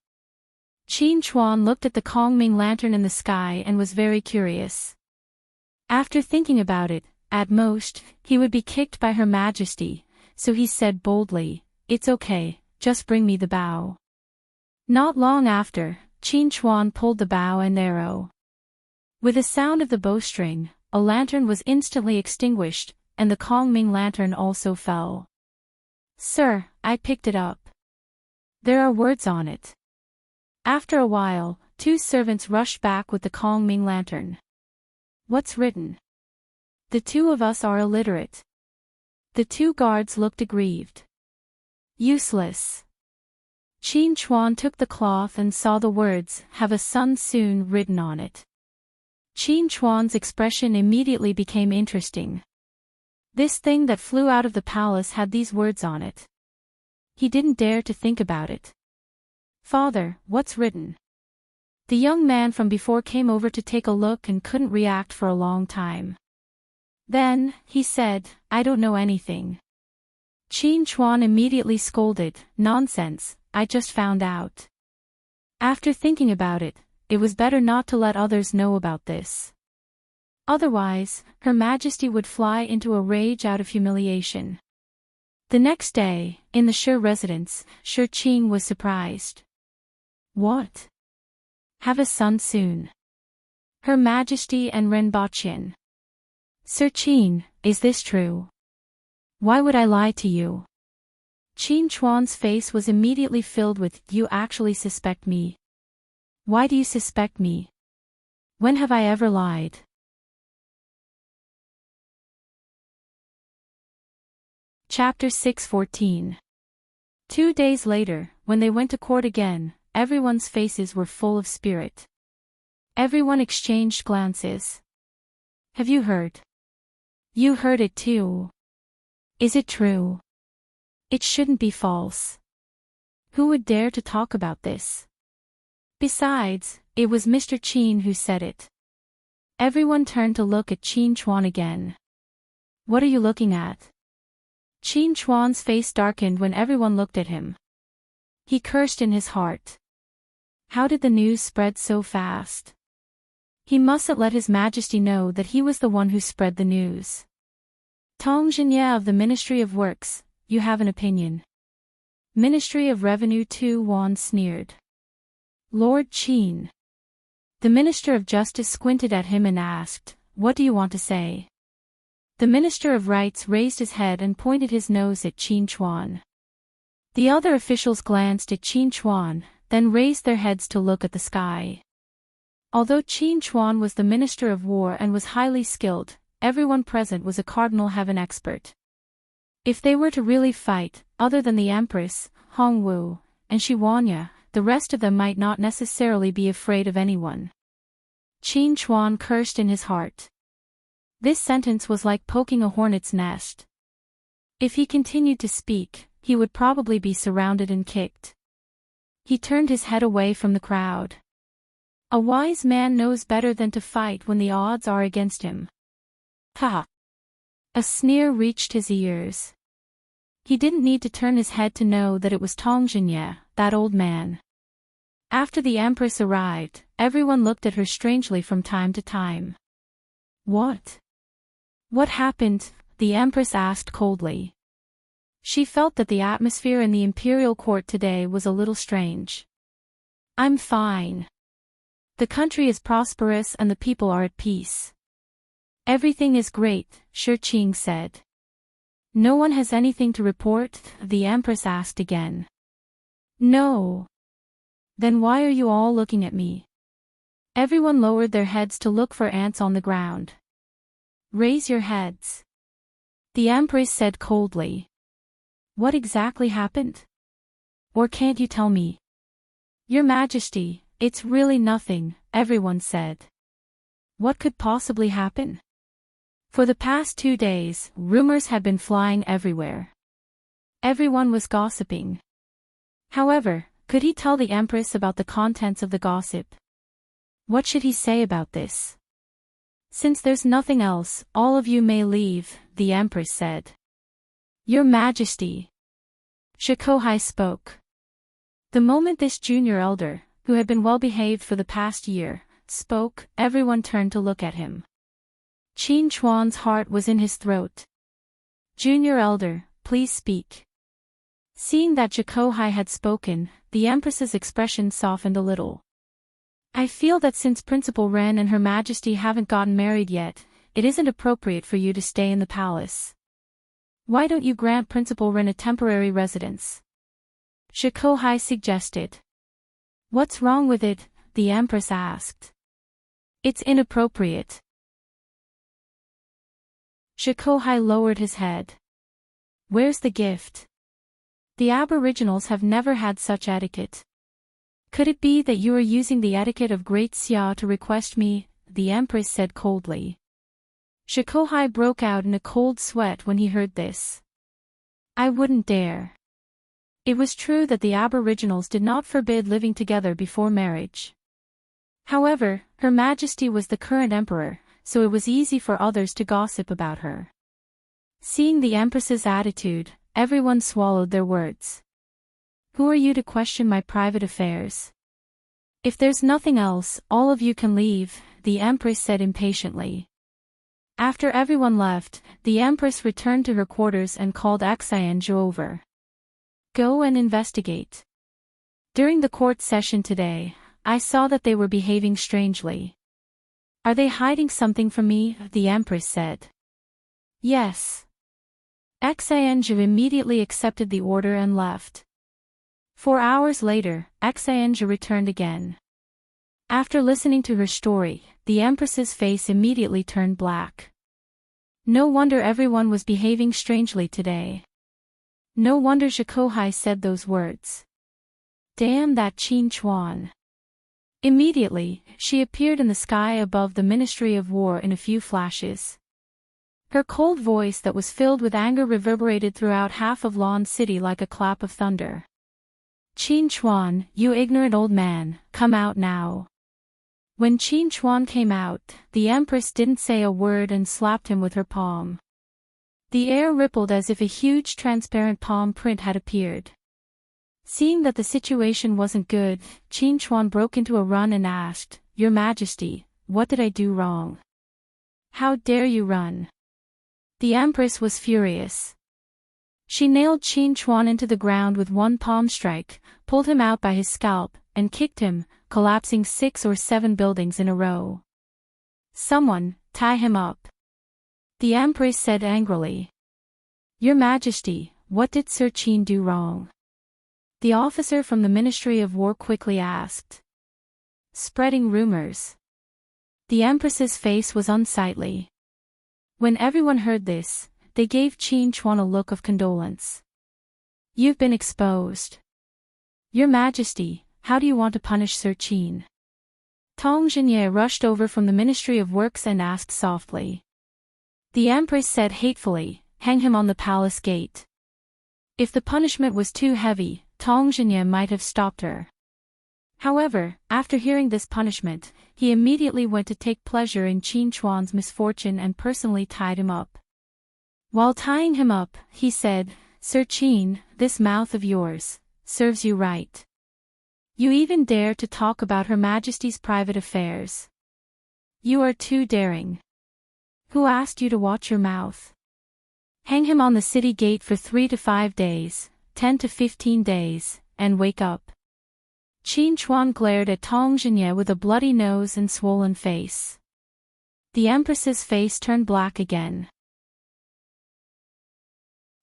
[SPEAKER 1] Qin Chuan looked at the Kongming lantern in the sky and was very curious. After thinking about it, at most, he would be kicked by Her Majesty, so he said boldly, "It's okay, just bring me the bow." Not long after, Qin Chuan pulled the bow and arrow. With the sound of the bowstring, a lantern was instantly extinguished, and the Kongming lantern also fell. "Sir, I picked it up. There are words on it." After a while, 2 servants rushed back with the Kongming lantern. "What's written?" "The 2 of us are illiterate." The 2 guards looked aggrieved. "Useless. Qin Chuan took the cloth and saw the words, "Have a son soon," written on it. Qin Chuan's expression immediately became interesting. This thing that flew out of the palace had these words on it. He didn't dare to think about it. "Father, what's written?" The young man from before came over to take a look and couldn't react for a long time. Then, he said, "I don't know anything." Qin Chuan immediately scolded, "Nonsense, I just found out." After thinking about it, it was better not to let others know about this. Otherwise, Her Majesty would fly into a rage out of humiliation. The next day, in the Shi residence, Shi Qing was surprised. "What? Have a son soon? Her Majesty and Renbachyan. Sir Qin, is this true? Why would I lie to you?" Qin Chuan's face was immediately filled with, "You actually suspect me? Why do you suspect me? When have I ever lied?" Chapter 6:14. 2 days later, when they went to court again, everyone's faces were full of spirit. Everyone exchanged glances. "Have you heard? You heard it too. Is it true? It shouldn't be false. Who would dare to talk about this? Besides, it was Mr. Qin who said it." Everyone turned to look at Qin Chuan again. "What are you looking at?" Qin Chuan's face darkened when everyone looked at him. He cursed in his heart. How did the news spread so fast? He mustn't let His Majesty know that he was the one who spread the news. "Tong Jinye of the Ministry of Works, you have an opinion?" Ministry of Revenue Tu Wan sneered. "Lord Qin." The Minister of Justice squinted at him and asked, "What do you want to say?" The Minister of Rights raised his head and pointed his nose at Qin Chuan. The other officials glanced at Qin Chuan, then raised their heads to look at the sky. Although Qin Chuan was the Minister of War and was highly skilled, everyone present was a Cardinal Heaven expert. If they were to really fight, other than the Empress, Hongwu, and Shiwanya, the rest of them might not necessarily be afraid of anyone. Qin Chuan cursed in his heart. This sentence was like poking a hornet's nest. If he continued to speak, he would probably be surrounded and kicked. He turned his head away from the crowd. A wise man knows better than to fight when the odds are against him. Ha! A sneer reached his ears. He didn't need to turn his head to know that it was Tong Jinye, that old man. After the Empress arrived, everyone looked at her strangely from time to time. "What? What happened?" the Empress asked coldly. She felt that the atmosphere in the imperial court today was a little strange. "I'm fine. The country is prosperous and the people are at peace. Everything is great," Shi Qing said. "No one has anything to report?" the Empress asked again. "No." "Then why are you all looking at me?" Everyone lowered their heads to look for ants on the ground. "Raise your heads," the Empress said coldly. "What exactly happened? Or can't you tell me?" "Your Majesty, it's really nothing," everyone said. What could possibly happen? For the past 2 days, rumors had been flying everywhere. Everyone was gossiping. However, could he tell the Empress about the contents of the gossip? What should he say about this? "Since there's nothing else, all of you may leave," the Empress said. "Your Majesty." Shikohai spoke. The moment this junior elder, who had been well behaved for the past year, spoke, everyone turned to look at him. Qin Chuan's heart was in his throat. "Junior elder, please speak." Seeing that Shikohai had spoken, the Empress's expression softened a little. "I feel that since Principal Ren and Her Majesty haven't gotten married yet, it isn't appropriate for you to stay in the palace. Why don't you grant Principal Ren a temporary residence?" Shikohai suggested. "What's wrong with it?" the Empress asked. "It's inappropriate." Shikohai lowered his head. "Where's the gift?" The Aboriginals have never had such etiquette. Could it be that you are using the etiquette of Great Xia to request me? The Empress said coldly. Shikohai broke out in a cold sweat when he heard this. I wouldn't dare. It was true that the Aboriginals did not forbid living together before marriage. However, Her Majesty was the current emperor, so it was easy for others to gossip about her. Seeing the Empress's attitude, everyone swallowed their words. Who are you to question my private affairs? If there's nothing else, all of you can leave, the Empress said impatiently. After everyone left, the Empress returned to her quarters and called Xianzhu over. Go and investigate. During the court session today, I saw that they were behaving strangely. Are they hiding something from me? The Empress said. Yes. Xianzhu immediately accepted the order and left. 4 hours later, Xianzhu returned again. After listening to her story, the Empress's face immediately turned black. No wonder everyone was behaving strangely today. No wonder Shikohai said those words. Damn that Qin Chuan. Immediately, she appeared in the sky above the Ministry of War in a few flashes. Her cold voice that was filled with anger reverberated throughout half of Lan City like a clap of thunder. Qin Chuan, you ignorant old man, come out now. When Qin Chuan came out, the Empress didn't say a word and slapped him with her palm. The air rippled as if a huge transparent palm print had appeared. Seeing that the situation wasn't good, Qin Chuan broke into a run and asked, Your Majesty, what did I do wrong? How dare you run? The Empress was furious. She nailed Qin Chuan into the ground with one palm strike, pulled him out by his scalp, and kicked him, collapsing 6 or 7 buildings in a row. Someone, tie him up. The Empress said angrily. Your Majesty, what did Sir Qin do wrong? The officer from the Ministry of War quickly asked. Spreading rumors. The Empress's face was unsightly. When everyone heard this, they gave Qin Chuan a look of condolence. You've been exposed. Your Majesty, how do you want to punish Sir Qin? Tong Jinye rushed over from the Ministry of Works and asked softly. The Empress said hatefully, hang him on the palace gate. If the punishment was too heavy, Tong Jinye might have stopped her. However, after hearing this punishment, he immediately went to take pleasure in Qin Chuan's misfortune and personally tied him up. While tying him up, he said, Sir Qin, this mouth of yours serves you right. You even dare to talk about Her Majesty's private affairs. You are too daring. Who asked you to watch your mouth? Hang him on the city gate for 3 to 5 days, 10 to 15 days, and wake up. Qin Chuan glared at Tong Jinye with a bloody nose and swollen face. The Empress's face turned black again.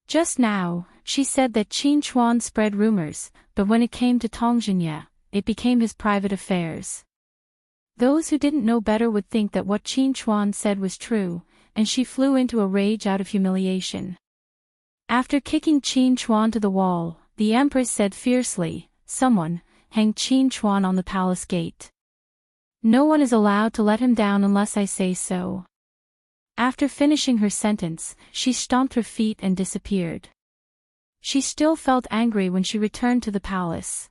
[SPEAKER 1] Just now, she said that Qin Chuan spread rumors, but when it came to Tong Jinye, it became his private affairs. Those who didn't know better would think that what Qin Chuan said was true, and she flew into a rage out of humiliation. After kicking Qin Chuan to the wall, the Empress said fiercely, Someone, hang Qin Chuan on the palace gate. No one is allowed to let him down unless I say so. After finishing her sentence, she stomped her feet and disappeared. She still felt angry when she returned to the palace.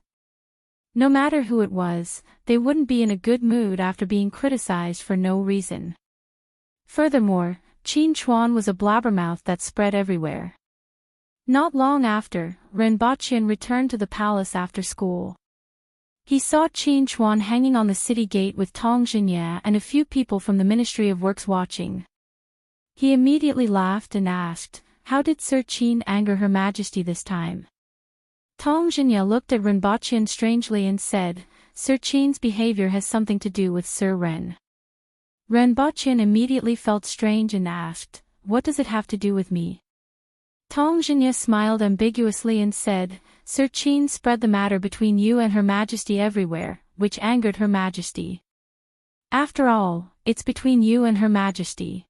[SPEAKER 1] No matter who it was, they wouldn't be in a good mood after being criticized for no reason. Furthermore, Qin Chuan was a blabbermouth that spread everywhere. Not long after, Renbaqian returned to the palace after school. He saw Qin Chuan hanging on the city gate with Tong Jinye and a few people from the Ministry of Works watching. He immediately laughed and asked, How did Sir Qin anger Her Majesty this time? Tong Jinye looked at Renbaqian strangely and said, Sir Qin's behavior has something to do with Sir Ren. Renbaqian immediately felt strange and asked, What does it have to do with me? Tong Jinye smiled ambiguously and said, Sir Qin spread the matter between you and Her Majesty everywhere, which angered Her Majesty. After all, it's between you and Her Majesty.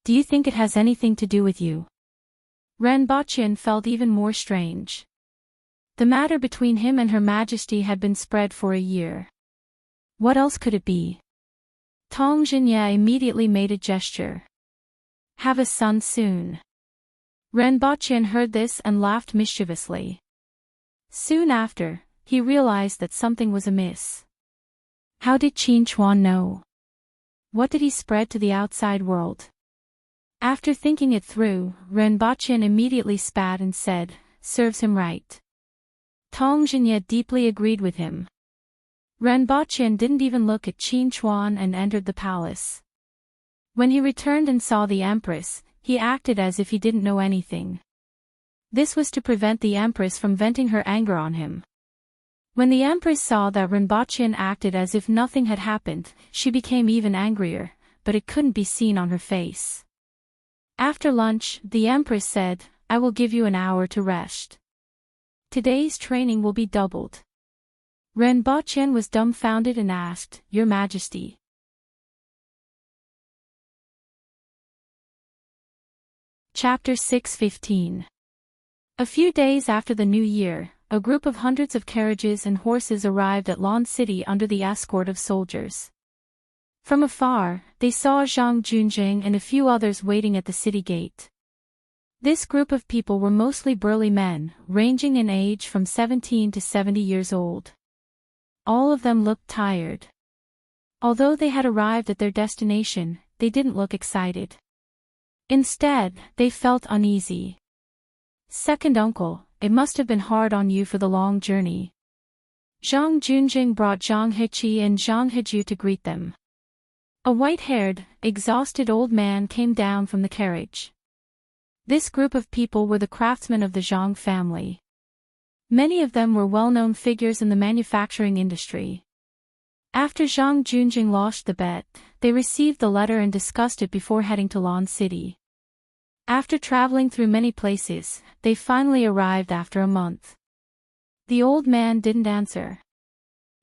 [SPEAKER 1] Do you think it has anything to do with you? Renbaqian felt even more strange. The matter between him and Her Majesty had been spread for a year. What else could it be? Tong Jinye immediately made a gesture. Have a son soon. Renbochan heard this and laughed mischievously. Soon after, he realized that something was amiss. How did Qin Chuan know? What did he spread to the outside world? After thinking it through, Renbochan immediately spat and said, serves him right. Tong Jinye deeply agreed with him. Renbochan didn't even look at Qin Chuan and entered the palace. When he returned and saw the Empress, he acted as if he didn't know anything. This was to prevent the Empress from venting her anger on him. When the Empress saw that Renbochan acted as if nothing had happened, she became even angrier, but it couldn't be seen on her face. After lunch, the Empress said, I will give you an hour to rest. Today's training will be doubled. Renbochan was dumbfounded and asked, Your Majesty. Chapter 6:15. A few days after the new year, a group of hundreds of carriages and horses arrived at Lan City under the escort of soldiers. From afar, they saw Zhang Junjing and a few others waiting at the city gate. This group of people were mostly burly men, ranging in age from 17 to 70 years old. All of them looked tired. Although they had arrived at their destination, they didn't look excited. Instead, they felt uneasy. Second uncle, it must have been hard on you for the long journey. Zhang Junjing brought Zhang Heqi and Zhang Heju to greet them. A white-haired, exhausted old man came down from the carriage. This group of people were the craftsmen of the Zhang family. Many of them were well-known figures in the manufacturing industry. After Zhang Junjing lost the bet, they received the letter and discussed it before heading to Lan City. After traveling through many places, they finally arrived after a month. The old man didn't answer.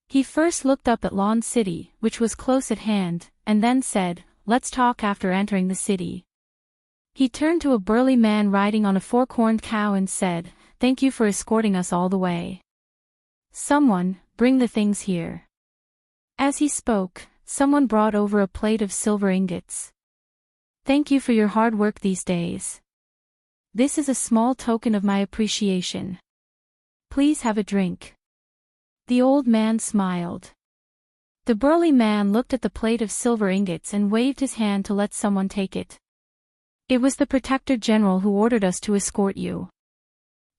[SPEAKER 1] He first looked up at Lan City, which was close at hand, and then said, Let's talk after entering the city. He turned to a burly man riding on a four-corned cow and said, Thank you for escorting us all the way. Someone, bring the things here. As he spoke, someone brought over a plate of silver ingots. Thank you for your hard work these days. This is a small token of my appreciation. Please have a drink. The old man smiled. The burly man looked at the plate of silver ingots and waved his hand to let someone take it. It was the Protector General who ordered us to escort you.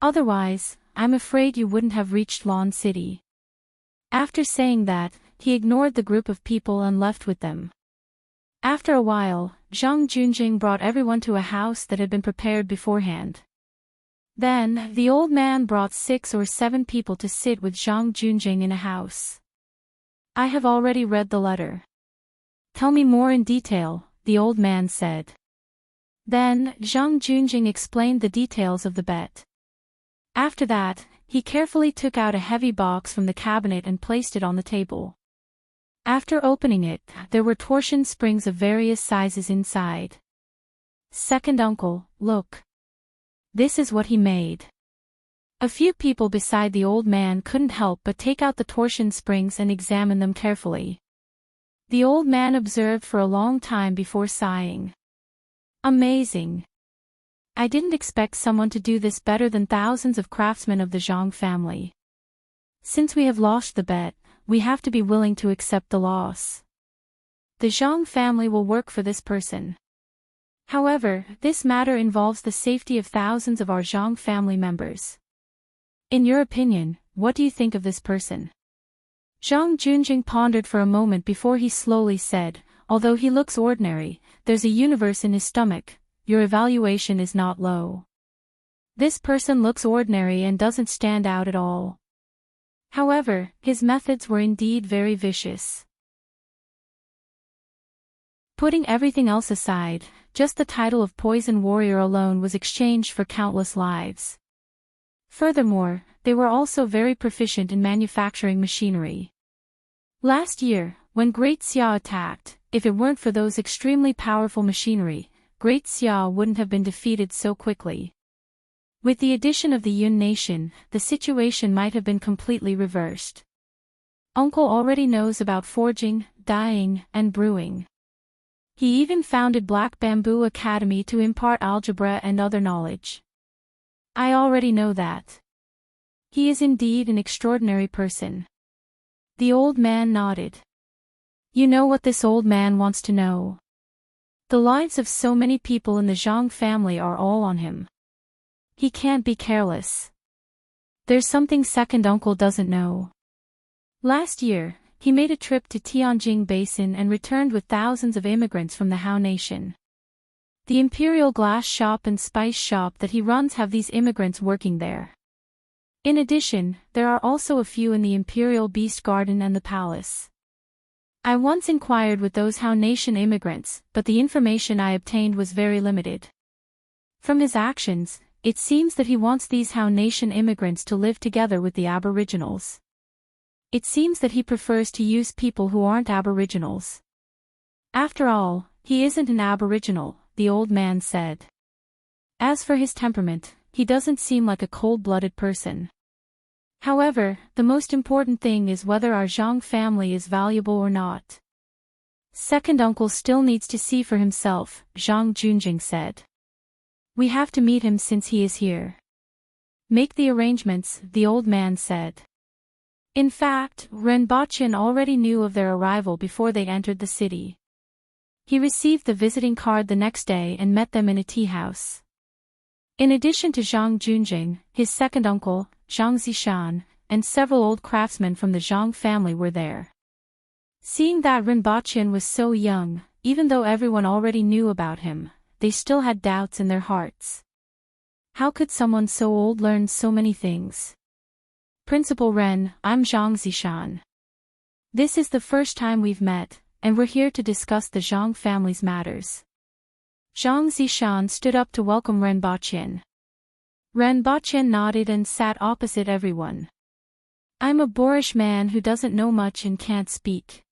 [SPEAKER 1] Otherwise, I'm afraid you wouldn't have reached Lan City. After saying that, he ignored the group of people and left with them. After a while, Zhang Junjing brought everyone to a house that had been prepared beforehand. Then, the old man brought 6 or 7 people to sit with Zhang Junjing in a house. I have already read the letter. Tell me more in detail, the old man said. Then, Zhang Junjing explained the details of the bet. After that, he carefully took out a heavy box from the cabinet and placed it on the table. After opening it, there were torsion springs of various sizes inside. Second uncle, look. This is what he made. A few people beside the old man couldn't help but take out the torsion springs and examine them carefully. The old man observed for a long time before sighing. Amazing. I didn't expect someone to do this better than thousands of craftsmen of the Zhang family. Since we have lost the bet, we have to be willing to accept the loss. The Zhang family will work for this person. However, this matter involves the safety of thousands of our Zhang family members. In your opinion, what do you think of this person? Zhang Junjing pondered for a moment before he slowly said, although he looks ordinary, there's a universe in his stomach. Your evaluation is not low. This person looks ordinary and doesn't stand out at all. However, his methods were indeed very vicious. Putting everything else aside, just the title of Poison Warrior alone was exchanged for countless lives. Furthermore, they were also very proficient in manufacturing machinery. Last year, when Great Xia attacked, if it weren't for those extremely powerful machinery, Great Xia wouldn't have been defeated so quickly. With the addition of the Yun nation, the situation might have been completely reversed. Uncle already knows about forging, dyeing, and brewing. He even founded Black Bamboo Academy to impart algebra and other knowledge. I already know that. He is indeed an extraordinary person. The old man nodded. You know what this old man wants to know? The lives of so many people in the Zhang family are all on him. He can't be careless. There's something second uncle doesn't know. Last year, he made a trip to Tianjing Basin and returned with thousands of immigrants from the Hao Nation. The Imperial Glass Shop and Spice Shop that he runs have these immigrants working there. In addition, there are also a few in the Imperial Beast Garden and the Palace. I once inquired with those Hao Nation immigrants, but the information I obtained was very limited. From his actions, it seems that he wants these Hao Nation immigrants to live together with the Aboriginals. It seems that he prefers to use people who aren't Aboriginals. After all, he isn't an Aboriginal, the old man said. As for his temperament, he doesn't seem like a cold-blooded person. However, the most important thing is whether our Zhang family is valuable or not. Second uncle still needs to see for himself, Zhang Junjing said. We have to meet him since he is here. Make the arrangements, the old man said. In fact, Ren Baqian already knew of their arrival before they entered the city. He received the visiting card the next day and met them in a tea house. In addition to Zhang Junjing, his second uncle, Zhang Zishan, and several old craftsmen from the Zhang family were there. Seeing that Ren Baqian was so young, even though everyone already knew about him, they still had doubts in their hearts. How could someone so old learn so many things? Principal Ren, I'm Zhang Zishan. This is the first time we've met, and we're here to discuss the Zhang family's matters. Zhang Zishan stood up to welcome Ren Baqian. Ren Baqian nodded and sat opposite everyone. I'm a boorish man who doesn't know much and can't speak.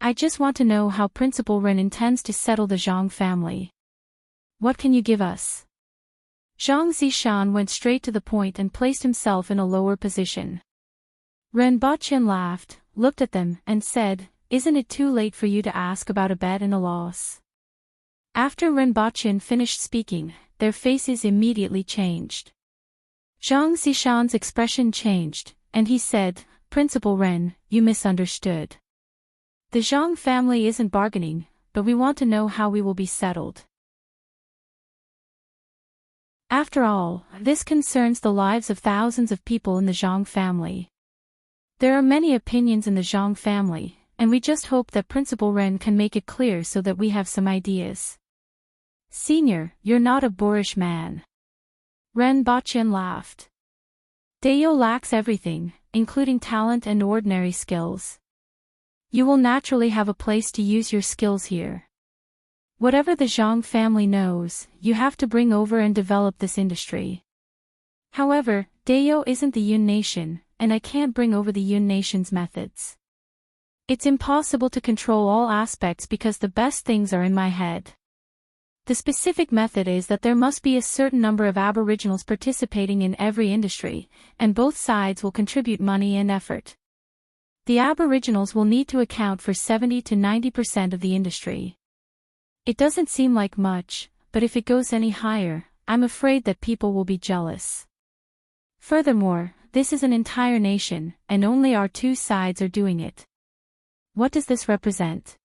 [SPEAKER 1] I just want to know how Principal Ren intends to settle the Zhang family. What can you give us? Zhang Zishan went straight to the point and placed himself in a lower position. Ren Baqian laughed, looked at them, and said, Isn't it too late for you to ask about a bet and a loss? After Ren Baqian finished speaking, their faces immediately changed. Zhang Zishan's expression changed, and he said, Principal Ren, you misunderstood. The Zhang family isn't bargaining, but we want to know how we will be settled. After all, this concerns the lives of thousands of people in the Zhang family. There are many opinions in the Zhang family, and we just hope that Principal Ren can make it clear so that we have some ideas. Senior, you're not a boorish man. Ren Baqian laughed. Dayo lacks everything, including talent and ordinary skills. You will naturally have a place to use your skills here. Whatever the Zhang family knows, you have to bring over and develop this industry. However, Dayo isn't the Yun nation, and I can't bring over the Yun nation's methods. It's impossible to control all aspects because the best things are in my head. The specific method is that there must be a certain number of Aboriginals participating in every industry, and both sides will contribute money and effort. The Aboriginals will need to account for 70 to 90% of the industry. It doesn't seem like much, but if it goes any higher, I'm afraid that people will be jealous. Furthermore, this is an entire nation, and only our two sides are doing it. What does this represent?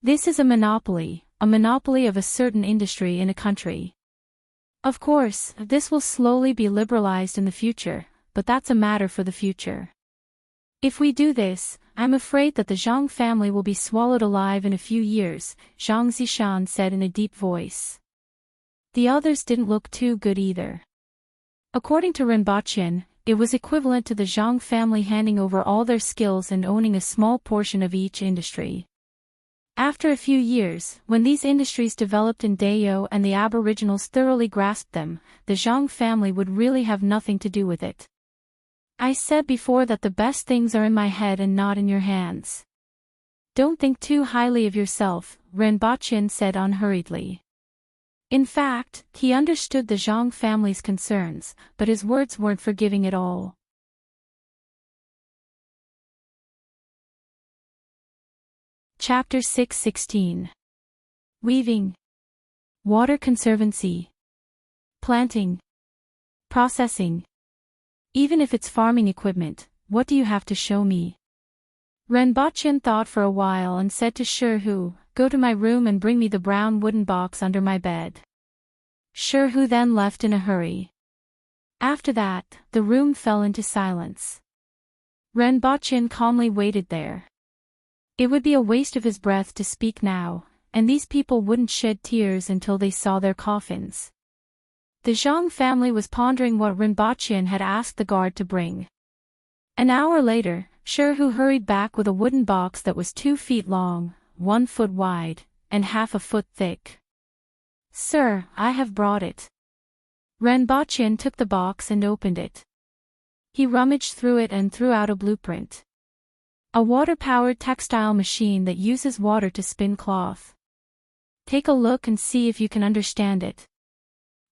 [SPEAKER 1] This is a monopoly of a certain industry in a country. Of course, this will slowly be liberalized in the future, but that's a matter for the future. If we do this, I'm afraid that the Zhang family will be swallowed alive in a few years, Zhang Zishan said in a deep voice. The others didn't look too good either. According to Ren Baqian, it was equivalent to the Zhang family handing over all their skills and owning a small portion of each industry. After a few years, when these industries developed in Dayo and the Aboriginals thoroughly grasped them, the Zhang family would really have nothing to do with it. I said before that the best things are in my head and not in your hands. Don't think too highly of yourself, Ren Baqian said unhurriedly. In fact, he understood the Zhang family's concerns, but his words weren't forgiving at all. Chapter 6:16. Weaving. Water conservancy. Planting. Processing. Even if it's farming equipment, what do you have to show me? Renbochin thought for a while and said to Shihu, "Go to my room and bring me the brown wooden box under my bed." Shihu then left in a hurry. After that, the room fell into silence. Renbochin calmly waited there. It would be a waste of his breath to speak now, and these people wouldn't shed tears until they saw their coffins. The Zhang family was pondering what Renbochin had asked the guard to bring. An hour later, Shihu hurried back with a wooden box that was 2 feet long, 1 foot wide, and half a foot thick. "Sir, I have brought it." Renbochin took the box and opened it. He rummaged through it and threw out a blueprint. A water-powered textile machine that uses water to spin cloth. Take a look and see if you can understand it.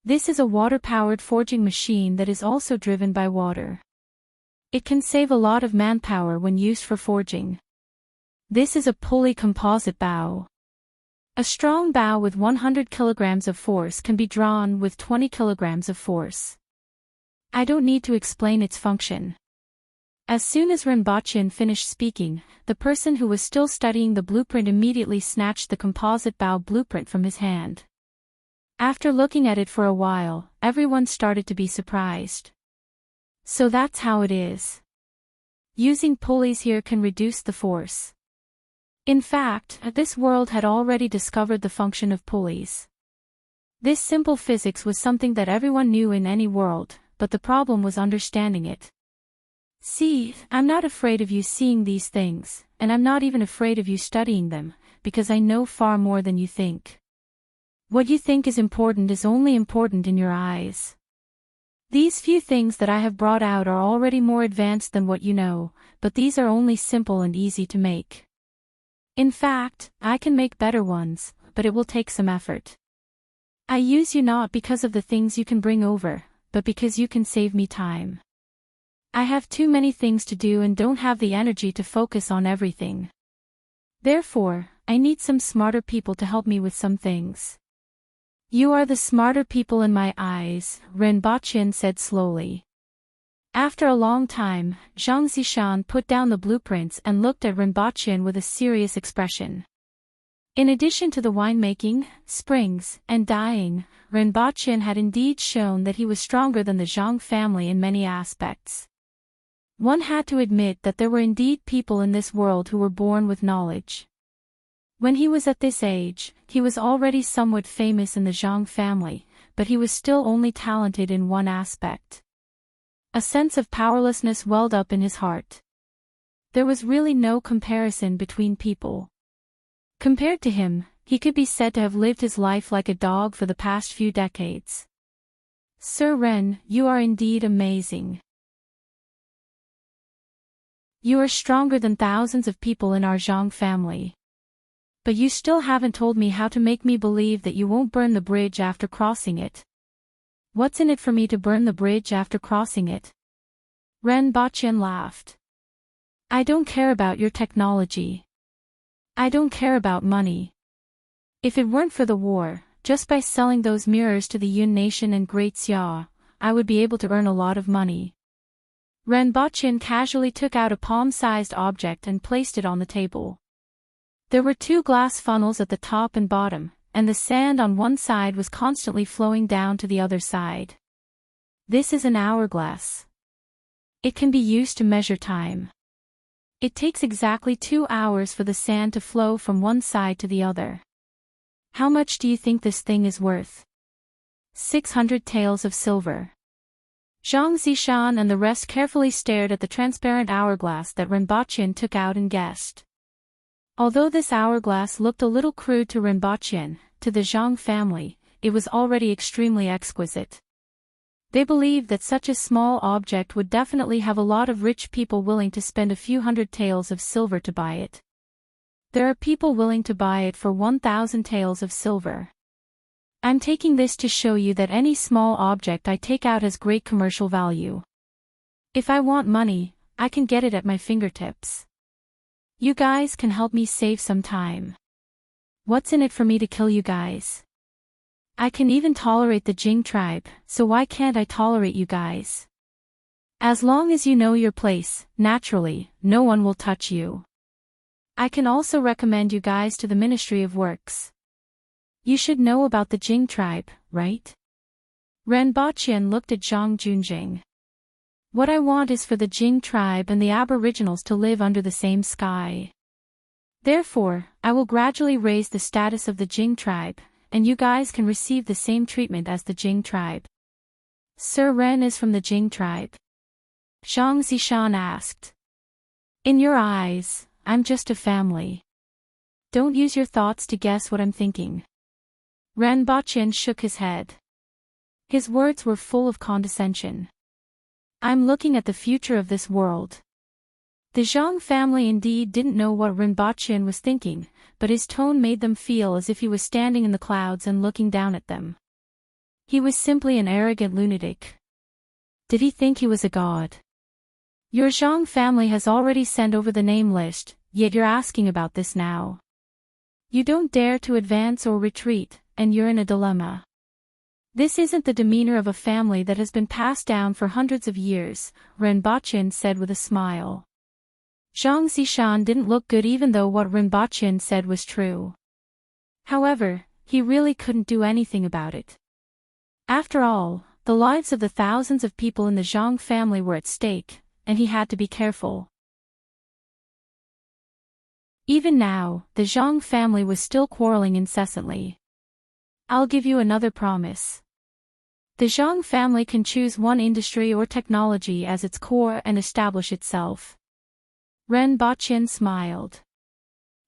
[SPEAKER 1] This is a water-powered forging machine that is also driven by water. It can save a lot of manpower when used for forging. This is a pulley composite bow. A strong bow with 100 kilograms of force can be drawn with 20 kilograms of force. I don't need to explain its function. As soon as Renbochin finished speaking, the person who was still studying the blueprint immediately snatched the composite bow blueprint from his hand. After looking at it for a while, everyone started to be surprised. So that's how it is. Using pulleys here can reduce the force. In fact, this world had already discovered the function of pulleys. This simple physics was something that everyone knew in any world, but the problem was understanding it. See, I'm not afraid of you seeing these things, and I'm not even afraid of you studying them, because I know far more than you think. What you think is only important in your eyes. These few things that I have brought out are already more advanced than what you know, but these are only simple and easy to make. In fact, I can make better ones, but it will take some effort. I use you not because of the things you can bring over, but because you can save me time. I have too many things to do and don't have the energy to focus on everything. Therefore, I need some smarter people to help me with some things. You are the smarter people in my eyes, Renbochin said slowly. After a long time, Zhang Zishan put down the blueprints and looked at Renbochin with a serious expression. In addition to the winemaking, springs, and dyeing, Renbochin had indeed shown that he was stronger than the Zhang family in many aspects. One had to admit that there were indeed people in this world who were born with knowledge. When he was at this age, he was already somewhat famous in the Zhang family, but he was still only talented in one aspect. A sense of powerlessness welled up in his heart. There was really no comparison between people. Compared to him, he could be said to have lived his life like a dog for the past few decades. Sir Ren, you are indeed amazing. You are stronger than thousands of people in our Zhang family. But you still haven't told me how to make me believe that you won't burn the bridge after crossing it. What's in it for me to burn the bridge after crossing it? Renbochin laughed. I don't care about your technology. I don't care about money. If it weren't for the war, just by selling those mirrors to the Yun Nation and Great Xia, I would be able to earn a lot of money. Renbochin casually took out a palm-sized object and placed it on the table. There were 2 glass funnels at the top and bottom, and the sand on one side was constantly flowing down to the other side. This is an hourglass. It can be used to measure time. It takes exactly 2 hours for the sand to flow from one side to the other. How much do you think this thing is worth? 600 taels of silver. Zhang Zishan and the rest carefully stared at the transparent hourglass that Renbochin took out and guessed. Although this hourglass looked a little crude to Renbochin, to the Zhang family, it was already extremely exquisite. They believed that such a small object would definitely have a lot of rich people willing to spend a few hundred taels of silver to buy it. There are people willing to buy it for 1,000 taels of silver. I'm taking this to show you that any small object I take out has great commercial value. If I want money, I can get it at my fingertips. You guys can help me save some time. What's in it for me to kill you guys? I can even tolerate the Jing tribe, so why can't I tolerate you guys? As long as you know your place, naturally, no one will touch you. I can also recommend you guys to the Ministry of Works. You should know about the Jing tribe, right? Ren Baqian looked at Zhang Junjing. What I want is for the Jing tribe and the Aboriginals to live under the same sky. Therefore, I will gradually raise the status of the Jing tribe, and you guys can receive the same treatment as the Jing tribe. Sir Ren is from the Jing tribe? Zhang Zishan asked. In your eyes, I'm just a family. Don't use your thoughts to guess what I'm thinking. Ren Baqian shook his head. His words were full of condescension. I'm looking at the future of this world. The Zhang family indeed didn't know what Ren Baqian was thinking, but his tone made them feel as if he was standing in the clouds and looking down at them. He was simply an arrogant lunatic. Did he think he was a god? Your Zhang family has already sent over the name list, yet you're asking about this now. You don't dare to advance or retreat, and you're in a dilemma. This isn't the demeanor of a family that has been passed down for hundreds of years, Ren Baqian said with a smile. Zhang Zishan didn't look good even though what Ren Baqian said was true. However, he really couldn't do anything about it. After all, the lives of the thousands of people in the Zhang family were at stake, and he had to be careful. Even now, the Zhang family was still quarreling incessantly. I'll give you another promise. The Zhang family can choose one industry or technology as its core and establish itself. Ren Baqian smiled.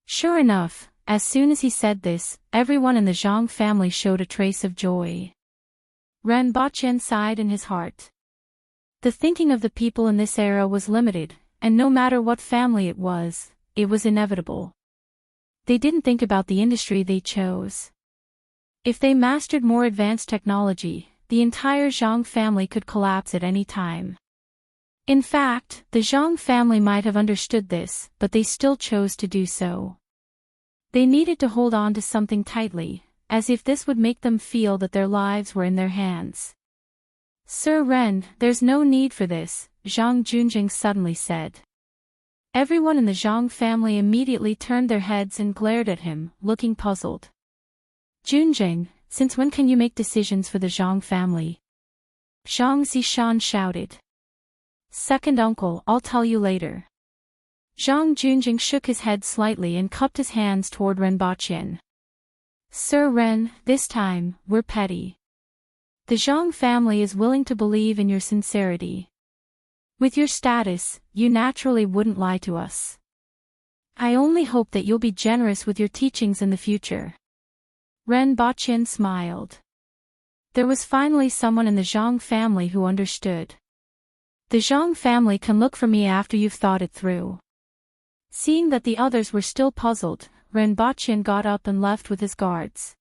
[SPEAKER 1] Sure enough, as soon as he said this, everyone in the Zhang family showed a trace of joy. Ren Baqian sighed in his heart. The thinking of the people in this era was limited, and no matter what family it was inevitable. They didn't think about the industry they chose. If they mastered more advanced technology, the entire Zhang family could collapse at any time. In fact, the Zhang family might have understood this, but they still chose to do so. They needed to hold on to something tightly, as if this would make them feel that their lives were in their hands. Sir Ren, there's no need for this, Zhang Junjing suddenly said. Everyone in the Zhang family immediately turned their heads and glared at him, looking puzzled. Junjing, since when can you make decisions for the Zhang family? Zhang Zishan shouted. Second uncle, I'll tell you later. Zhang Junjing shook his head slightly and cupped his hands toward Ren Baqian. Sir Ren, this time, we're petty. The Zhang family is willing to believe in your sincerity. With your status, you naturally wouldn't lie to us. I only hope that you'll be generous with your teachings in the future. Ren Baqian smiled. There was finally someone in the Zhang family who understood. The Zhang family can look for me after you've thought it through. Seeing that the others were still puzzled, Ren Baqian got up and left with his guards.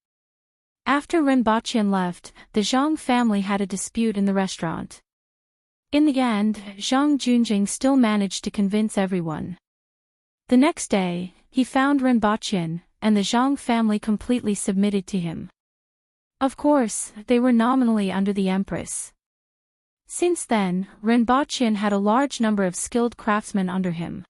[SPEAKER 1] After Ren Baqian left, the Zhang family had a dispute in the restaurant. In the end, Zhang Junjing still managed to convince everyone. The next day, he found Ren Baqian, and the Zhang family completely submitted to him. Of course, they were nominally under the Empress. Since then, Ren Baqian had a large number of skilled craftsmen under him.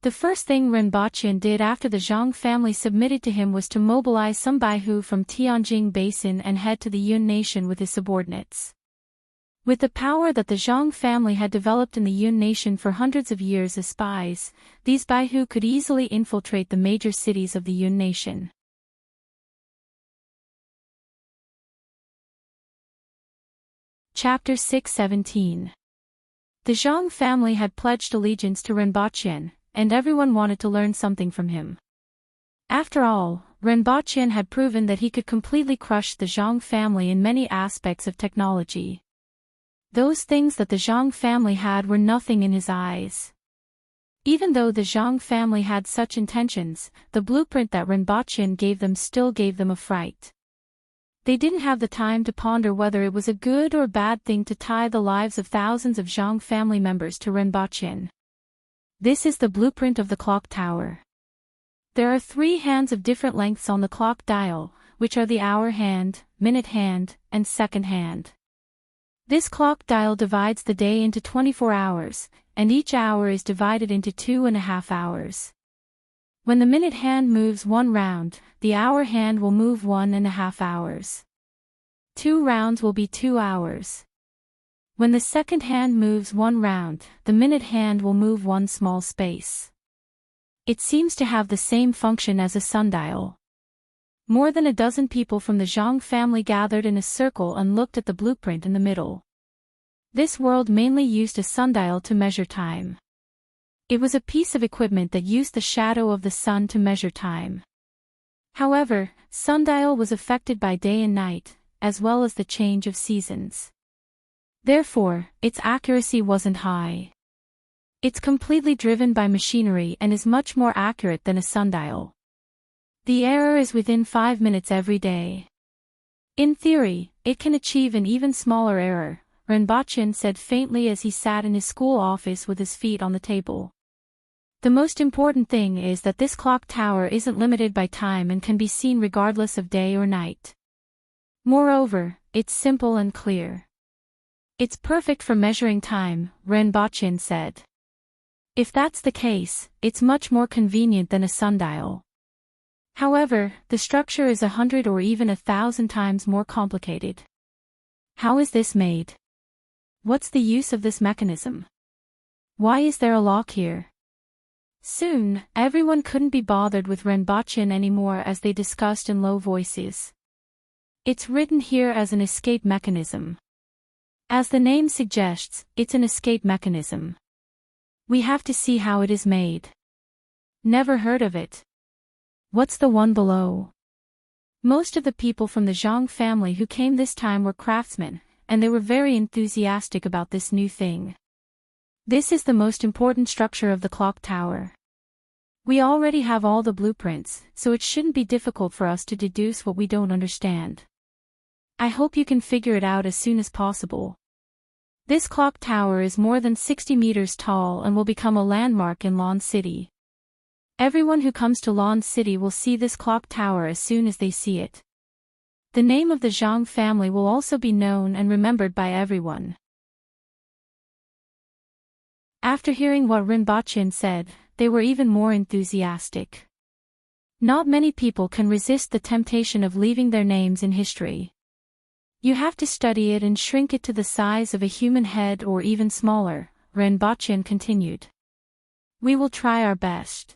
[SPEAKER 1] The first thing Ren Baqian did after the Zhang family submitted to him was to mobilize some Baihu from Tianjing Basin and head to the Yun Nation with his subordinates. With the power that the Zhang family had developed in the Yun Nation for hundreds of years as spies, these Baihu could easily infiltrate the major cities of the Yun Nation. Chapter 617. The Zhang family had pledged allegiance to Ren Baqian, and everyone wanted to learn something from him. After all, Ren Baqian had proven that he could completely crush the Zhang family in many aspects of technology. Those things that the Zhang family had were nothing in his eyes. Even though the Zhang family had such intentions, the blueprint that Ren Baqian gave them still gave them a fright. They didn't have the time to ponder whether it was a good or bad thing to tie the lives of thousands of Zhang family members to Renbachyan. This is the blueprint of the clock tower. There are 3 hands of different lengths on the clock dial, which are the hour hand, minute hand, and second hand. This clock dial divides the day into 24 hours, and each hour is divided into 2.5 hours. When the minute hand moves 1 round, the hour hand will move 1.5 hours. 2 rounds will be 2 hours. When the second hand moves 1 round, the minute hand will move 1 small space. It seems to have the same function as a sundial. More than a dozen people from the Zhang family gathered in a circle and looked at the blueprint in the middle. This world mainly used a sundial to measure time. It was a piece of equipment that used the shadow of the sun to measure time. However, sundial was affected by day and night, as well as the change of seasons. Therefore, its accuracy wasn't high. It's completely driven by machinery and is much more accurate than a sundial. The error is within 5 minutes every day. In theory, it can achieve an even smaller error, Renbachyan said faintly as he sat in his school office with his feet on the table. The most important thing is that this clock tower isn't limited by time and can be seen regardless of day or night. Moreover, it's simple and clear. It's perfect for measuring time, Renbachyan said. If that's the case, it's much more convenient than a sundial. However, the structure is 100 or even 1,000 times more complicated. How is this made? What's the use of this mechanism? Why is there a lock here? Soon, everyone couldn't be bothered with Renbachyan anymore as they discussed in low voices. It's written here as an escape mechanism. As the name suggests, it's an escape mechanism. We have to see how it is made. Never heard of it. What's the one below? Most of the people from the Zhang family who came this time were craftsmen, and they were very enthusiastic about this new thing. This is the most important structure of the clock tower. We already have all the blueprints, so it shouldn't be difficult for us to deduce what we don't understand. I hope you can figure it out as soon as possible. This clock tower is more than 60 meters tall and will become a landmark in Lan City. Everyone who comes to Lan City will see this clock tower as soon as they see it. The name of the Zhang family will also be known and remembered by everyone. After hearing what Renbachyan said, they were even more enthusiastic. Not many people can resist the temptation of leaving their names in history. You have to study it and shrink it to the size of a human head or even smaller, Renbachyan continued. We will try our best.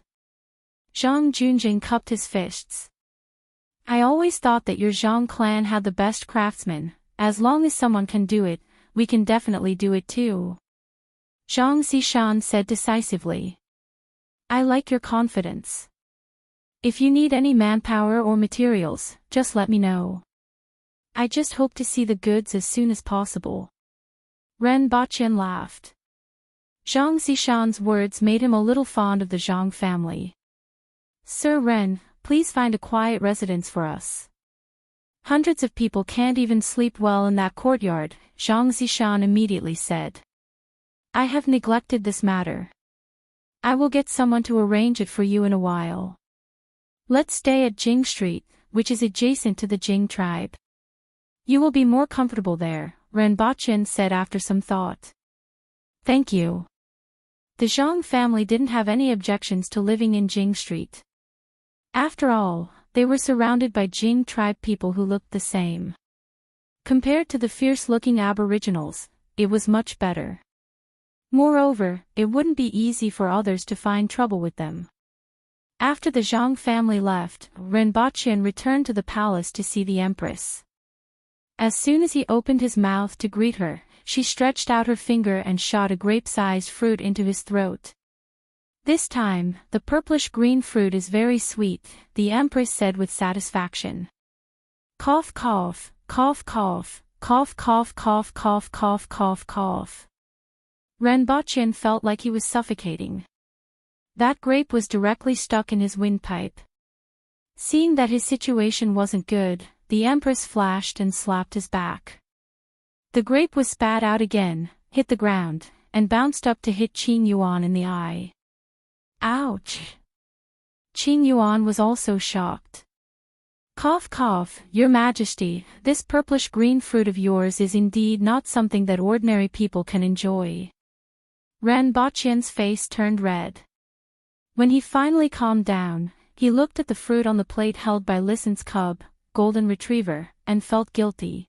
[SPEAKER 1] Zhang Junjing cupped his fists. I always thought that your Zhang clan had the best craftsmen. As long as someone can do it, we can definitely do it too. Zhang Zishan said decisively. I like your confidence. If you need any manpower or materials, just let me know. I just hope to see the goods as soon as possible. Renbachyan laughed. Zhang Zishan's words made him a little fond of the Zhang family. Sir Ren, please find a quiet residence for us. Hundreds of people can't even sleep well in that courtyard, Zhang Zishan immediately said. I have neglected this matter. I will get someone to arrange it for you in a while. Let's stay at Jing Street, which is adjacent to the Jing tribe. You will be more comfortable there, Renbachyan said after some thought. Thank you. The Zhang family didn't have any objections to living in Jing Street. After all, they were surrounded by Jing tribe people who looked the same. Compared to the fierce-looking aboriginals, it was much better. Moreover, it wouldn't be easy for others to find trouble with them. After the Zhang family left, Renbachyan returned to the palace to see the Empress. As soon as he opened his mouth to greet her, she stretched out her finger and shot a grape-sized fruit into his throat. This time, the purplish-green fruit is very sweet, the Empress said with satisfaction. Cough cough, cough cough, cough cough cough cough cough cough cough. Renbachyan felt like he was suffocating. That grape was directly stuck in his windpipe. Seeing that his situation wasn't good, the Empress flashed and slapped his back. The grape was spat out again, hit the ground, and bounced up to hit Qing Yuan in the eye. Ouch! Qing Yuan was also shocked. Cough cough, Your Majesty, this purplish-green fruit of yours is indeed not something that ordinary people can enjoy. Ren Baqian's face turned red. When he finally calmed down, he looked at the fruit on the plate held by Lisan's cub, Golden Retriever, and felt guilty.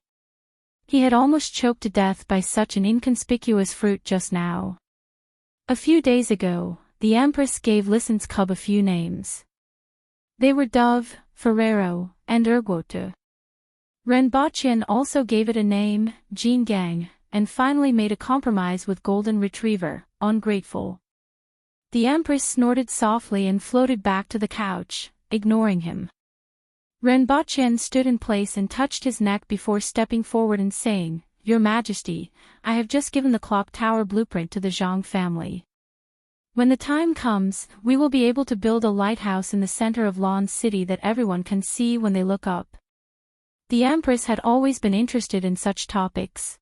[SPEAKER 1] He had almost choked to death by such an inconspicuous fruit just now. A few days ago, the Empress gave Lisan's cub a few names. They were Dove, Ferrero, and Ergote. Ren Baqian also gave it a name, Jean Gang, and finally made a compromise with Golden Retriever, Ungrateful. The Empress snorted softly and floated back to the couch, ignoring him. Ren Baqian stood in place and touched his neck before stepping forward and saying, Your Majesty, I have just given the clock tower blueprint to the Zhang family. When the time comes, we will be able to build a lighthouse in the center of Lan City that everyone can see when they look up. The Empress had always been interested in such topics.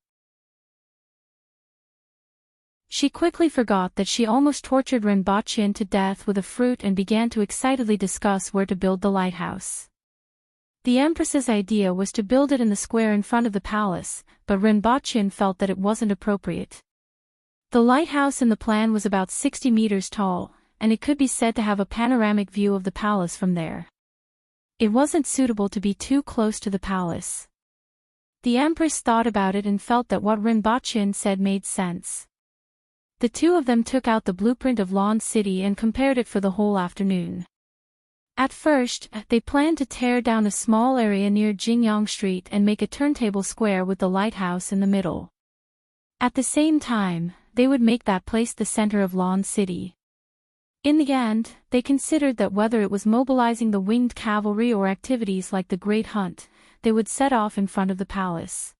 [SPEAKER 1] She quickly forgot that she almost tortured Ren Baqian to death with a fruit and began to excitedly discuss where to build the lighthouse. The Empress's idea was to build it in the square in front of the palace, but Ren Baqian felt that it wasn't appropriate. The lighthouse in the plan was about 60 meters tall, and it could be said to have a panoramic view of the palace from there. It wasn't suitable to be too close to the palace. The Empress thought about it and felt that what Ren Baqian said made sense. The two of them took out the blueprint of Lan City and compared it for the whole afternoon. At first, they planned to tear down a small area near Jingyang Street and make a turntable square with the lighthouse in the middle. At the same time, they would make that place the center of Lan City. In the end, they considered that whether it was mobilizing the winged cavalry or activities like the Great Hunt, they would set off in front of the palace.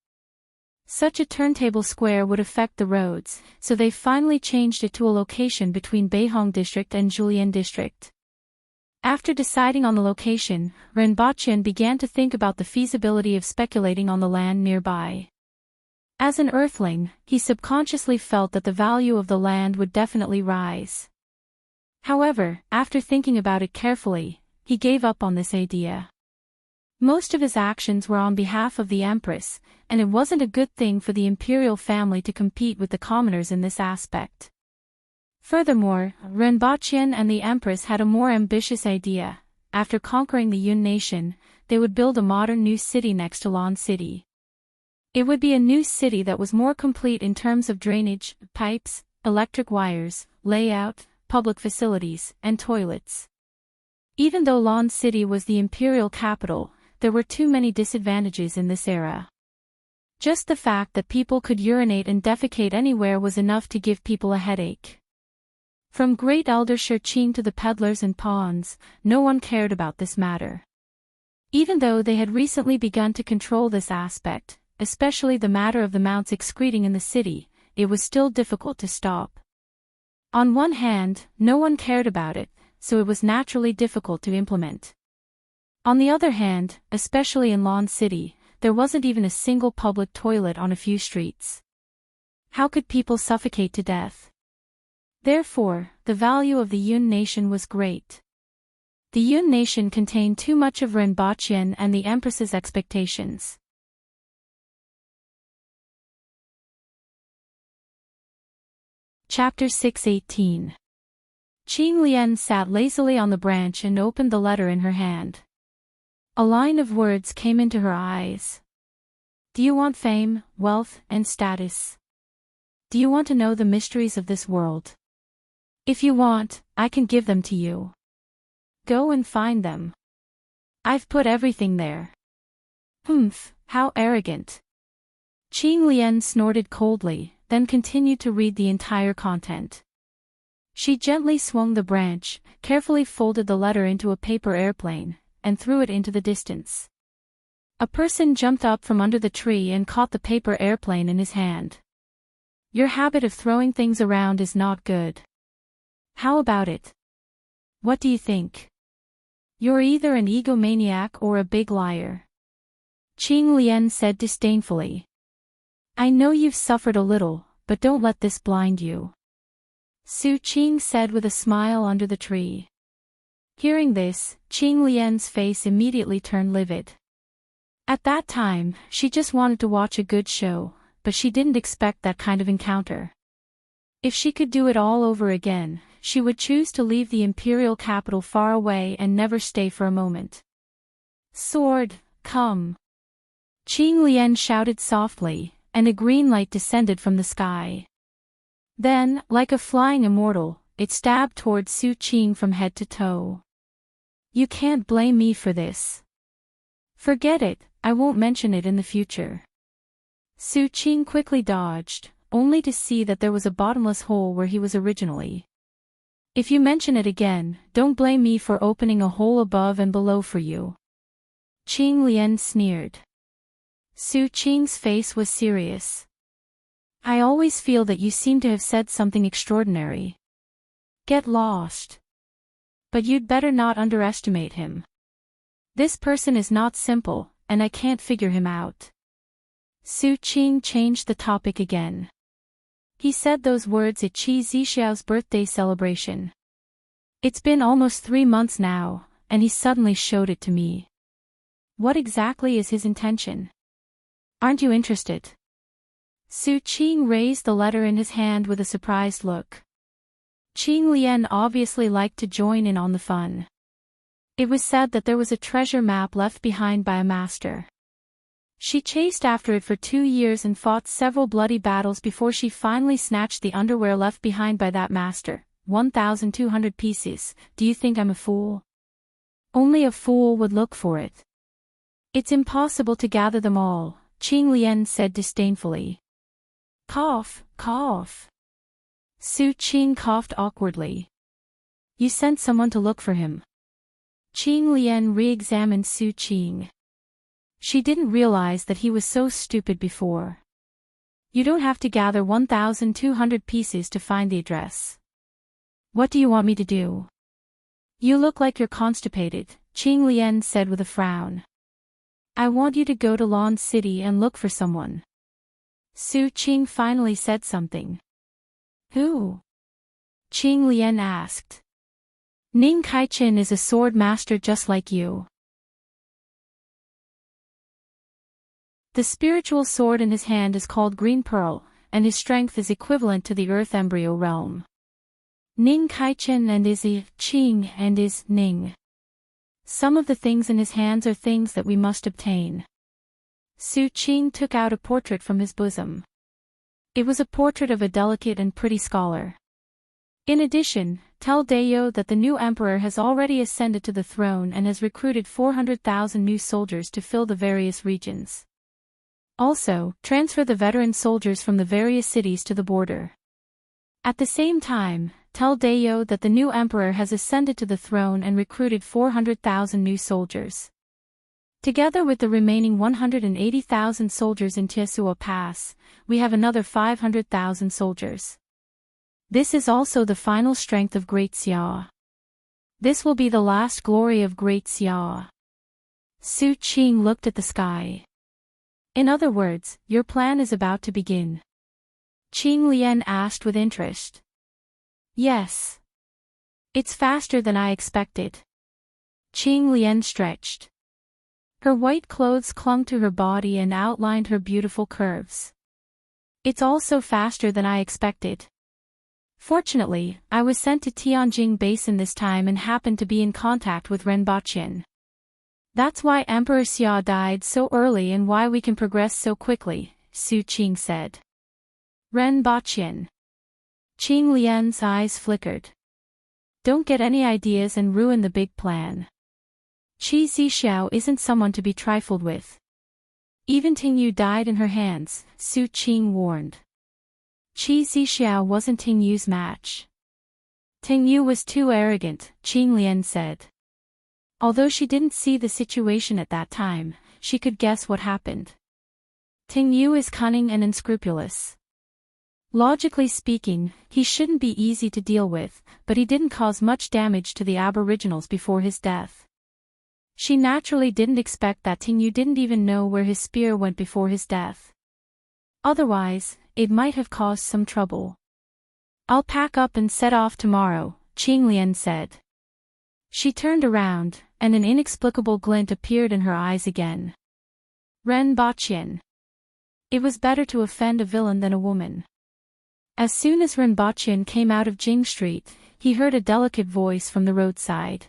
[SPEAKER 1] Such a turntable square would affect the roads, so they finally changed it to a location between Beihong District and Julian District. After deciding on the location, Ren Baqian began to think about the feasibility of speculating on the land nearby. As an Earthling, he subconsciously felt that the value of the land would definitely rise. However, after thinking about it carefully, he gave up on this idea. Most of his actions were on behalf of the Empress, and it wasn't a good thing for the imperial family to compete with the commoners in this aspect. Furthermore, Ren Baqian and the Empress had a more ambitious idea. After conquering the Yun nation, they would build a modern new city next to Lan City. It would be a new city that was more complete in terms of drainage, pipes, electric wires, layout, public facilities, and toilets. Even though Lan City was the imperial capital, there were too many disadvantages in this era. Just the fact that people could urinate and defecate anywhere was enough to give people a headache. From Great Elder Shurqing to the peddlers and pawns, no one cared about this matter. Even though they had recently begun to control this aspect, especially the matter of the mounts excreting in the city, it was still difficult to stop. On one hand, no one cared about it, so it was naturally difficult to implement. On the other hand, especially in Lan City, there wasn't even a single public toilet on a few streets. How could people suffocate to death? Therefore, the value of the Yun nation was great. The Yun nation contained too much of Ren Baqian and the Empress's expectations. Chapter 6:18. Qing Lian sat lazily on the branch and opened the letter in her hand. A line of words came into her eyes. Do you want fame, wealth, and status? Do you want to know the mysteries of this world? If you want, I can give them to you. Go and find them. I've put everything there. Humph, how arrogant. Qing Lian snorted coldly, then continued to read the entire content. She gently swung the branch, carefully folded the letter into a paper airplane, and threw it into the distance. A person jumped up from under the tree and caught the paper airplane in his hand. Your habit of throwing things around is not good. How about it? What do you think? You're either an egomaniac or a big liar. Qing Lian said disdainfully. I know you've suffered a little, but don't let this blind you. Su Qing said with a smile under the tree. Hearing this, Qing Lian's face immediately turned livid. At that time, she just wanted to watch a good show, but she didn't expect that kind of encounter. If she could do it all over again, she would choose to leave the imperial capital far away and never stay for a moment. Sword, come! Qing Lian shouted softly, and a green light descended from the sky. Then, like a flying immortal, it stabbed toward Su Qing from head to toe. You can't blame me for this. Forget it, I won't mention it in the future. Su Qing quickly dodged, only to see that there was a bottomless hole where he was originally. If you mention it again, don't blame me for opening a hole above and below for you. Qing Lian sneered. Su Qing's face was serious. I always feel that you seem to have said something extraordinary. Get lost. But you'd better not underestimate him. This person is not simple, and I can't figure him out. Su Qing changed the topic again. He said those words at Qi Zixiao's birthday celebration. It's been almost 3 months now, and he suddenly showed it to me. What exactly is his intention? Aren't you interested? Su Qing raised the letter in his hand with a surprised look. Qing Lian obviously liked to join in on the fun. It was said that there was a treasure map left behind by a master. She chased after it for 2 years and fought several bloody battles before she finally snatched the underwear left behind by that master. 1,200 pieces, do you think I'm a fool? Only a fool would look for it. It's impossible to gather them all, Qing Lian said disdainfully. Cough, cough. Su Qing coughed awkwardly. You sent someone to look for him. Qing Lian re-examined Su Qing. She didn't realize that he was so stupid before. You don't have to gather 1,200 pieces to find the address. What do you want me to do? You look like you're constipated, Qing Lian said with a frown. I want you to go to Lawn City and look for someone. Su Qing finally said something. Who? Qing Lian asked. Ning Kaichen is a sword master just like you. The spiritual sword in his hand is called Green Pearl, and his strength is equivalent to the Earth Embryo realm. Ning Kaichen and is Qing and is Ning. Some of the things in his hands are things that we must obtain. Su Qing took out a portrait from his bosom. It was a portrait of a delicate and pretty scholar. In addition, tell Dayo that the new emperor has already ascended to the throne and has recruited 400,000 new soldiers to fill the various regions. Also, transfer the veteran soldiers from the various cities to the border. At the same time, tell Dayo that the new emperor has ascended to the throne and recruited 400,000 new soldiers. Together with the remaining 180,000 soldiers in Tiesua Pass, we have another 500,000 soldiers. This is also the final strength of Great Xia. This will be the last glory of Great Xia. Su Qing looked at the sky. In other words, your plan is about to begin. Qing Lian asked with interest. Yes. It's faster than I expected. Qing Lian stretched. Her white clothes clung to her body and outlined her beautiful curves. It's also faster than I expected. Fortunately, I was sent to Tianjing Basin this time and happened to be in contact with Renbaqian. That's why Emperor Xia died so early and why we can progress so quickly, Su Qing said. Renbaqian. Qing Lian's eyes flickered. Don't get any ideas and ruin the big plan. Qi Zixiao isn't someone to be trifled with. Even Ting Yu died in her hands, Su Qing warned. Qi Zixiao wasn't Ting Yu's match. Ting Yu was too arrogant, Qing Lian said. Although she didn't see the situation at that time, she could guess what happened. Ting Yu is cunning and unscrupulous. Logically speaking, he shouldn't be easy to deal with, but he didn't cause much damage to the aboriginals before his death. She naturally didn't expect that Tingyu didn't even know where his spear went before his death. Otherwise, it might have caused some trouble. I'll pack up and set off tomorrow, Qinglian said. She turned around, and an inexplicable glint appeared in her eyes again. Ren Baqian. It was better to offend a villain than a woman. As soon as Ren Baqian came out of Jing Street, he heard a delicate voice from the roadside.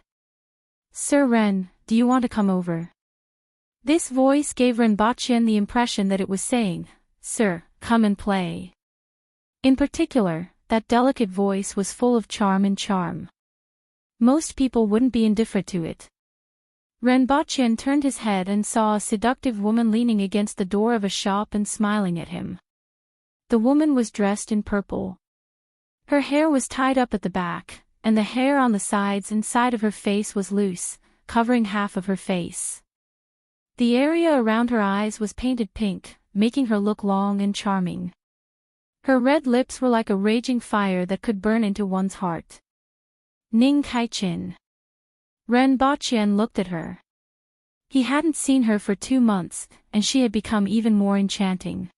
[SPEAKER 1] Sir Ren, do you want to come over? This voice gave Ren Baqian the impression that it was saying, Sir, come and play. In particular, that delicate voice was full of charm and charm. Most people wouldn't be indifferent to it. Ren Baqian turned his head and saw a seductive woman leaning against the door of a shop and smiling at him. The woman was dressed in purple. Her hair was tied up at the back, and the hair on the sides and side of her face was loose, covering half of her face. The area around her eyes was painted pink, making her look long and charming. Her red lips were like a raging fire that could burn into one's heart. Ning Kaichin. Ren Baqian looked at her. He hadn't seen her for 2 months, and she had become even more enchanting.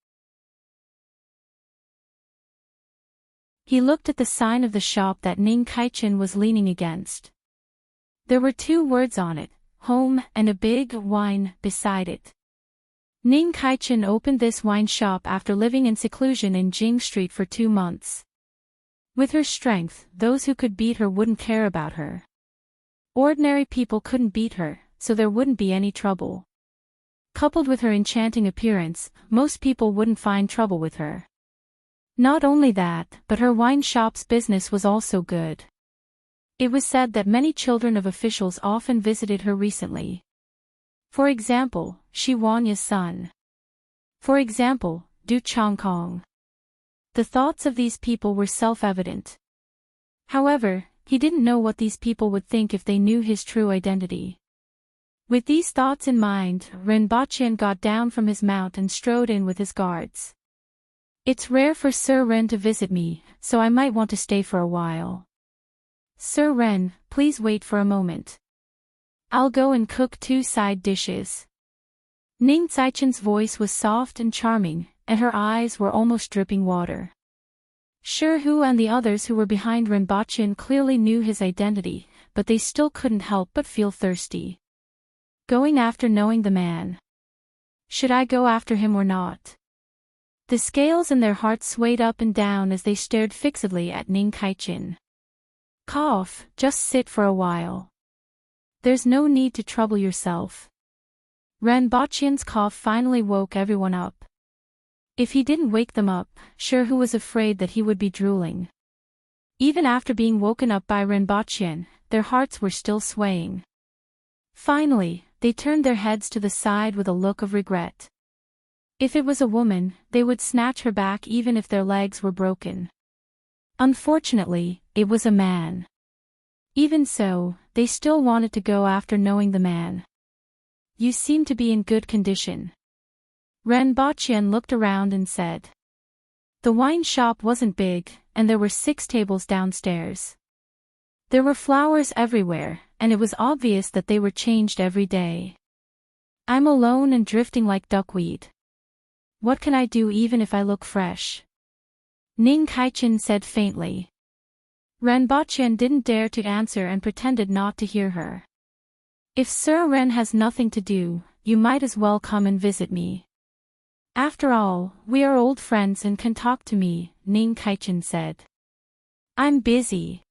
[SPEAKER 1] He looked at the sign of the shop that Ning Kaichin was leaning against. There were 2 words on it, home and a big wine beside it. Ning Kaichin opened this wine shop after living in seclusion in Jing Street for 2 months. With her strength, those who could beat her wouldn't care about her. Ordinary people couldn't beat her, so there wouldn't be any trouble. Coupled with her enchanting appearance, most people wouldn't find trouble with her. Not only that, but her wine shop's business was also good. It was said that many children of officials often visited her recently. For example, Shi Wanya's son. For example, Du Chongkong. The thoughts of these people were self-evident. However, he didn't know what these people would think if they knew his true identity. With these thoughts in mind, Ren Baqian got down from his mount and strode in with his guards. It's rare for Sir Ren to visit me, so I might want to stay for a while. Sir Ren, please wait for a moment. I'll go and cook 2 side dishes. Ning Caichen's voice was soft and charming, and her eyes were almost dripping water. Shi Hu and the others who were behind Ren Baqian clearly knew his identity, but they still couldn't help but feel thirsty. Going after knowing the man. Should I go after him or not? The scales in their hearts swayed up and down as they stared fixedly at Ning Kaichin. Cough, just sit for a while. There's no need to trouble yourself. Ren Baqian's cough finally woke everyone up. If he didn't wake them up, Shi Hu was afraid that he would be drooling. Even after being woken up by Ren Baqian, their hearts were still swaying. Finally, they turned their heads to the side with a look of regret. If it was a woman, they would snatch her back even if their legs were broken. Unfortunately, it was a man. Even so, they still wanted to go after knowing the man. You seem to be in good condition. Ren Baqian looked around and said. The wine shop wasn't big, and there were 6 tables downstairs. There were flowers everywhere, and it was obvious that they were changed every day. I'm alone and drifting like duckweed. What can I do even if I look fresh? Ning Kaichin said faintly. Ren Baqian didn't dare to answer and pretended not to hear her. If Sir Ren has nothing to do, you might as well come and visit me. After all, we are old friends and can talk to me, Ning Kaichin said. I'm busy.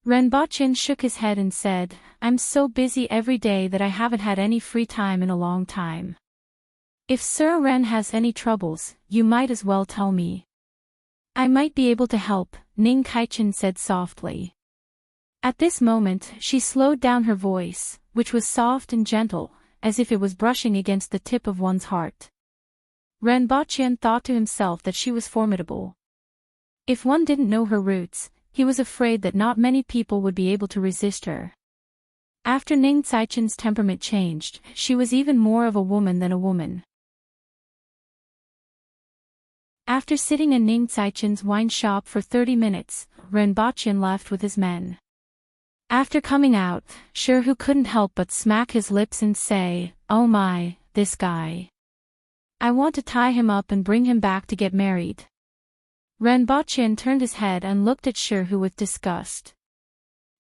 [SPEAKER 1] Ren Baqian shook his head and said, I'm so busy every day that I haven't had any free time in a long time. If Sir Ren has any troubles, you might as well tell me. I might be able to help, Ning Kaichin said softly. At this moment, she slowed down her voice, which was soft and gentle, as if it was brushing against the tip of one's heart. Ren Baqian thought to himself that she was formidable. If one didn't know her roots, he was afraid that not many people would be able to resist her. After Ning Caichen's temperament changed, she was even more of a woman than a woman. After sitting in Ning Caichen's wine shop for 30 minutes, Ren Baqian left with his men. After coming out, Sherhu couldn't help but smack his lips and say, "Oh my, this guy. I want to tie him up and bring him back to get married." Renbochin turned his head and looked at Sherhu with disgust.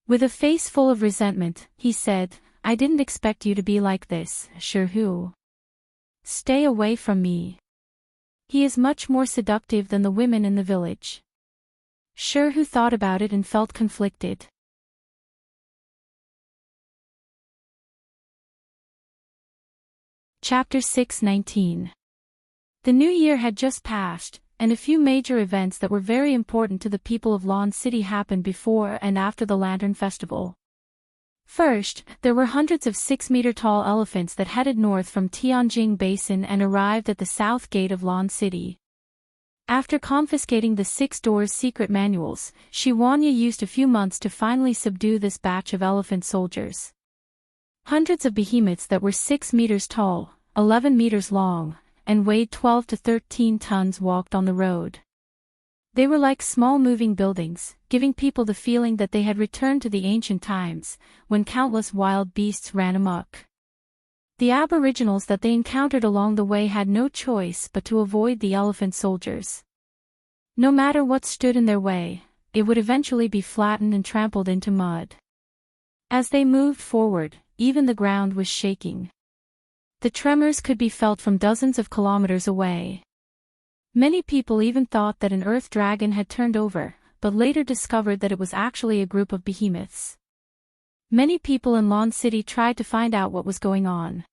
[SPEAKER 1] With a face full of resentment, he said, "I didn't expect you to be like this, Sherhu. Stay away from me. He is much more seductive than the women in the village." Sherhu thought about it and felt conflicted. Chapter 6:19. The new year had just passed, and a few major events that were very important to the people of Lawn City happened before and after the Lantern Festival. First, there were hundreds of 6-meter-tall elephants that headed north from Tianjing Basin and arrived at the south gate of Lawn City. After confiscating the 6 doors' secret manuals, Shiwanya used a few months to finally subdue this batch of elephant soldiers. Hundreds of behemoths that were 6 meters tall, 11 meters long, and weighed 12 to 13 tons walked on the road. They were like small moving buildings, giving people the feeling that they had returned to the ancient times, when countless wild beasts ran amok. The aboriginals that they encountered along the way had no choice but to avoid the elephant soldiers. No matter what stood in their way, it would eventually be flattened and trampled into mud. As they moved forward, even the ground was shaking. The tremors could be felt from dozens of kilometers away. Many people even thought that an earth dragon had turned over, but later discovered that it was actually a group of behemoths. Many people in Lawn City tried to find out what was going on.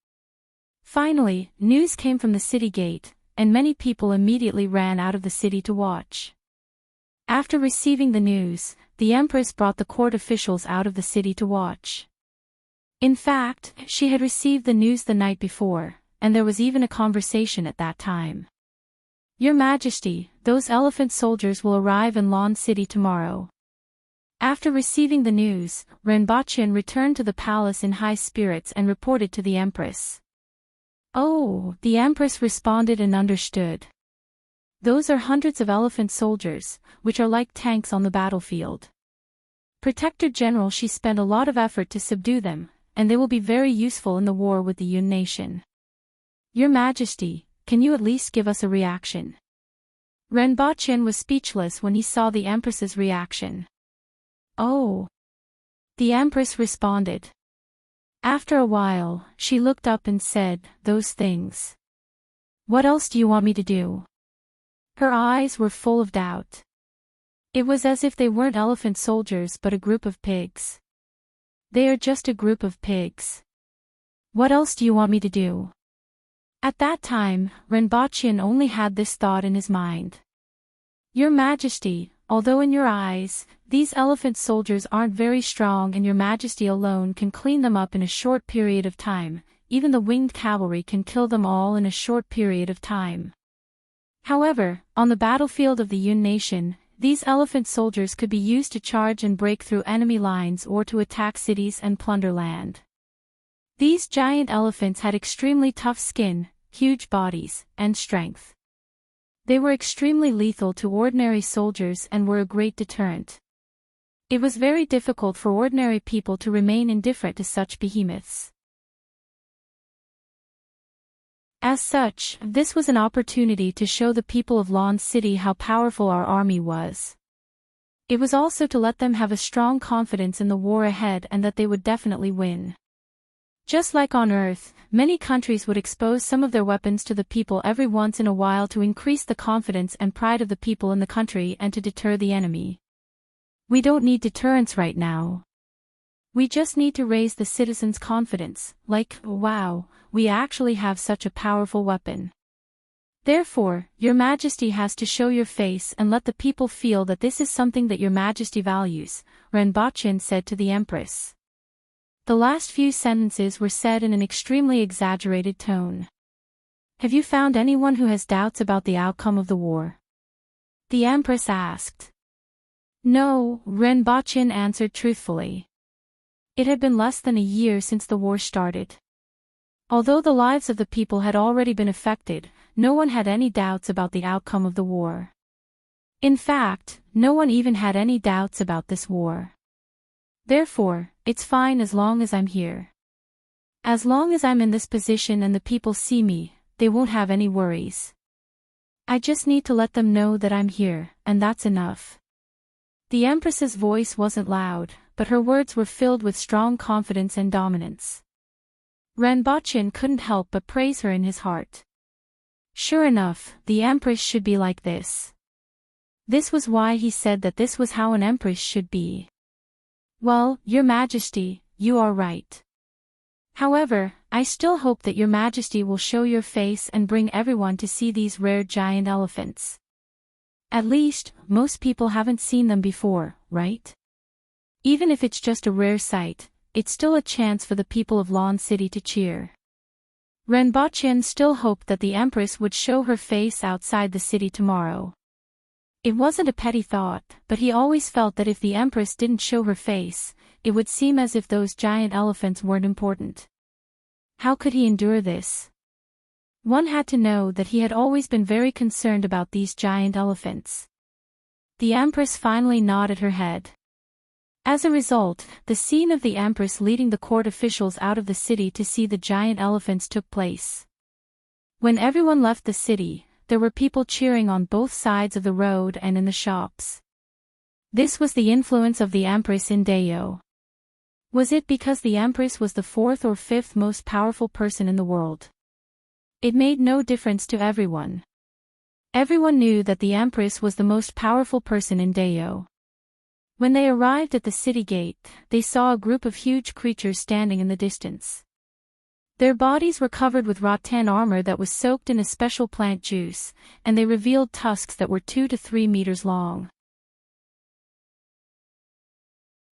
[SPEAKER 1] Finally, news came from the city gate, and many people immediately ran out of the city to watch. After receiving the news, the Empress brought the court officials out of the city to watch. In fact, she had received the news the night before, and there was even a conversation at that time. "Your Majesty, those elephant soldiers will arrive in Lawn City tomorrow." After receiving the news, Renbochin returned to the palace in high spirits and reported to the Empress. "Oh," the Empress responded and understood. "Those are hundreds of elephant soldiers, which are like tanks on the battlefield. Protector General Shi spent a lot of effort to subdue them, and they will be very useful in the war with the Yun nation. Your Majesty, can you at least give us a reaction?" Renbochin was speechless when he saw the Empress's reaction. "Oh." The Empress responded. After a while, she looked up and said, "Those things. What else do you want me to do?" Her eyes were full of doubt. It was as if they weren't elephant soldiers but a group of pigs. "They are just a group of pigs. What else do you want me to do?" At that time, Renbochin only had this thought in his mind. "Your Majesty, although in your eyes, these elephant soldiers aren't very strong and your Majesty alone can clean them up in a short period of time, even the winged cavalry can kill them all in a short period of time. However, on the battlefield of the Yun nation, these elephant soldiers could be used to charge and break through enemy lines or to attack cities and plunder land. These giant elephants had extremely tough skin, huge bodies, and strength. They were extremely lethal to ordinary soldiers and were a great deterrent. It was very difficult for ordinary people to remain indifferent to such behemoths. As such, this was an opportunity to show the people of Lawn City how powerful our army was. It was also to let them have a strong confidence in the war ahead and that they would definitely win. Just like on Earth, many countries would expose some of their weapons to the people every once in a while to increase the confidence and pride of the people in the country and to deter the enemy. We don't need deterrence right now. We just need to raise the citizens' confidence, like, wow, we actually have such a powerful weapon. Therefore, Your Majesty has to show your face and let the people feel that this is something that Your Majesty values," Renbochin said to the Empress. The last few sentences were said in an extremely exaggerated tone. "Have you found anyone who has doubts about the outcome of the war?" the Empress asked. "No," Renbochin answered truthfully. It had been less than a year since the war started. Although the lives of the people had already been affected, no one had any doubts about the outcome of the war. In fact, no one even had any doubts about this war. Therefore, it's fine as long as I'm here. As long as I'm in this position and the people see me, they won't have any worries. I just need to let them know that I'm here, and that's enough." The Empress's voice wasn't loud, but her words were filled with strong confidence and dominance. Renbochin couldn't help but praise her in his heart. Sure enough, the Empress should be like this. This was why he said that this was how an Empress should be. "Well, Your Majesty, you are right. However, I still hope that Your Majesty will show your face and bring everyone to see these rare giant elephants. At least, most people haven't seen them before, right? Even if it's just a rare sight, it's still a chance for the people of Lawn City to cheer." Renbochin still hoped that the Empress would show her face outside the city tomorrow. It wasn't a petty thought, but he always felt that if the Empress didn't show her face, it would seem as if those giant elephants weren't important. How could he endure this? One had to know that he had always been very concerned about these giant elephants. The Empress finally nodded her head. As a result, the scene of the Empress leading the court officials out of the city to see the giant elephants took place. When everyone left the city, there were people cheering on both sides of the road and in the shops. This was the influence of the Empress in Dayo. Was it because the Empress was the fourth or fifth most powerful person in the world? It made no difference to everyone. Everyone knew that the Empress was the most powerful person in Dayo. When they arrived at the city gate, they saw a group of huge creatures standing in the distance. Their bodies were covered with rattan armor that was soaked in a special plant juice, and they revealed tusks that were 2 to 3 meters long.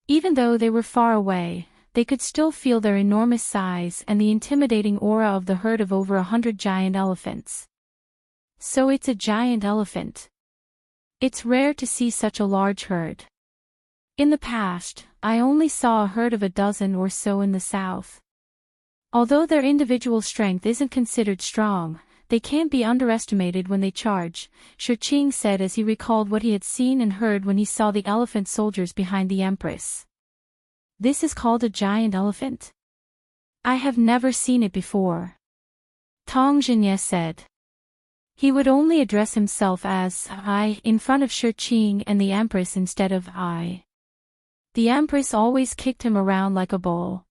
[SPEAKER 1] Even though they were far away, they could still feel their enormous size and the intimidating aura of the herd of over 100 giant elephants. So it's a giant elephant. It's rare to see such a large herd. In the past, I only saw a herd of a dozen or so in the south. Although their individual strength isn't considered strong, they can't be underestimated when they charge, Shurqing said as he recalled what he had seen and heard when he saw the elephant soldiers behind the Empress. "This is called a giant elephant? I have never seen it before," Tong Jinye said. He would only address himself as I in front of Shurqing and the Empress instead of I. The Empress always kicked him around like a bull.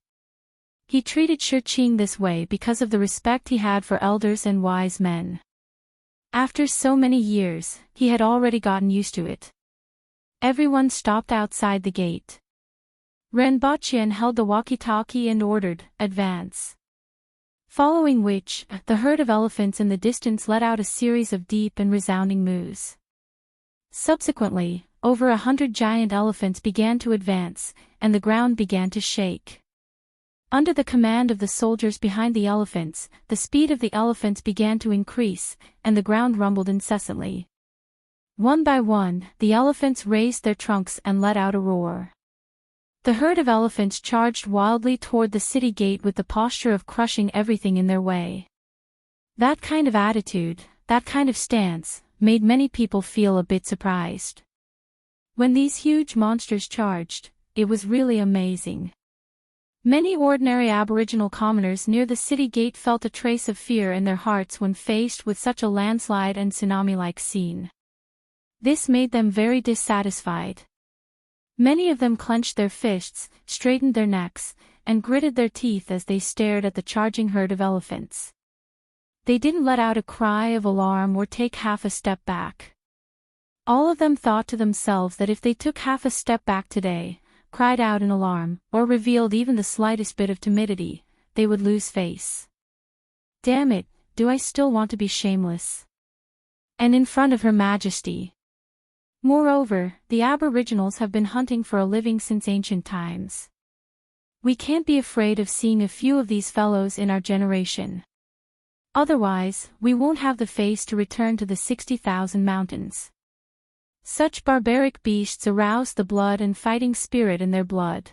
[SPEAKER 1] He treated Shurqing this way because of the respect he had for elders and wise men. After so many years, he had already gotten used to it. Everyone stopped outside the gate. Renbochin held the walkie-talkie and ordered, "Advance." Following which, the herd of elephants in the distance let out a series of deep and resounding moos. Subsequently, over 100 giant elephants began to advance, and the ground began to shake. Under the command of the soldiers behind the elephants, the speed of the elephants began to increase, and the ground rumbled incessantly. One by one, the elephants raised their trunks and let out a roar. The herd of elephants charged wildly toward the city gate with the posture of crushing everything in their way. That kind of attitude, that kind of stance, made many people feel a bit surprised. When these huge monsters charged, it was really amazing. Many ordinary Aboriginal commoners near the city gate felt a trace of fear in their hearts when faced with such a landslide and tsunami-like scene. This made them very dissatisfied. Many of them clenched their fists, straightened their necks, and gritted their teeth as they stared at the charging herd of elephants. They didn't let out a cry of alarm or take half a step back. All of them thought to themselves that if they took half a step back today, cried out in alarm, or revealed even the slightest bit of timidity, they would lose face. Damn it, do I still want to be shameless? And in front of Her Majesty. Moreover, the Aboriginals have been hunting for a living since ancient times. We can't be afraid of seeing a few of these fellows in our generation. Otherwise, we won't have the face to return to the 60,000 mountains. Such barbaric beasts aroused the blood and fighting spirit in their blood.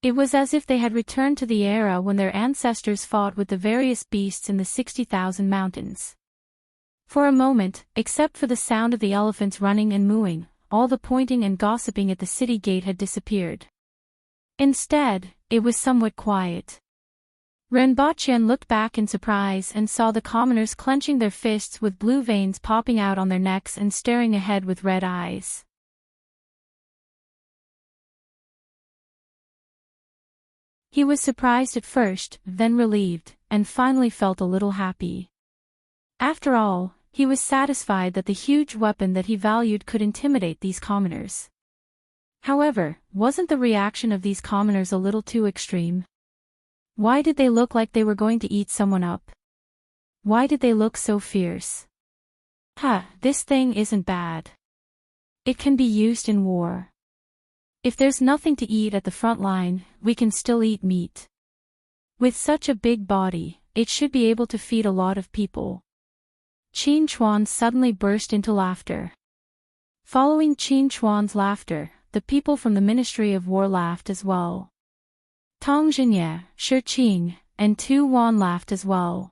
[SPEAKER 1] It was as if they had returned to the era when their ancestors fought with the various beasts in the 60,000 mountains. For a moment, except for the sound of the elephants running and mooing, all the pointing and gossiping at the city gate had disappeared. Instead, it was somewhat quiet. Renbachien looked back in surprise and saw the commoners clenching their fists with blue veins popping out on their necks and staring ahead with red eyes. He was surprised at first, then relieved, and finally felt a little happy. After all, he was satisfied that the huge weapon that he valued could intimidate these commoners. However, wasn't the reaction of these commoners a little too extreme? Why did they look like they were going to eat someone up? Why did they look so fierce? This thing isn't bad. It can be used in war. If there's nothing to eat at the front line, we can still eat meat. With such a big body, it should be able to feed a lot of people. Qin Chuan suddenly burst into laughter. Following Qin Chuan's laughter, the people from the Ministry of War laughed as well. Tong Zhenye, Shi Qing, and Tu Wan laughed as well.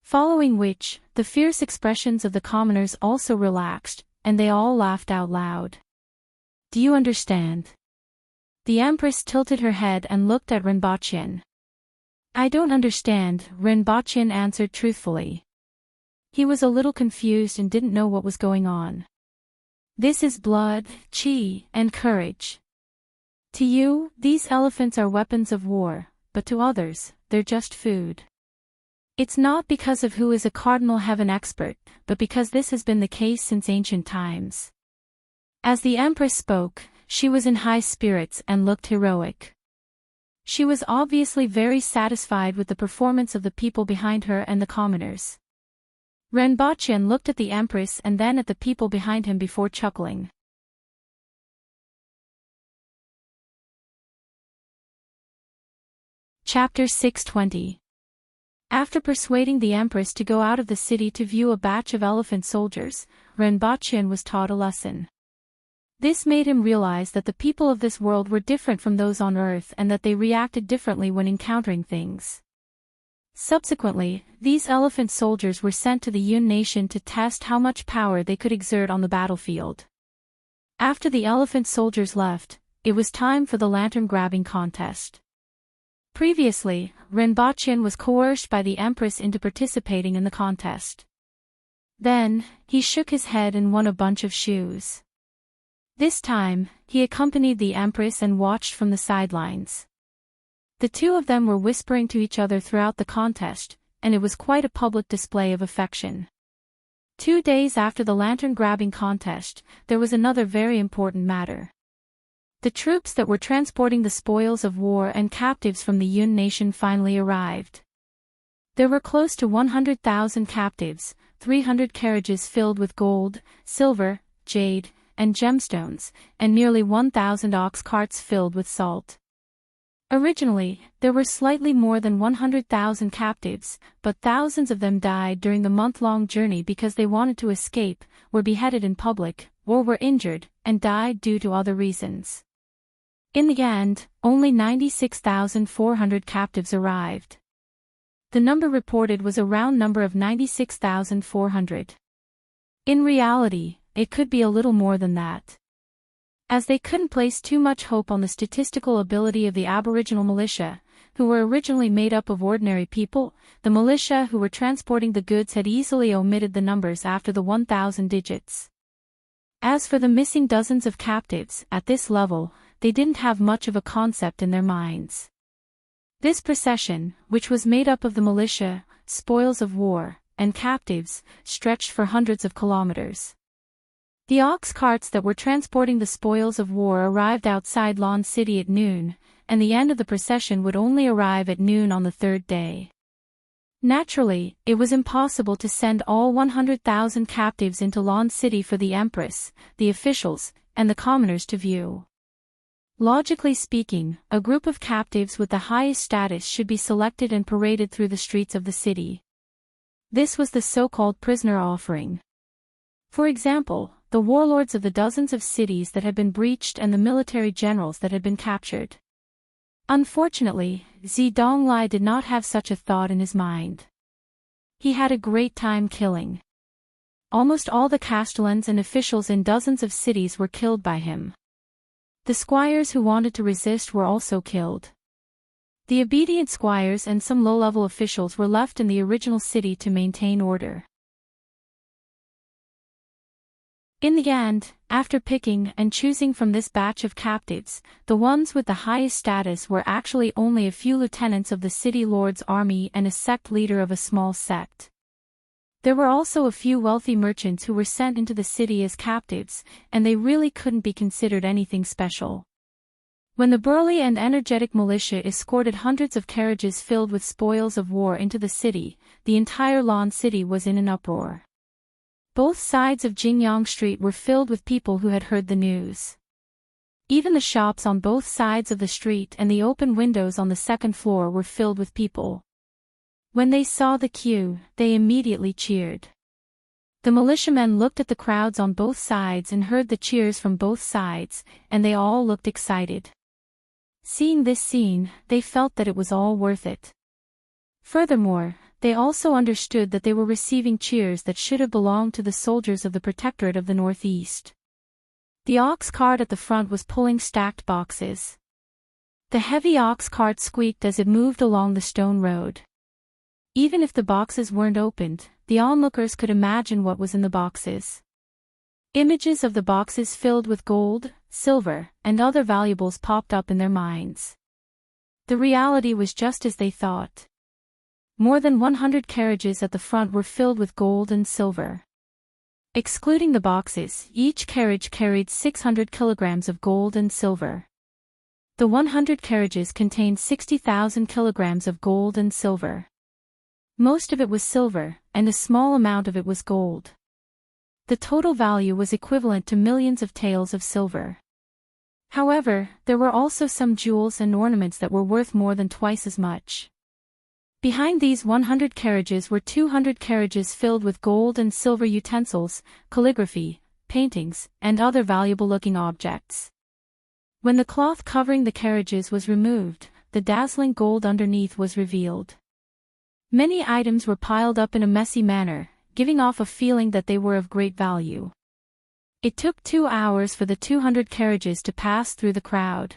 [SPEAKER 1] Following which, the fierce expressions of the commoners also relaxed, and they all laughed out loud. Do you understand? The Empress tilted her head and looked at Renbachien. I don't understand, Renbachien answered truthfully. He was a little confused and didn't know what was going on. This is blood, qi, and courage. To you, these elephants are weapons of war, but to others, they're just food. It's not because of who is a cardinal heaven expert, but because this has been the case since ancient times. As the Empress spoke, she was in high spirits and looked heroic. She was obviously very satisfied with the performance of the people behind her and the commoners. Renbachien looked at the Empress and then at the people behind him before chuckling. Chapter 620. After persuading the Empress to go out of the city to view a batch of elephant soldiers, Renbachien was taught a lesson. This made him realize that the people of this world were different from those on Earth and that they reacted differently when encountering things. Subsequently, these elephant soldiers were sent to the Yun nation to test how much power they could exert on the battlefield. After the elephant soldiers left, it was time for the lantern-grabbing contest. Previously, Renbachien was coerced by the Empress into participating in the contest. Then, he shook his head and won a bunch of shoes. This time, he accompanied the Empress and watched from the sidelines. The two of them were whispering to each other throughout the contest, and it was quite a public display of affection. 2 days after the lantern-grabbing contest, there was another very important matter. The troops that were transporting the spoils of war and captives from the Yun nation finally arrived. There were close to 100,000 captives, 300 carriages filled with gold, silver, jade, and gemstones, and nearly 1,000 ox carts filled with salt. Originally, there were slightly more than 100,000 captives, but thousands of them died during the month-long journey because they wanted to escape, were beheaded in public, or were injured, and died due to other reasons. In the end, only 96,400 captives arrived. The number reported was a round number of 96,400. In reality, it could be a little more than that. As they couldn't place too much hope on the statistical ability of the Aboriginal militia, who were originally made up of ordinary people, the militia who were transporting the goods had easily omitted the numbers after the 1,000 digits. As for the missing dozens of captives, at this level, they didn't have much of a concept in their minds. This procession, which was made up of the militia, spoils of war, and captives, stretched for hundreds of kilometers. The ox carts that were transporting the spoils of war arrived outside Lon City at noon, and the end of the procession would only arrive at noon on the third day. Naturally, it was impossible to send all 100,000 captives into Lon City for the Empress, the officials, and the commoners to view. Logically speaking, a group of captives with the highest status should be selected and paraded through the streets of the city. This was the so-called prisoner offering. For example, the warlords of the dozens of cities that had been breached and the military generals that had been captured. Unfortunately, Zidong did not have such a thought in his mind. He had a great time killing. Almost all the castellans and officials in dozens of cities were killed by him. The squires who wanted to resist were also killed. The obedient squires and some low-level officials were left in the original city to maintain order. In the end, after picking and choosing from this batch of captives, the ones with the highest status were actually only a few lieutenants of the city lord's army and a sect leader of a small sect. There were also a few wealthy merchants who were sent into the city as captives, and they really couldn't be considered anything special. When the burly and energetic militia escorted hundreds of carriages filled with spoils of war into the city, the entire Lan city was in an uproar. Both sides of Jingyang Street were filled with people who had heard the news. Even the shops on both sides of the street and the open windows on the second floor were filled with people. When they saw the queue, they immediately cheered. The militiamen looked at the crowds on both sides and heard the cheers from both sides, and they all looked excited. Seeing this scene, they felt that it was all worth it. Furthermore, they also understood that they were receiving cheers that should have belonged to the soldiers of the Protectorate of the Northeast. The ox cart at the front was pulling stacked boxes. The heavy ox cart squeaked as it moved along the stone road. Even if the boxes weren't opened, the onlookers could imagine what was in the boxes. Images of the boxes filled with gold, silver, and other valuables popped up in their minds. The reality was just as they thought. More than 100 carriages at the front were filled with gold and silver. Excluding the boxes, each carriage carried 600 kilograms of gold and silver. The 100 carriages contained 60,000 kilograms of gold and silver. Most of it was silver, and a small amount of it was gold. The total value was equivalent to millions of taels of silver. However, there were also some jewels and ornaments that were worth more than twice as much. Behind these 100 carriages were 200 carriages filled with gold and silver utensils, calligraphy, paintings, and other valuable-looking objects. When the cloth covering the carriages was removed, the dazzling gold underneath was revealed. Many items were piled up in a messy manner, giving off a feeling that they were of great value. It took 2 hours for the 200 carriages to pass through the crowd.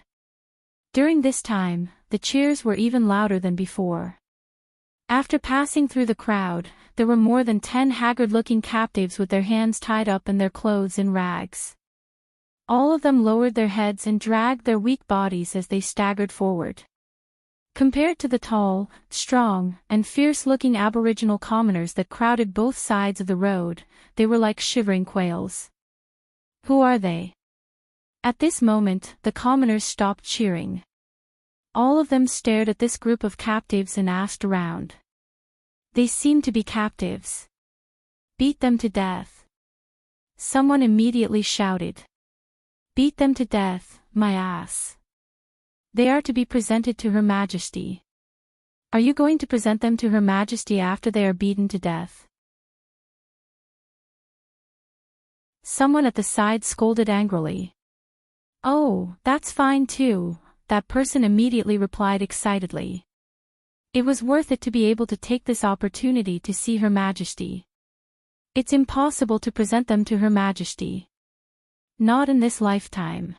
[SPEAKER 1] During this time, the cheers were even louder than before. After passing through the crowd, there were more than 10 haggard-looking captives with their hands tied up and their clothes in rags. All of them lowered their heads and dragged their weak bodies as they staggered forward. Compared to the tall, strong, and fierce-looking aboriginal commoners that crowded both sides of the road, they were like shivering quails. Who are they? At this moment, the commoners stopped cheering. All of them stared at this group of captives and asked around. They seemed to be captives. Beat them to death. Someone immediately shouted. Beat them to death, my ass. They are to be presented to Her Majesty. Are you going to present them to Her Majesty after they are beaten to death? Someone at the side scolded angrily. Oh, that's fine too, that person immediately replied excitedly. It was worth it to be able to take this opportunity to see Her Majesty. It's impossible to present them to Her Majesty. Not in this lifetime.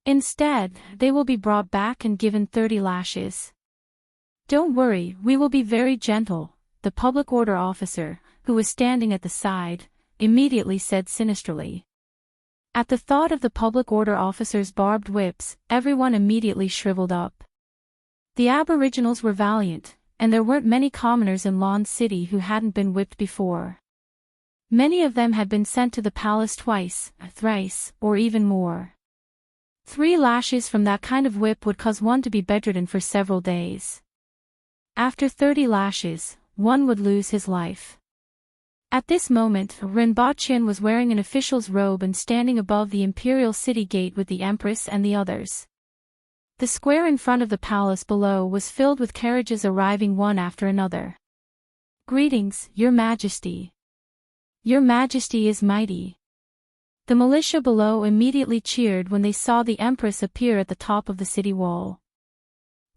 [SPEAKER 1] Instead, they will be brought back and given 30 lashes. Don't worry, we will be very gentle, the public order officer, who was standing at the side, immediately said sinisterly. At the thought of the public order officer's barbed whips, everyone immediately shriveled up. The aboriginals were valiant, and there weren't many commoners in Lan City who hadn't been whipped before. Many of them had been sent to the palace twice, thrice, or even more. 3 lashes from that kind of whip would cause one to be bedridden for several days. After 30 lashes, one would lose his life. At this moment, Rinpoche was wearing an official's robe and standing above the imperial city gate with the Empress and the others. The square in front of the palace below was filled with carriages arriving one after another. Greetings, Your Majesty. Your Majesty is mighty. The militia below immediately cheered when they saw the Empress appear at the top of the city wall.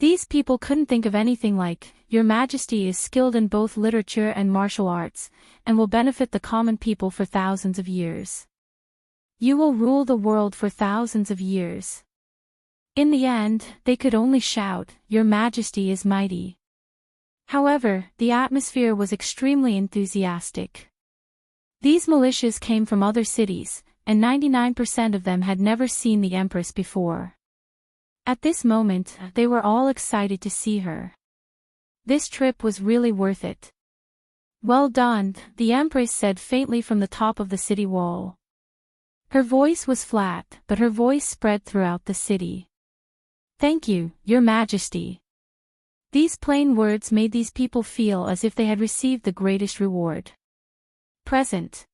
[SPEAKER 1] These people couldn't think of anything like, Your Majesty is skilled in both literature and martial arts, and will benefit the common people for thousands of years. You will rule the world for thousands of years." In the end, they could only shout, "Your Majesty is mighty." However, the atmosphere was extremely enthusiastic. These militias came from other cities, and 99% of them had never seen the Empress before. At this moment, they were all excited to see her. This trip was really worth it. "Well done," the Empress said faintly from the top of the city wall. Her voice was flat, but her voice spread throughout the city. "Thank you, Your Majesty." These plain words made these people feel as if they had received the greatest reward. Present.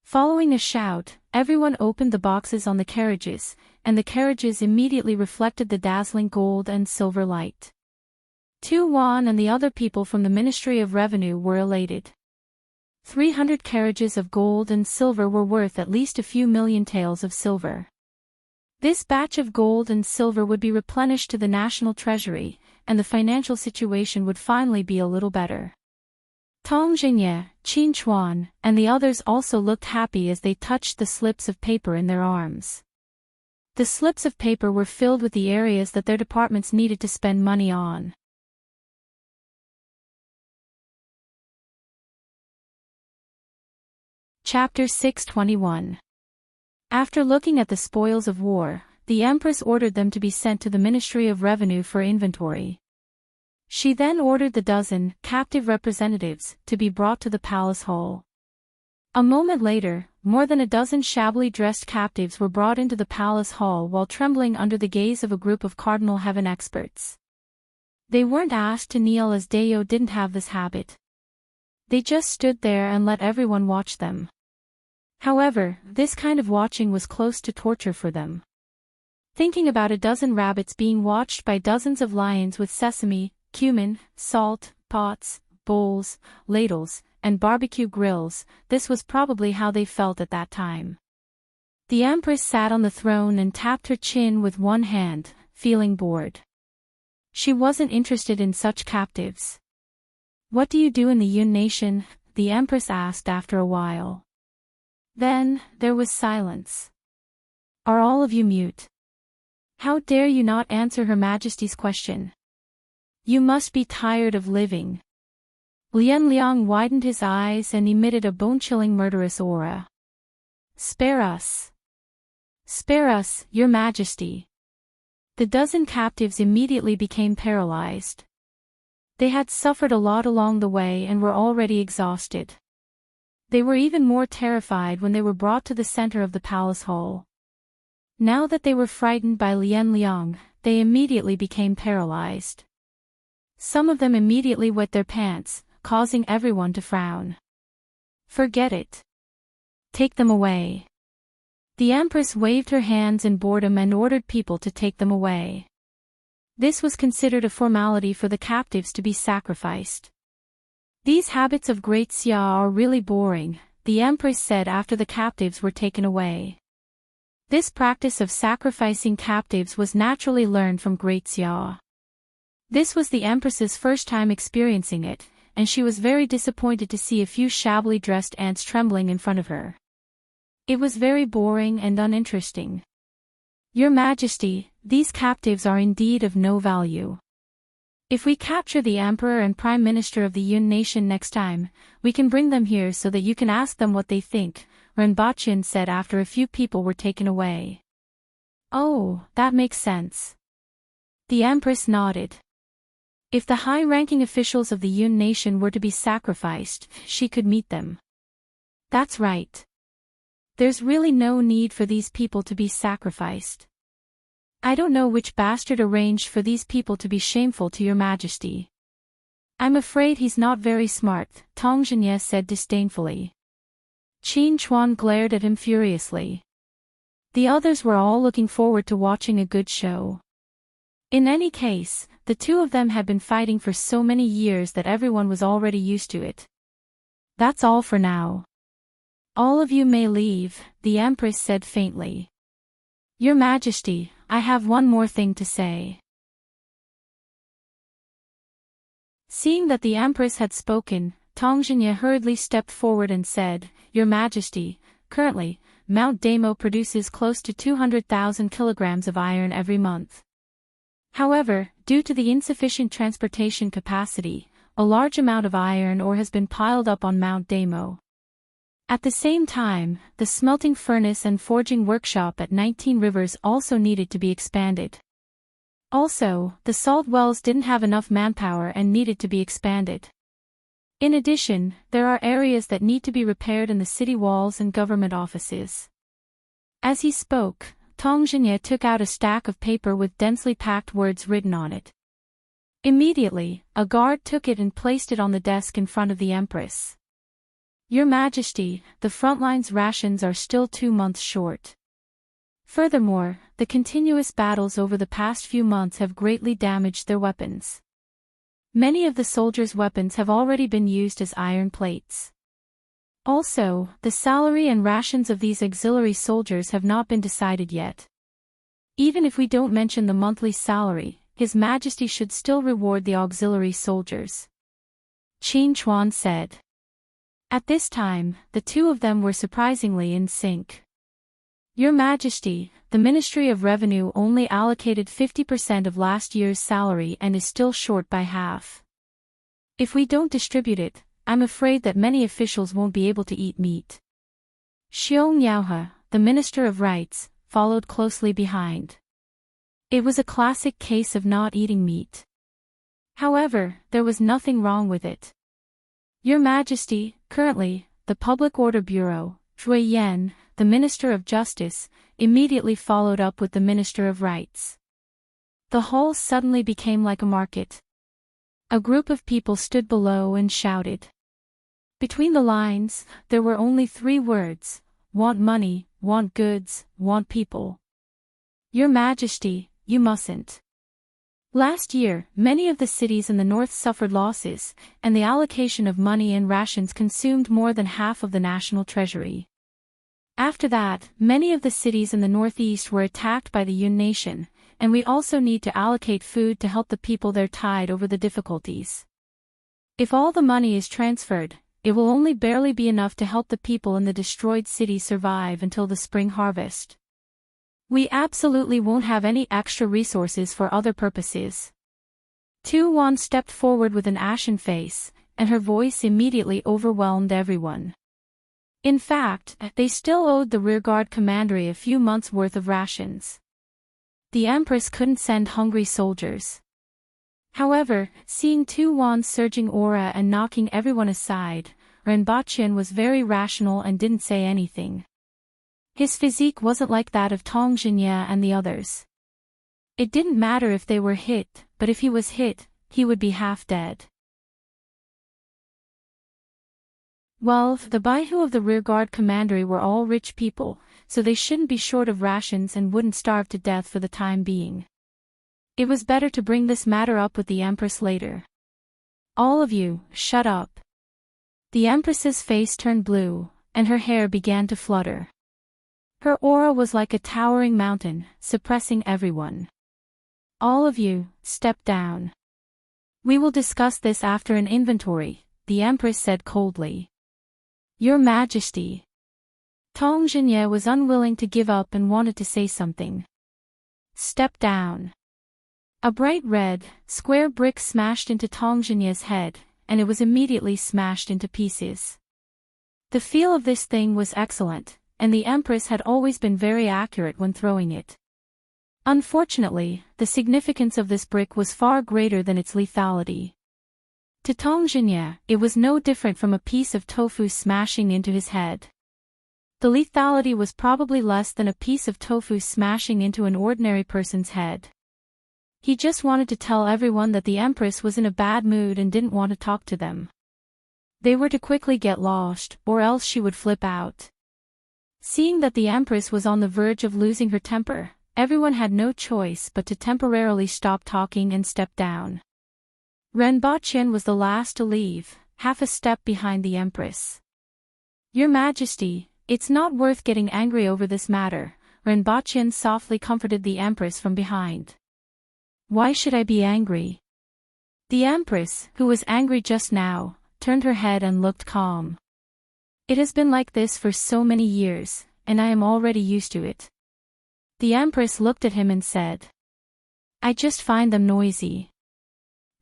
[SPEAKER 1] Following a shout, everyone opened the boxes on the carriages, and the carriages immediately reflected the dazzling gold and silver light. Tu Wan and the other people from the Ministry of Revenue were elated. 300 carriages of gold and silver were worth at least a few million taels of silver. This batch of gold and silver would be replenished to the national treasury, and the financial situation would finally be a little better. Tong Jinye, Qin Chuan, and the others also looked happy as they touched the slips of paper in their arms. The slips of paper were filled with the areas that their departments needed to spend money on. Chapter 621. After looking at the spoils of war, the Empress ordered them to be sent to the Ministry of Revenue for inventory. She then ordered the dozen captive representatives to be brought to the palace hall. A moment later, more than a dozen shabbily dressed captives were brought into the palace hall while trembling under the gaze of a group of Cardinal Heaven experts. They weren't asked to kneel as Dayo didn't have this habit. They just stood there and let everyone watch them. However, this kind of watching was close to torture for them. Thinking about a dozen rabbits being watched by dozens of lions with sesame, cumin, salt, pots, bowls, ladles, and barbecue grills, this was probably how they felt at that time. The Empress sat on the throne and tapped her chin with one hand, feeling bored. She wasn't interested in such captives. "What do you do in the Yun nation?" the Empress asked after a while. Then, there was silence. "Are all of you mute? How dare you not answer Her Majesty's question? You must be tired of living." Lian Liang widened his eyes and emitted a bone-chilling murderous aura. "Spare us. Spare us, Your Majesty." The dozen captives immediately became paralyzed. They had suffered a lot along the way and were already exhausted. They were even more terrified when they were brought to the center of the palace hall. Now that they were frightened by Lian Liang, they immediately became paralyzed. Some of them immediately wet their pants, causing everyone to frown. "Forget it. Take them away." The Empress waved her hands in boredom and ordered people to take them away. This was considered a formality for the captives to be sacrificed. "These habits of Great Xia are really boring," the Empress said after the captives were taken away. This practice of sacrificing captives was naturally learned from Great Xia. This was the Empress's first time experiencing it, and she was very disappointed to see a few shabbily dressed ants trembling in front of her. It was very boring and uninteresting. "Your Majesty, these captives are indeed of no value. If we capture the Emperor and Prime Minister of the Yun nation next time, we can bring them here so that you can ask them what they think," Renbochin said after a few people were taken away. "Oh, that makes sense." The Empress nodded. If the high-ranking officials of the Yun nation were to be sacrificed, she could meet them. "That's right. There's really no need for these people to be sacrificed. I don't know which bastard arranged for these people to be shameful to Your Majesty. I'm afraid he's not very smart," Tong Jinye said disdainfully. Qin Chuan glared at him furiously. The others were all looking forward to watching a good show. In any case, the two of them had been fighting for so many years that everyone was already used to it. "That's all for now. All of you may leave," the Empress said faintly. "Your Majesty, I have one more thing to say." Seeing that the Empress had spoken, Tong Jinye hurriedly stepped forward and said, "Your Majesty, currently, Mount Damo produces close to 200,000 kilograms of iron every month. However, due to the insufficient transportation capacity, a large amount of iron ore has been piled up on Mount Damo. At the same time, the smelting furnace and forging workshop at 19 Rivers also needed to be expanded. Also, the salt wells didn't have enough manpower and needed to be expanded. In addition, there are areas that need to be repaired in the city walls and government offices. As he spoke, Tong Jinye took out a stack of paper with densely packed words written on it. Immediately, a guard took it and placed it on the desk in front of the Empress. Your Majesty, the frontline's rations are still 2 months short. Furthermore, the continuous battles over the past few months have greatly damaged their weapons. Many of the soldiers' weapons have already been used as iron plates. Also, the salary and rations of these auxiliary soldiers have not been decided yet. Even if we don't mention the monthly salary, His Majesty should still reward the auxiliary soldiers. Qin Chuan said. At this time, the two of them were surprisingly in sync. Your Majesty, the Ministry of Revenue only allocated 50% of last year's salary and is still short by half. If we don't distribute it, I'm afraid that many officials won't be able to eat meat. Xiong Yaohe, the Minister of Rights, followed closely behind. It was a classic case of not eating meat. However, there was nothing wrong with it. Your Majesty, currently, the Public Order Bureau, Zhui Yan, the Minister of Justice, immediately followed up with the Minister of Rights. The hall suddenly became like a market. A group of people stood below and shouted. Between the lines, there were only 3 words: want money, want goods, want people. Your Majesty, you mustn't. Last year, many of the cities in the north suffered losses, and the allocation of money and rations consumed more than half of the national treasury. After that, many of the cities in the northeast were attacked by the Yun nation, and we also need to allocate food to help the people there tide over the difficulties. If all the money is transferred, it will only barely be enough to help the people in the destroyed city survive until the spring harvest. We absolutely won't have any extra resources for other purposes. Tu Wan stepped forward with an ashen face, and her voice immediately overwhelmed everyone. In fact, they still owed the rearguard commandery a few months' worth of rations. The Empress couldn't send hungry soldiers. However, seeing Tu Wan's surging aura and knocking everyone aside, Renbaqian was very rational and didn't say anything. His physique wasn't like that of Tong Jinye and the others. It didn't matter if they were hit, but if he was hit, he would be half dead. Well, the Baihu of the rearguard commandery were all rich people, so they shouldn't be short of rations and wouldn't starve to death for the time being. It was better to bring this matter up with the Empress later. All of you, shut up. The Empress's face turned blue, and her hair began to flutter. Her aura was like a towering mountain, suppressing everyone. All of you, step down. We will discuss this after an inventory, the Empress said coldly. Your Majesty. Tong Jinye was unwilling to give up and wanted to say something. Step down. A bright red, square brick smashed into Tong Jinye's head, and it was immediately smashed into pieces. The feel of this thing was excellent, and the Empress had always been very accurate when throwing it. Unfortunately, the significance of this brick was far greater than its lethality. To Tong Jinye, it was no different from a piece of tofu smashing into his head. The lethality was probably less than a piece of tofu smashing into an ordinary person's head. He just wanted to tell everyone that the Empress was in a bad mood and didn't want to talk to them. They were to quickly get lost, or else she would flip out. Seeing that the Empress was on the verge of losing her temper, everyone had no choice but to temporarily stop talking and step down. Renbaqian was the last to leave, half a step behind the Empress. Your Majesty, it's not worth getting angry over this matter, Renbaqian softly comforted the Empress from behind. Why should I be angry? The Empress, who was angry just now, turned her head and looked calm. It has been like this for so many years, and I am already used to it. The Empress looked at him and said, I just find them noisy.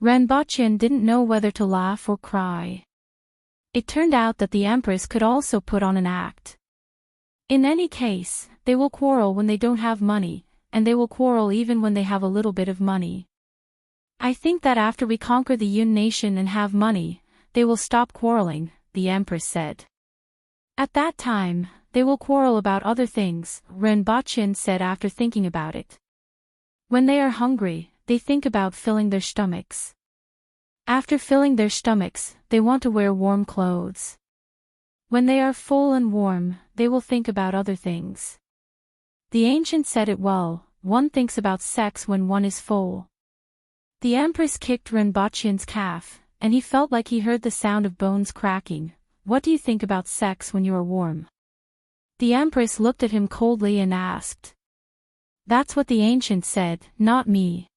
[SPEAKER 1] Renbochin didn't know whether to laugh or cry. It turned out that the Empress could also put on an act. In any case, they will quarrel when they don't have money, and they will quarrel even when they have a little bit of money. I think that after we conquer the Yun nation and have money, they will stop quarreling, the Empress said. At that time, they will quarrel about other things, Renbochin said after thinking about it. When they are hungry, they think about filling their stomachs. After filling their stomachs, they want to wear warm clothes. When they are full and warm, they will think about other things. The ancient said it well, one thinks about sex when one is full. The Empress kicked Renbochin's calf, and he felt like he heard the sound of bones cracking. What do you think about sex when you are warm? The Empress looked at him coldly and asked. That's what the ancient said, not me.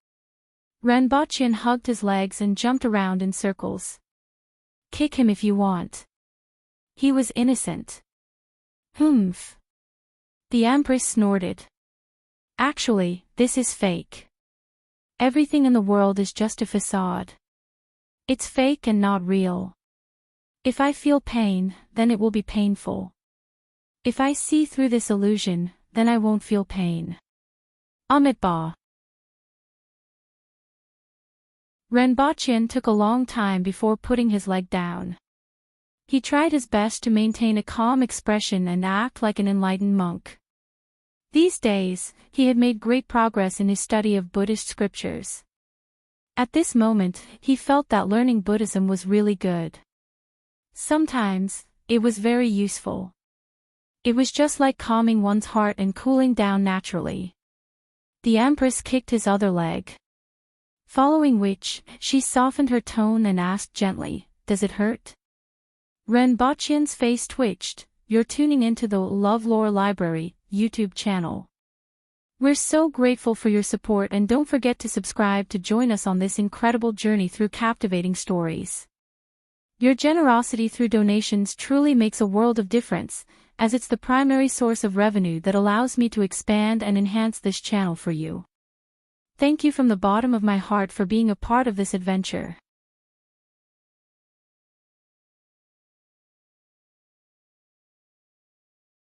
[SPEAKER 1] Renbochin hugged his legs and jumped around in circles. Kick him if you want. He was innocent. Humph. The Empress snorted. Actually, this is fake. Everything in the world is just a facade. It's fake and not real. If I feel pain, then it will be painful. If I see through this illusion, then I won't feel pain. Amitabha. Renbochin took a long time before putting his leg down. He tried his best to maintain a calm expression and act like an enlightened monk. These days, he had made great progress in his study of Buddhist scriptures. At this moment, he felt that learning Buddhism was really good. Sometimes, it was very useful. It was just like calming one's heart and cooling down naturally. The Empress kicked his other leg. Following which, she softened her tone and asked gently, Does it hurt? Renbochin's face twitched. You're tuning into the LoveLore Library YouTube channel. We're so grateful for your support, and don't forget to subscribe to join us on this incredible journey through captivating stories. Your generosity through donations truly makes a world of difference, as it's the primary source of revenue that allows me to expand and enhance this channel for you. Thank you from the bottom of my heart for being a part of this adventure.